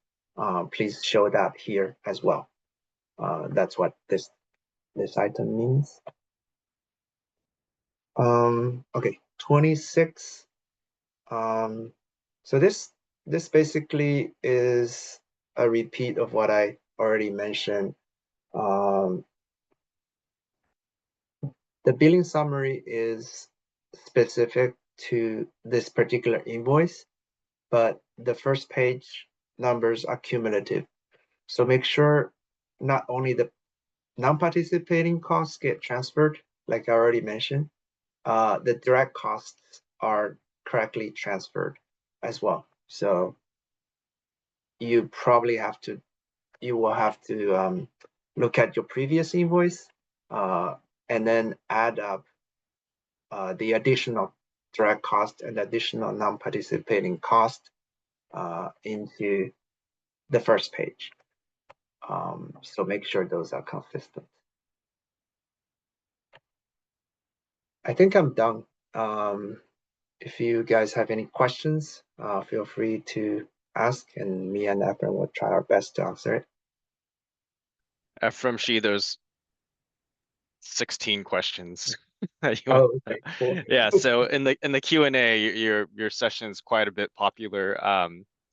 please show that here as well. That's what this item means. Okay, 26. So this basically is a repeat of what I already mentioned. The billing summary is specific to this particular invoice, but the first page numbers are cumulative. So make sure not only the non-participating costs get transferred, like I already mentioned, the direct costs are correctly transferred as well. So you probably will have to look at your previous invoice and then add up the additional direct cost and additional non-participating cost into the first page. So make sure those are consistent. I think I'm done. If you guys have any questions, feel free to ask, and me and Ephraim will try our best to answer it. Ephraim Shi, there's 16 questions. that you Oh, want- okay, cool. Yeah, so in the Q&A, your session is quite a bit popular.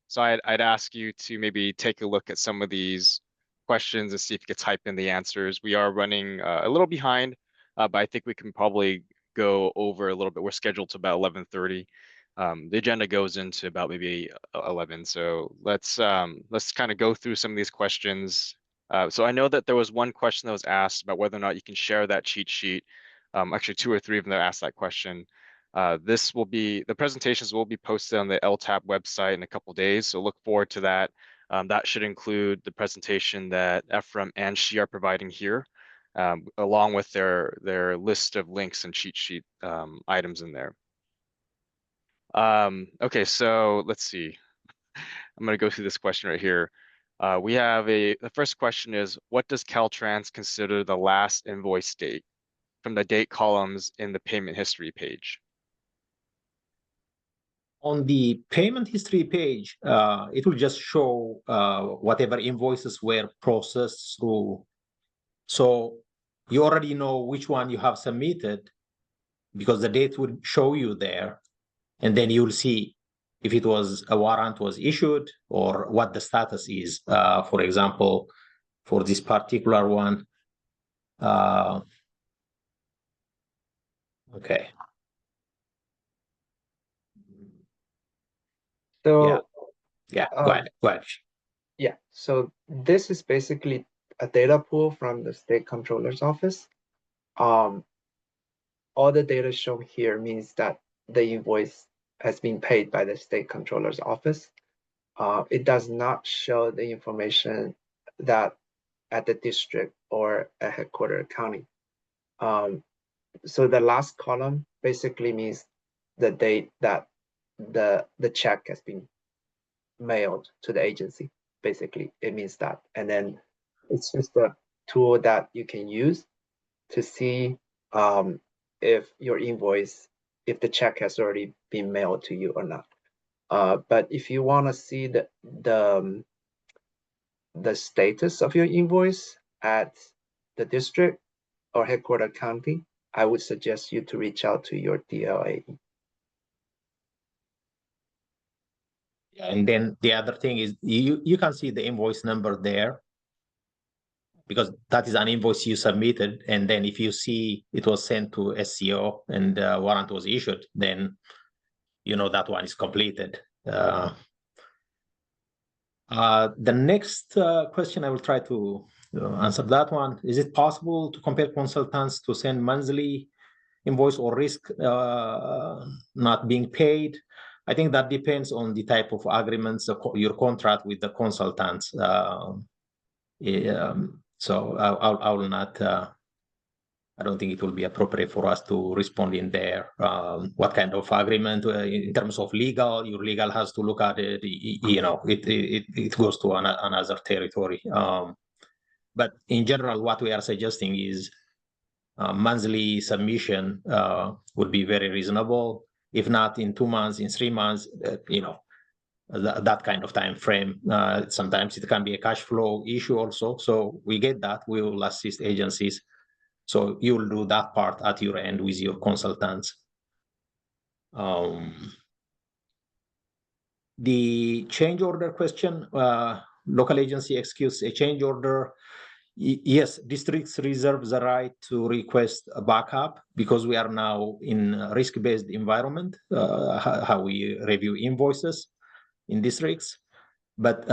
So I'd ask you to maybe take a look at some of these questions and see if you could type in the answers. We are running a little behind, but I think we can probably go over a little bit. We're scheduled to about 11:30. The agenda goes into about maybe 11. So let's kind of go through some of these questions. So I know that there was one question that was asked about whether or not you can share that cheat sheet. Actually, 2 or 3 of them that asked that question. The presentations will be posted on the LTAP website in a couple days, so look forward to that. That should include the presentation that Ephraim and Shi are providing here, along with their list of links and cheat sheet items in there. Okay, so let's see. I'm going to go through this question right here. The first question is, what does Caltrans consider the last invoice date from the date columns in the payment history page? On the payment history page, it will just show whatever invoices were processed through. So you already know which one you have submitted because the date would show you there. And then you'll see if it was a warrant was issued or what the status is. For example, for this particular one. Okay. So Yeah, go ahead. Yeah, so this is basically a data pool from the state controller's office. All the data shown here means that the invoice has been paid by the state controller's office. It does not show the information that at the district or a headquarter county. So the last column basically means the date that the check has been mailed to the agency. Basically, it means that. And then it's just a tool that you can use to see if your invoice, if the check has already been mailed to you or not. But if you want to see the status of your invoice at the district or headquarter county, I would suggest you to reach out to your DLAE. And then the other thing is you can see the invoice number there because that is an invoice you submitted. And then if you see it was sent to SCO and warrant was issued, then you know that one is completed. The next question, I will try to answer that one. Is it possible to compare consultants to send monthly invoice or risk not being paid? I think that depends on the type of agreements, your contract with the consultants. So I will not, I don't think it will be appropriate for us to respond in there. What kind of agreement in terms of legal, your legal has to look at it, you know, it goes to another territory. But in general, what we are suggesting is monthly submission would be very reasonable. If not in 2 months, in 3 months, you know, that kind of time frame. Sometimes it can be a cash flow issue also. So we get that. We will assist agencies. So you will do that part at your end with your consultants. The change order question, local agency executes a change order. Yes, districts reserve the right to request a backup because we are now in a risk-based environment, how we review invoices in districts. But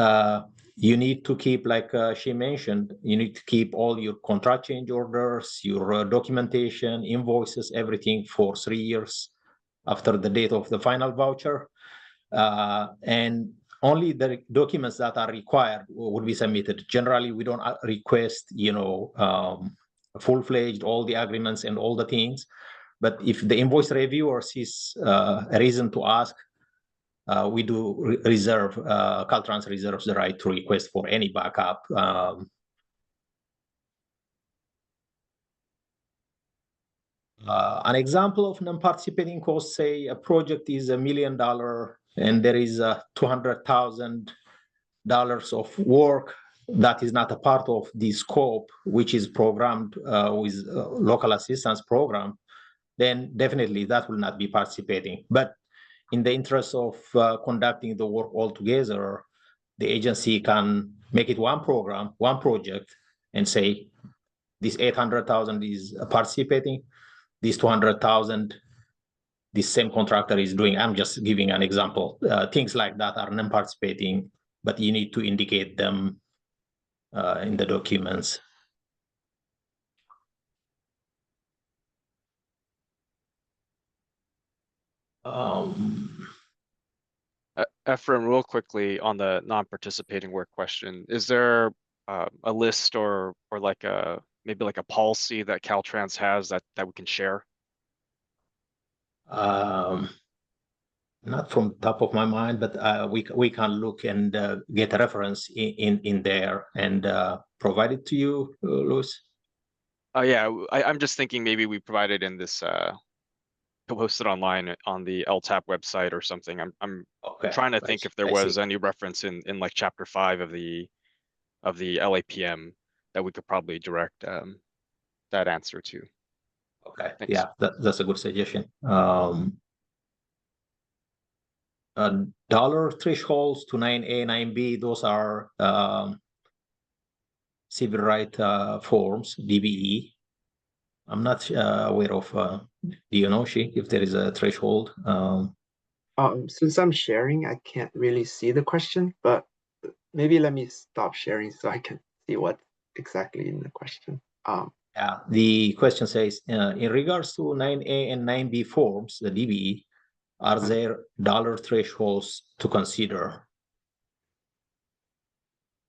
you need to keep, like she mentioned, you need to keep all your contract change orders, your documentation, invoices, everything for 3 years after the date of the final voucher. And only the documents that are required would be submitted. Generally, we don't request, full-fledged, all the agreements and all the things. But if the invoice reviewer sees a reason to ask, we do reserve, Caltrans reserves the right to request for any backup. An example of non-participating costs, say a project is $1 million and there is $200,000 of work that is not a part of the scope, which is programmed with local assistance program, then definitely that will not be participating. But in the interest of conducting the work all together, the agency can make it one program, one project, and say, this 800,000 is participating, this 200,000, this same contractor is doing. I'm just giving an example. Things like that are non-participating, but you need to indicate them in the documents. Ephraim, real quickly on the non-participating work question, is there a list or like maybe like a policy that Caltrans has that we can share? Not from top of my mind, but we can look and get a reference in there and provide it to you, Louis. Oh yeah, I'm just thinking maybe we provide it in this posted online on the LTAP website or something. I'm Okay, trying to think if there I was see. any reference in like chapter 5 of the LAPM that we could probably direct that answer to. Okay, Thanks. yeah, that's a good suggestion. Dollar thresholds to 9A, 9B, those are civil right forms, DBE. I'm not aware of, do you know, if there is a threshold? Since I'm sharing, I can't really see the question, but maybe let me stop sharing so I can see what's exactly in the question. Yeah, the question says, in regards to 9A and 9B forms, the DBE, are there dollar thresholds to consider?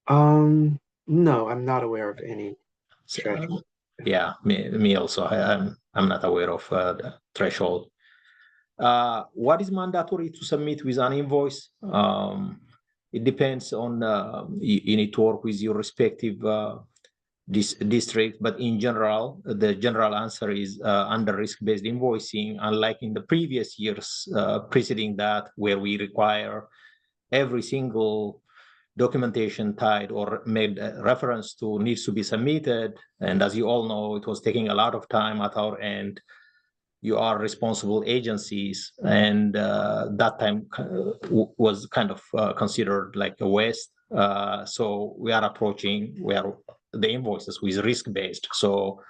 No, I'm not aware of any threshold. Yeah, me also. I'm not aware of the threshold. What is mandatory to submit with an invoice? It depends on, you need to work with your respective district, but in general, the general answer is under risk-based invoicing, unlike in the previous years preceding that, where we require every single documentation tied or made reference to needs to be submitted. And as you all know, it was taking a lot of time at our end. You are responsible agencies, and that time was kind of considered like a waste. So we are approaching the invoices with risk-based. So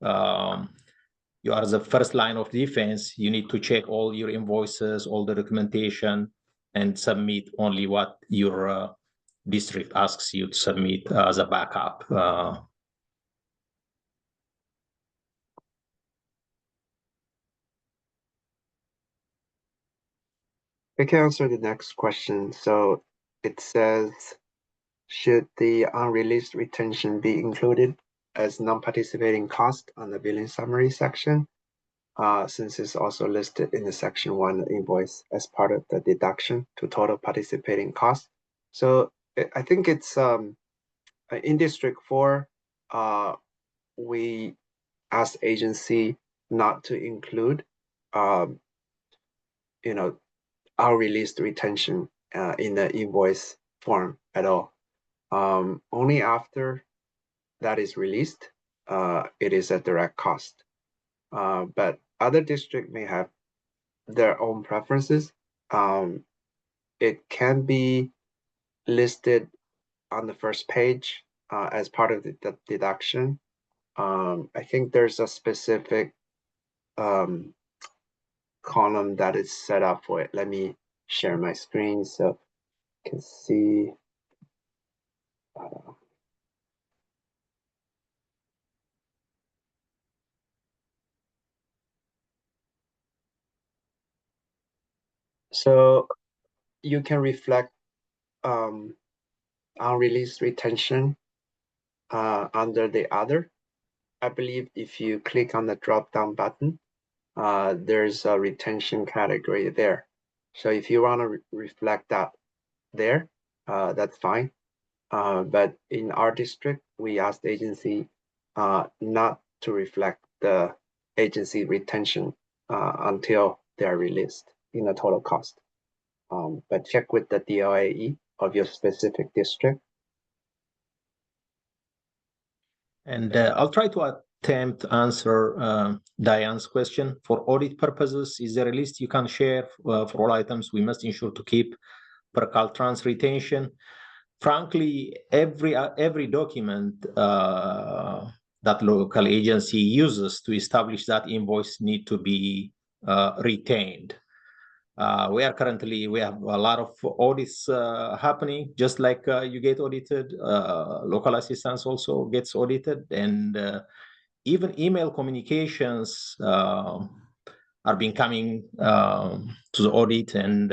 you are the first line of defense. You need to check all your invoices, all the documentation, and submit only what your district asks you to submit as a backup. I can answer the next question. So it says, should the unreleased retention be included as non-participating cost on the billing summary section? Since it's also listed in the section 1 invoice as part of the deduction to total participating cost. So I think it's in District 4, we asked agency not to include, our released retention in the invoice form at all. Only after that is released, it is a direct cost. But other districts may have their own preferences. It can be listed on the first page as part of the deduction. I think there's a specific column that is set up for it. Let me share my screen so you can see. So you can reflect unreleased retention under the other. I believe if you click on the drop-down button, there's a retention category there. So if you want to reflect that there, that's fine. But in our district, we asked the agency not to reflect the agency retention until they're released in the total cost. But check with the DLAE of your specific district. And I'll try to attempt to answer Diane's question. For audit purposes, is there a list you can share for all items we must ensure to keep per Caltrans retention? Frankly, every document that local agency uses to establish that invoice need to be retained. We have a lot of audits happening, just like you get audited, local assistance also gets audited, and even email communications are being coming to the audit, and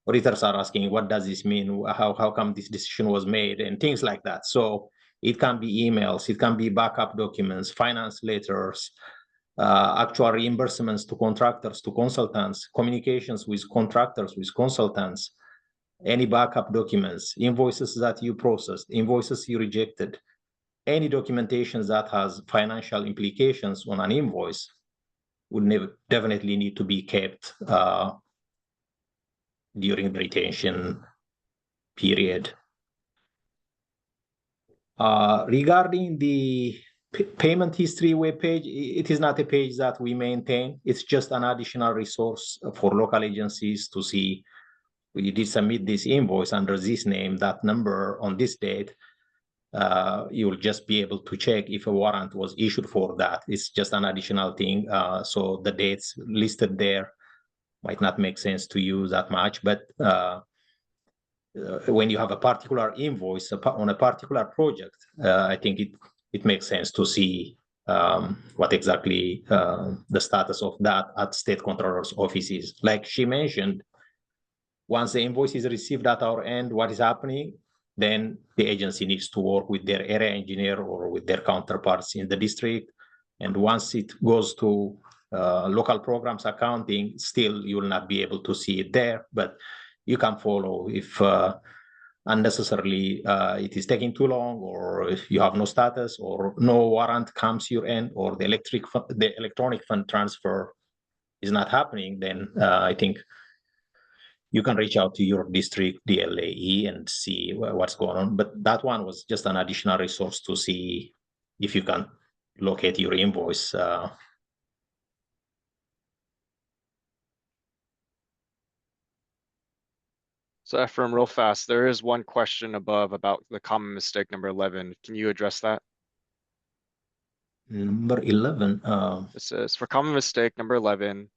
auditors are asking, what does this mean? How come this decision was made, and things like that. So it can be emails, it can be backup documents, finance letters, actual reimbursements to contractors, to consultants, communications with contractors, with consultants, any backup documents, invoices that you processed, invoices you rejected, any documentation that has financial implications on an invoice would definitely need to be kept during the retention period. Regarding the payment history webpage, it is not a page that we maintain. It's just an additional resource for local agencies to see, we did submit this invoice under this name, that number on this date. You will just be able to check if a warrant was issued for that. It's just an additional thing. So the dates listed there might not make sense to you that much, but when you have a particular invoice on a particular project, I think it makes sense to see what exactly the status of that at state controller's offices. Like she mentioned, once the invoice is received at our end, what is happening, then the agency needs to work with their area engineer or with their counterparts in the district. And once it goes to local programs accounting, still you will not be able to see it there, but you can follow if unnecessarily it is taking too long, or if you have no status or no warrant comes your end, or the electronic fund transfer is not happening, then I think you can reach out to your district DLAE and see what's going on. But that one was just an additional resource to see if you can locate your invoice. So Ephraim, real fast, there is one question above about the common mistake number 11. Can you address that? Number 11. It says, for common mistake number 11,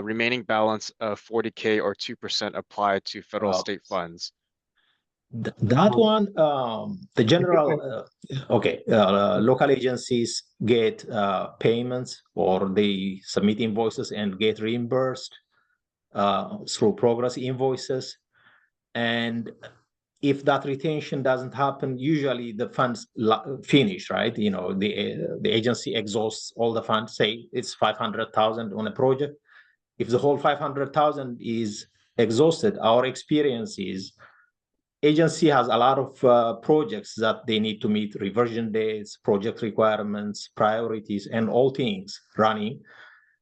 remaining balance of 40K or 2% applied to federal state funds. That one, the general, local agencies get payments, or they submit invoices and get reimbursed through progress invoices. And if that retention doesn't happen, usually the funds finish, right? You know, the agency exhausts all the funds, say it's 500,000 on a project. If the whole 500,000 is exhausted, our experience is agency has a lot of projects that they need to meet reversion dates, project requirements, priorities, and all things running.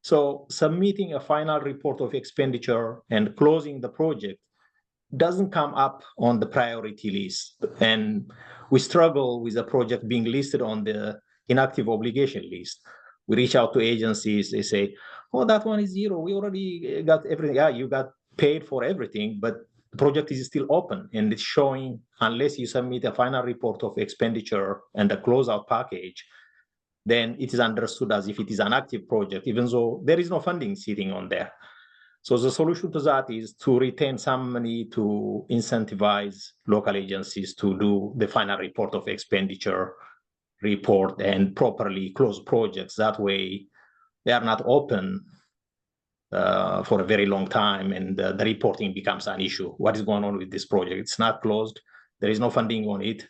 So submitting a final report of expenditure and closing the project doesn't come up on the priority list. And we struggle with a project being listed on the inactive obligation list. We reach out to agencies, they say, oh, that one is zero. We already got everything. Yeah, you got paid for everything, but the project is still open and it's showing, unless you submit a final report of expenditure and a closeout package, then it is understood as if it is an active project, even though there is no funding sitting on there. So the solution to that is to retain some money to incentivize local agencies to do the final report of expenditure report and properly close projects. That way they are not open for a very long time and the reporting becomes an issue. What is going on with this project? It's not closed. There is no funding on it,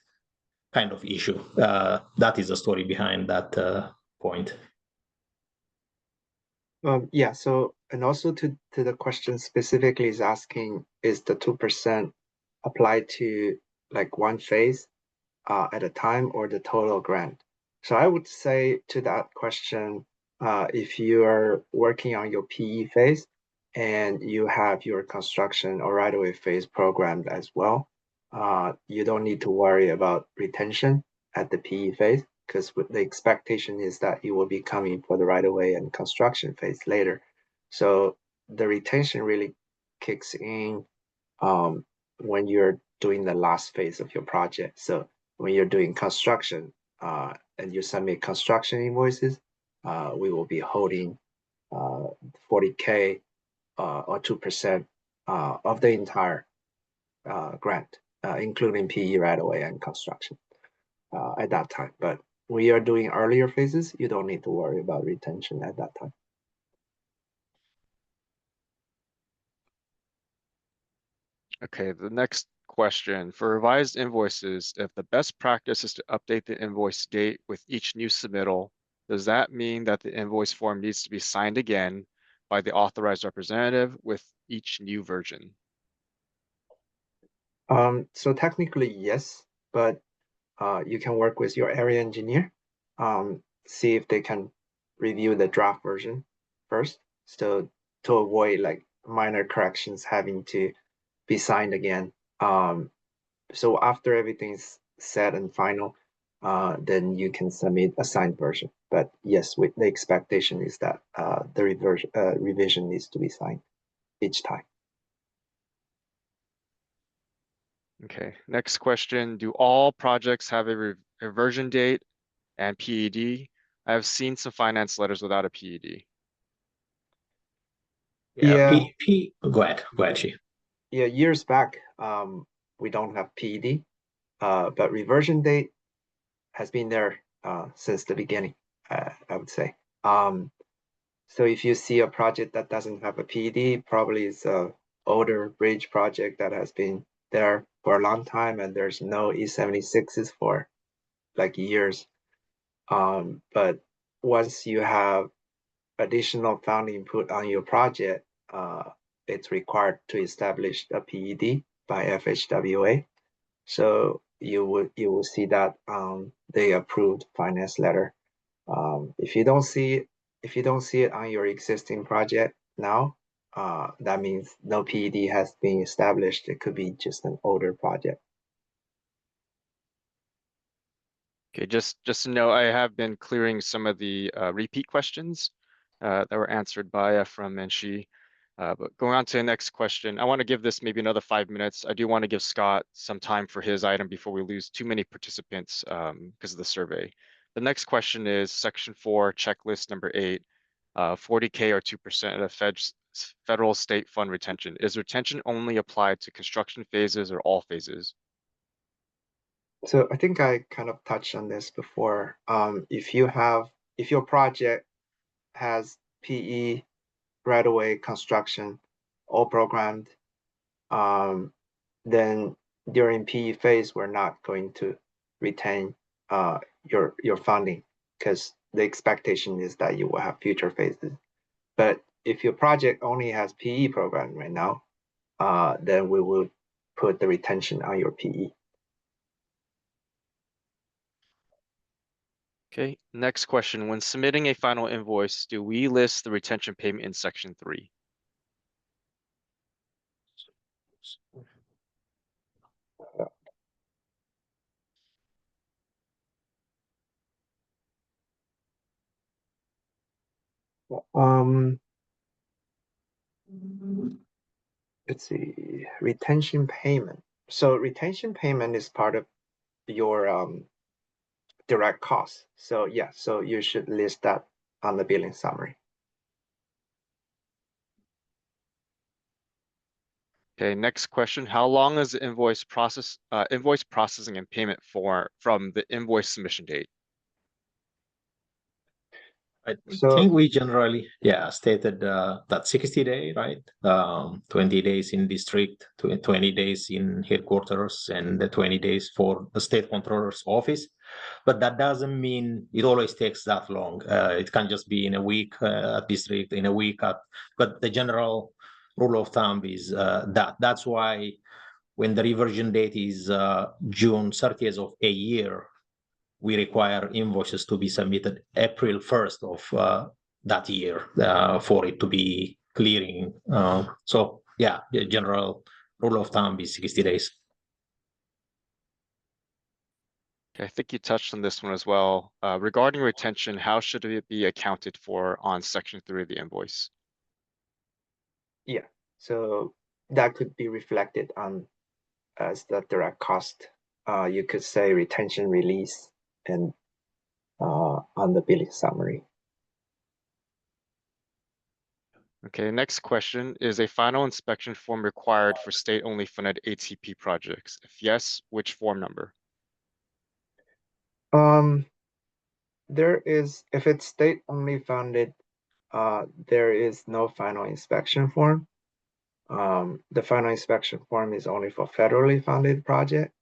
kind of issue. That is the story behind that point. Yeah, so, and also to the question specifically is asking, is the 2% applied to like one phase at a time or the total grant? So I would say to that question, if you are working on your PE phase and you have your construction or right-of-way phase programmed as well, you don't need to worry about retention at the PE phase, because the expectation is that you will be coming for the right-of-way and construction phase later. So the retention really kicks in when you're doing the last phase of your project. So when you're doing construction and you submit construction invoices, we will be holding 40K or 2% of the entire grant, including PE right-of-way and construction at that time. But when you're doing earlier phases, you don't need to worry about retention at that time. Okay, the next question. For revised invoices, if the best practice is to update the invoice date with each new submittal, does that mean that the invoice form needs to be signed again by the authorized representative with each new version? So technically, yes, but you can work with your area engineer, see if they can review the draft version first, so to avoid like minor corrections having to be signed again. So after everything's set and final, then you can submit a signed version. But yes, with the expectation is that the revision needs to be signed each time. Okay, next question. Do all projects have a reversion date and PED? I have seen some finance letters without a PED. Yeah. Go ahead, Chief. Yeah, years back, we don't have PED, but reversion date has been there since the beginning, I would say. So if you see a project that doesn't have a PED, probably it's a older bridge project that has been there for a long time and there's no E76s for like years. But once you have additional funding put on your project, it's required to establish a PED by FHWA. So you will see that they approved finance letter. If you don't see it on your existing project now, that means no PED has been established. It could be just an older project. Okay, just to know, I have been clearing some of the repeat questions that were answered by Ephraim and Shi. But going on to the next question, I want to give this maybe another 5 minutes. I do want to give Scott some time for his item before we lose too many participants because of the survey. The next question is section 4, checklist number 8, 40K or 2% of the federal state fund retention. Is retention only applied to construction phases or all phases? So I think I kind of touched on this before. If your project has PE right-of-way construction all programmed, then during PE phase, we're not going to retain your funding because the expectation is that you will have future phases. But if your project only has PE program right now, then we will put the retention on your PE. Okay, next question. When submitting a final invoice, do we list the retention payment in section 3? let's see, retention payment. So retention payment is part of your direct costs. So yeah, so you should list that on the billing summary. Okay, next question. How long is the invoice processing and payment from the invoice submission date? I So- think we generally, stated that 60 day, right? 20 days in district, 20 days in headquarters, and the 20 days for the state controller's office. But that doesn't mean it always takes that long. It can just be in a week at district, in a week at, but the general rule of thumb is that. That's why when the reversion date is June 30th of a year, we require invoices to be submitted April 1st of that year for it to be clearing. So yeah, the general rule of thumb is 60 days. Okay, I think you touched on this one as well. Regarding retention, how should it be accounted for on section 3 of the invoice? Yeah, so that could be reflected on as the direct cost. You could say retention release and on the billing summary. Okay, next question. Is a final inspection form required for state-only funded ATP projects? If yes, which form number? There is, if it's state only funded, there is no final inspection form. The final inspection form is only for federally funded project.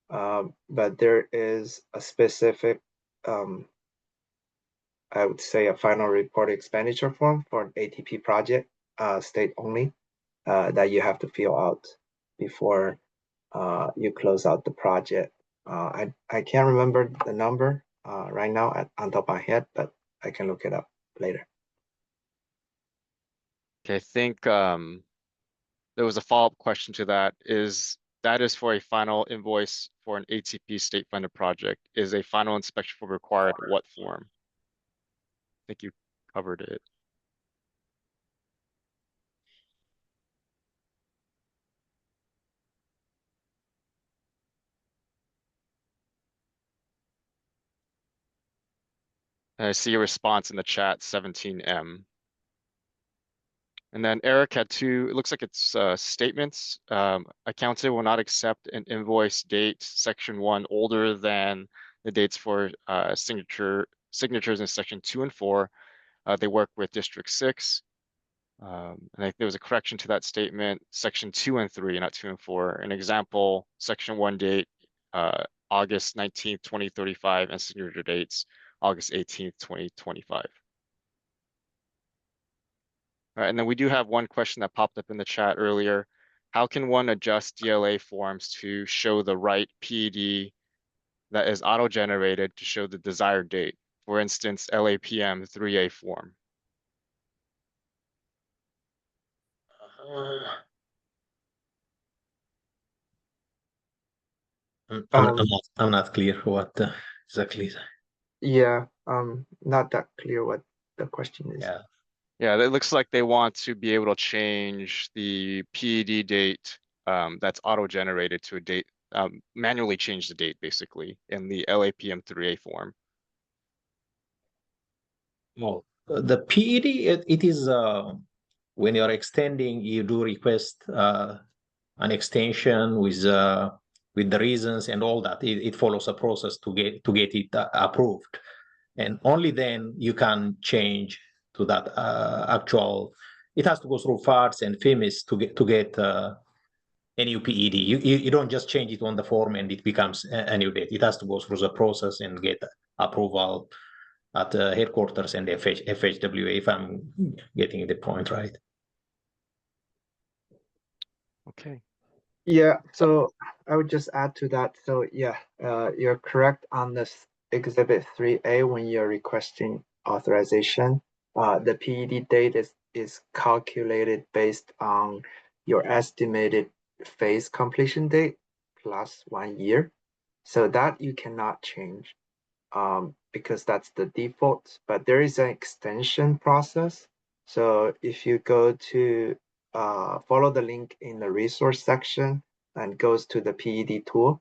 But there is a specific, I would say a final report expenditure form for an ATP project, state only, that you have to fill out before you close out the project. I can't remember the number right now on top of my head, but I can look it up later. Okay, I think there was a follow-up question to that. That is for a final invoice for an ATP state-funded project. Is a final inspection form required? What form? I think you covered it. I see a response in the chat, 17M. And then Eric had two, it looks like it's statements. Accountant will not accept an invoice date, section 1, older than the dates for signatures in section 2 and 4. They work with District 6. And I think there was a correction to that statement, section 2 and 3, not 2 and 4. An example, section 1 date, August 19th, 2035, and signature dates, August 18th, 2025. All right, and then we do have one question that popped up in the chat earlier. How can one adjust DLA forms to show the right PED that is auto-generated to show the desired date? For instance, LAPM 3A form. I'm not clear what exactly. Yeah, not that clear what the question is. Yeah. Yeah, it looks like they want to be able to change the PED date that's auto-generated to a date, manually change the date basically in the LAPM 3A form. Well, the PED, it is when you're extending, you do request an extension with the reasons and all that. It follows a process to get it approved, and only then you can change to that actual. It has to go through FARS and FEMIS to get a new PED. You don't just change it on the form and it becomes a new date. It has to go through the process and get approval at headquarters and FHWA, if I'm getting the point right. Okay. Yeah, so I would just add to that. So yeah, you're correct on this Exhibit 3A when you're requesting authorization. The PED date is calculated based on your estimated phase completion date plus 1 year. So that you cannot change because that's the default, but there is an extension process. So if you go to follow the link in the resource section and goes to the PED tool.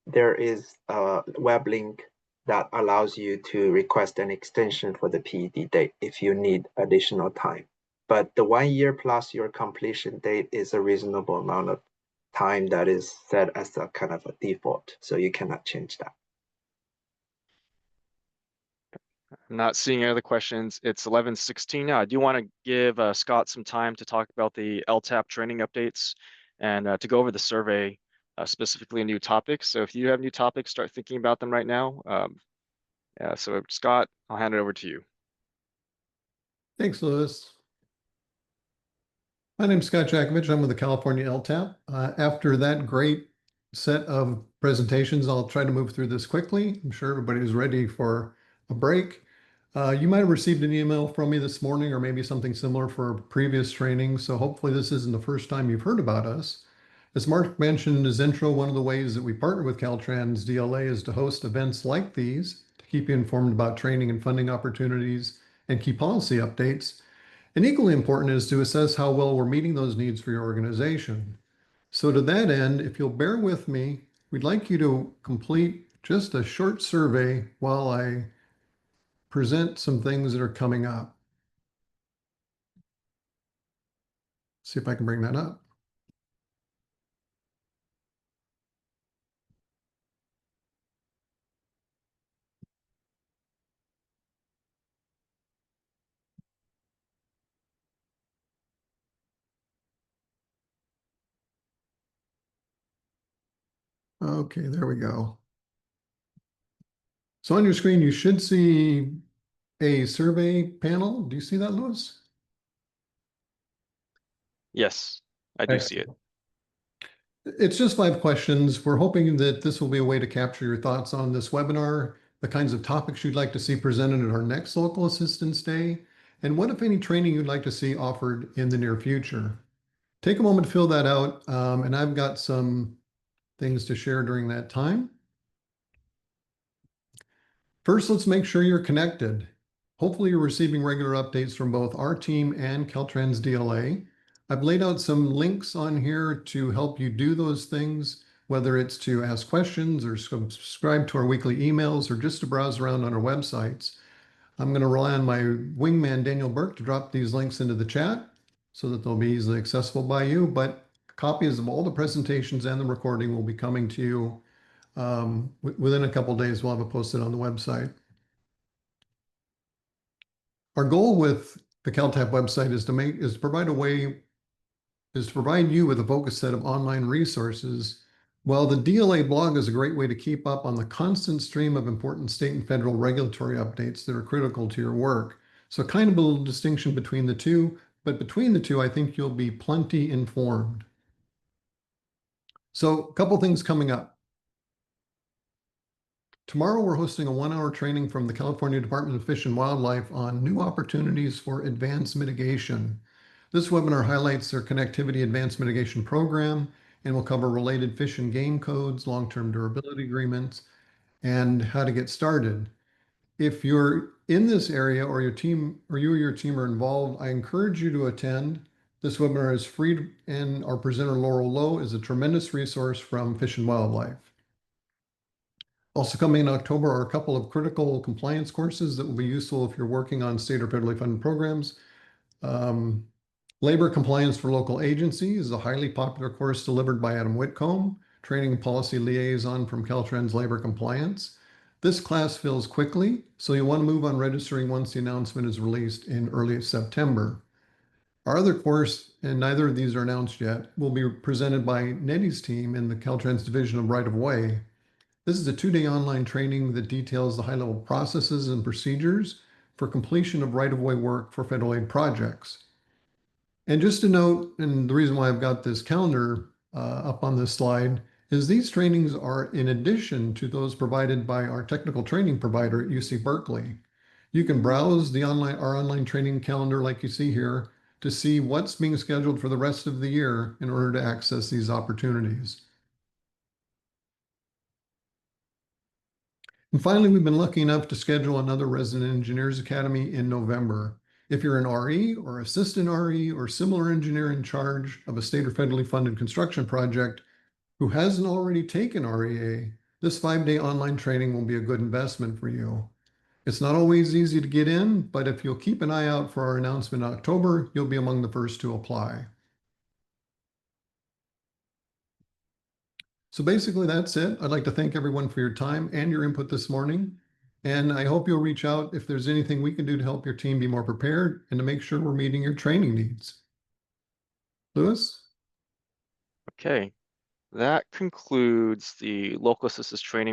There is a web link that allows you to request an extension for the PED date if you need additional time. But the 1 year plus your completion date is a reasonable amount of time that is set as a kind of a default, so you cannot change that. I'm not seeing any other questions. It's 11:16 now. I do want to give Scott some time to talk about the LTAP training updates and to go over the survey, specifically new topics. So if you have new topics, start thinking about them right now. Yeah, so Scott, I'll hand it over to you. Thanks, Louis. My name's Scott Jakovich. I'm with the California LTAP. After that great set of presentations, I'll try to move through this quickly. I'm sure everybody's ready for a break. You might have received an email from me this morning or maybe something similar for previous training. So hopefully this isn't the first time you've heard about us. As Mark mentioned in his intro, one of the ways that we partner with Caltrans DLA is to host events like these to keep you informed about training and funding opportunities and key policy updates. And equally important is to assess how well we're meeting those needs for your organization. So to that end, if you'll bear with me, we'd like you to complete just a short survey while I present some things that are coming up. See if I can bring that up. Okay, there we go. So on your screen, you should see a survey panel. Do you see that, Louis? Yes, I do see it. It's just 5 questions. We're hoping that this will be a way to capture your thoughts on this webinar, the kinds of topics you'd like to see presented at our next Local Assistance Day, and what, if any, training you'd like to see offered in the near future. Take a moment to fill that out, and I've got some things to share during that time. First, let's make sure you're connected. Hopefully you're receiving regular updates from both our team and Caltrans DLA. I've laid out some links on here to help you do those things, whether it's to ask questions or subscribe to our weekly emails or just to browse around on our websites. I'm going to rely on my wingman, Daniel Burke, to drop these links into the chat so that they'll be easily accessible by you. But copies of all the presentations and the recording will be coming to you within a couple days. We'll have it posted on the website. Our goal with the CALTAP website is to provide you with a focused set of online resources. While the DLA blog is a great way to keep up on the constant stream of important state and federal regulatory updates that are critical to your work. So kind of a little distinction between the two, but between the two, I think you'll be plenty informed. So a couple things coming up. Tomorrow, we're hosting a 1-hour training from the California Department of Fish and Wildlife on new opportunities for advanced mitigation. This webinar highlights their Connectivity Advanced Mitigation Program and will cover related fish and game codes, long-term durability agreements, and how to get started. If you're in this area or your team or you or your team are involved, I encourage you to attend. This webinar is free, and our presenter, Laurel Lowe, is a tremendous resource from Fish and Wildlife. Also coming in October are a couple of critical compliance courses that will be useful if you're working on state or federally funded programs. Labor Compliance for Local Agencies is a highly popular course delivered by Adam Whitcomb, Training and Policy Liaison from Caltrans Labor Compliance. This class fills quickly, so you'll want to move on registering once the announcement is released in early September. Our other course, and neither of these are announced yet, will be presented by Nettie's team in the Caltrans Division of Right-of-Way. This is a 2-day online training that details the high-level processes and procedures for completion of right-of-way work for federal aid projects. And just to note, and the reason why I've got this calendar up on this slide, is these trainings are in addition to those provided by our technical training provider at UC Berkeley. You can browse our online training calendar like you see here to see what's being scheduled for the rest of the year in order to access these opportunities. And finally, we've been lucky enough to schedule another Resident Engineers Academy in November. If you're an RE or assistant RE or similar engineer in charge of a state or federally funded construction project who hasn't already taken REA, this 5-day online training will be a good investment for you. It's not always easy to get in, but if you'll keep an eye out for our announcement in October, you'll be among the first to apply. So basically that's it. I'd like to thank everyone for your time and your input this morning. And I hope you'll reach out if there's anything we can do to help your team be more prepared and to make sure we're meeting your training needs. Louis? Okay, that concludes the local assistance training